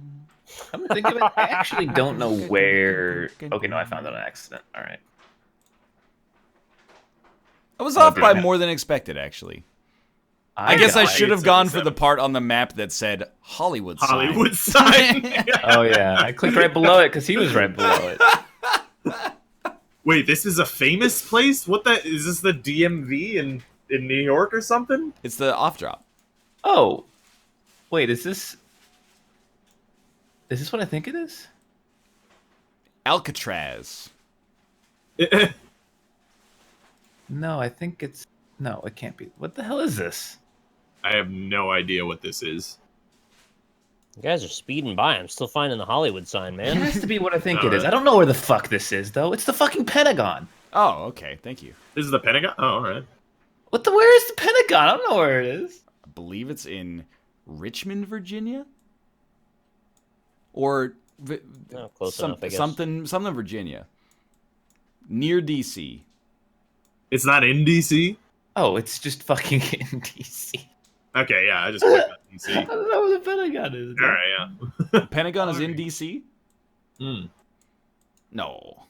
I'm gonna think of it. I actually don't know where. Okay, no, I found it on accident. All right. I was Oh, off by damn it. more than expected, actually. I guess I should have gone for the part on the map that said Hollywood sign. Hollywood sign. Oh yeah, I clicked right below it because he was right below it. Wait, this is a famous place? What the is this the DMV in New York or something? It's the off drop. Oh, wait, is this what I think it is? Alcatraz. No, I think it's no, it can't be. What the hell is this? I have no idea what this is. You guys are speeding by. I'm still finding the Hollywood sign, It man. has to be what I think All it is. right. I don't know where the fuck this is though. It's the fucking Pentagon. Oh, okay. Thank you. This is the Pentagon? Oh, all right. Where is the Pentagon? I don't know where it is. I believe it's in Richmond, Virginia, or Oh, close enough, I guess. something, Virginia, near DC. It's not in DC? Oh, it's just fucking in DC. Okay, yeah, I just clicked on I DC. don't know where the Pentagon is. All right, yeah. The Pentagon is in Alright. DC. Hmm. No,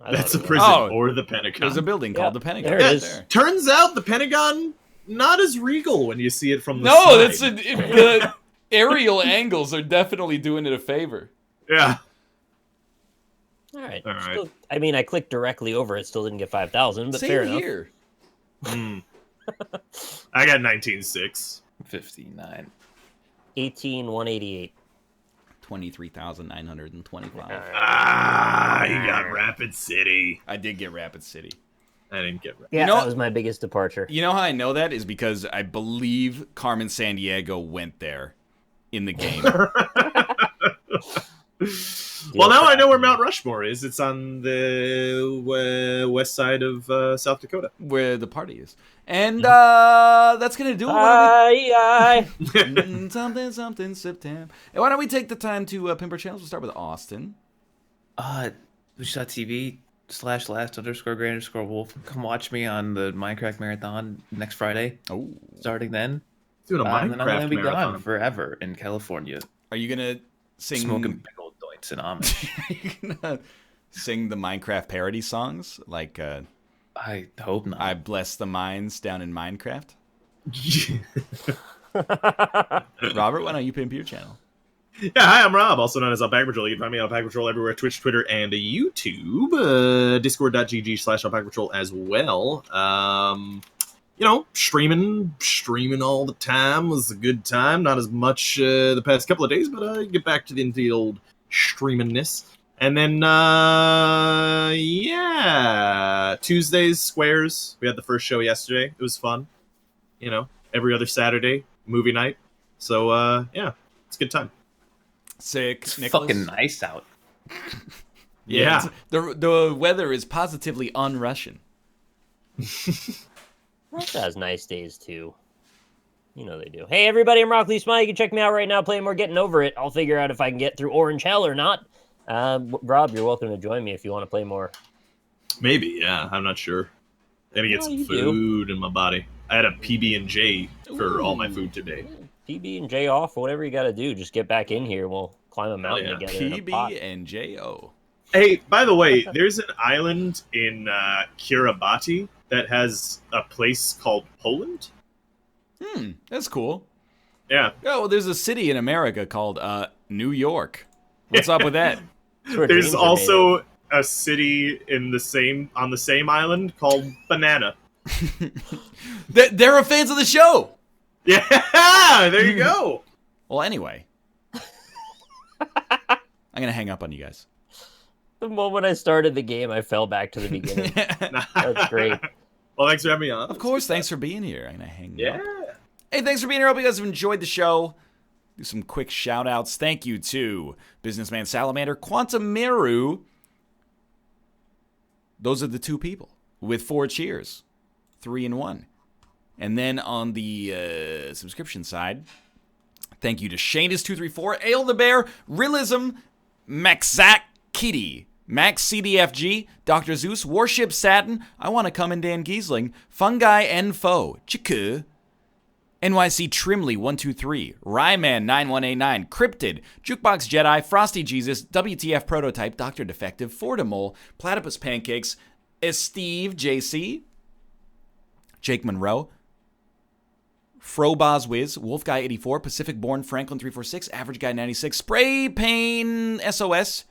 I thought That's a it was. prison Oh, or the Pentagon. there's a building Yeah, called the Pentagon. there it right is. there. Turns out the Pentagon not as regal when you see it from the No, side. that's the aerial angles are definitely doing it a favor. Yeah. All right. All right. Still, I mean, I clicked directly over it. Still didn't get 5,000, but Same fair enough. here. Hmm. I got 19.6. 59. 18,188. 23,925. You got Rapid City. I did get Rapid City. I didn't get Rapid. Yeah, that was my biggest departure. You know how I know that is because I believe Carmen Sandiego went there in the game. Well, now I know where Mount Rushmore is. It's on the west side of South Dakota, where the party is. And that's going to do it. Something, September. And why don't we take the time to pimp our channels? We'll start with Austin. Twitch.tv/last_great_wolf. Come watch me on the Minecraft Marathon next Friday. Oh. Starting then. doing a And then I'm Minecraft going to be marathon. gone forever in California. Are you going to sing... Smoking big old joints in Amish. Are you gonna sing the Minecraft parody songs? Like, I hope not. I Bless the Mines down in Minecraft? Robert, why don't you pimp your channel? Yeah, hi, I'm Rob, also known as Alpaca Patrol. You can find me on Alpaca Patrol everywhere, Twitch, Twitter, and YouTube. Discord.gg/Alpaca Patrol as well. Streaming all the time was a good time. Not as much the past couple of days, but get back to the old streamingness. And then, Tuesdays, Squares. We had the first show yesterday. It was fun. Every other Saturday, movie night. So, it's a good time. Sick. It's Nicholas? fucking nice out. Yeah. The weather is positively un-Russian. Russia has nice days, too. You know they do. Hey, everybody, I'm Rock Lee Smile. You can check me out right now playing more Getting Over It. I'll figure out if I can get through Orange Hell or not. Rob, you're welcome to join me if you want to play more. Maybe, yeah. I'm not sure. I gotta get some food in my body. I had a PB&J for all my food today. PB&J off, whatever you got to do. Just get back in here. We'll climb a mountain together in a pot. PB&J-O. Hey, by the way, there's an island in Kiribati that has a place called Poland. That's cool. Yeah. Oh, well, there's a city in America called New York. What's up with that? There's also a city on the same island called Banana. They're fans of the show. Yeah, there you go. Well, anyway. I'm going to hang up on you guys. The moment I started the game, I fell back to the beginning. That's great. Well, thanks for having me on. Of course, thanks for being here. I'm going to hang up. Yeah. Hey, thanks for being here. Hope you guys have enjoyed the show. Do some quick shout-outs. Thank you to Businessman Salamander, Quantum Miru. Those are the two people with 4 cheers. 3 in 1. And then on the subscription side, thank you to Shanus234, Ale the Bear, Realism, Maxac Kitty, Max CDFG, Dr. Zeus, Warship Satin, I Want to Come in Dan Giesling, Fungi and Foe, Chiku, NYC Trimley 123, Ryman 9189, Cryptid, Jukebox Jedi, Frosty Jesus, WTF Prototype, Dr. Defective, Fordamole, Platypus Pancakes, Steve JC, Jake Monroe, Froboz Wiz, Wolf Guy 84, Pacific Born Franklin 346, Average Guy 96, Spray Pain SOS,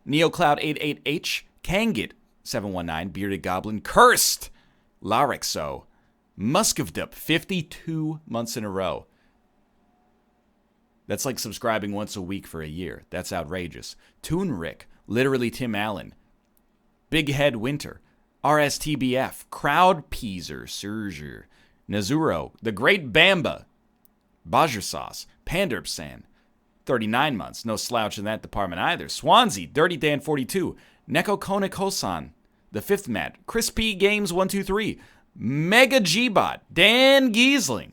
NeoCloud 88H, Kangit 719, Bearded Goblin, Cursed, Larexo, Muscovdup 52 months in a row. That's like subscribing once a week for a year. That's outrageous. Toon Rick, Literally Tim Allen, Big Head Winter, RSTBF, Crowd Peaser, Surger, Nazuro, The Great Bamba, Bajra Sauce, Panderpsan, 39 months, no slouch in that department either. Swansea, Dirty Dan 42, Neko Kone Kosan, The Fifth Mat, Crispy Games 123, Mega G-Bot, Dan Giesling,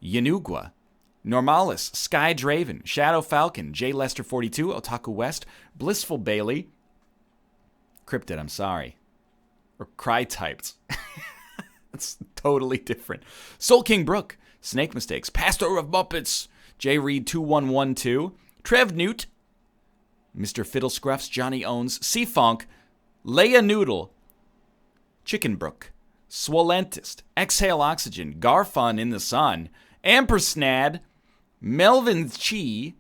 Yanugwa, Normalis, Sky Draven, Shadow Falcon, J Lester 42, Otaku West, Blissful Bailey, Cryptid, I'm sorry, or Cry Typed. That's totally different. Soul King Brook, Snake Mistakes, Pastor of Muppets, J Reed 2112, Trev Newt, Mr. Fiddle Scruffs, Johnny Owns, C-Funk, Leia Noodle, Chicken Brook, Swolentist, Exhale Oxygen, Garfun in the Sun, Ampersnad, Melvin Chi,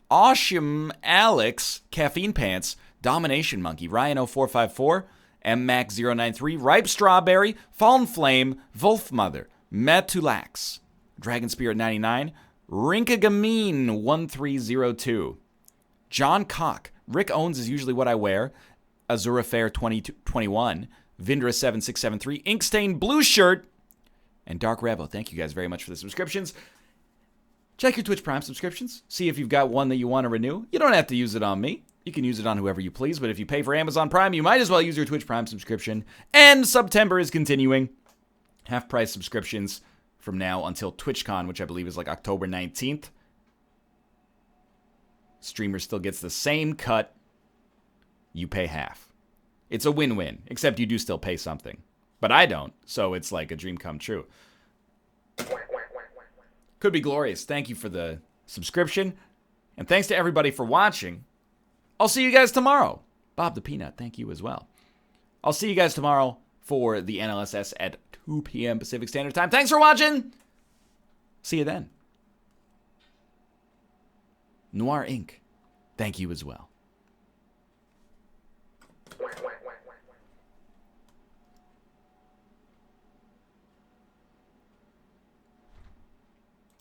Oshim Alex, Caffeine Pants, Domination Monkey, Ryan 0454, MMax 093, Ripe Strawberry, Fallen Flame, Wolfmother, Matulax, Dragon Spirit 99, Rinkagamine1302. John Cock. Rick Owens is usually what I wear. Azura Fair 2021. Vindra 7673. Inkstain Blue Shirt. And Dark Revo. Thank you guys very much for the subscriptions. Check your Twitch Prime subscriptions. See if you've got one that you want to renew. You don't have to use it on me. You can use it on whoever you please. But if you pay for Amazon Prime, you might as well use your Twitch Prime subscription. And September is continuing. Half-price subscriptions from now until TwitchCon, which I believe is like October 19th. Streamer still gets the same cut. You pay half. It's a win-win, except you do still pay something. But I don't, so it's like a dream come true. Could be glorious. Thank you for the subscription. And thanks to everybody for watching. I'll see you guys tomorrow. Bob the Peanut, thank you as well. I'll see you guys tomorrow for the NLSS at 2 p.m. Pacific Standard Time. Thanks for watching. See you then. Noir Inc., thank you as well.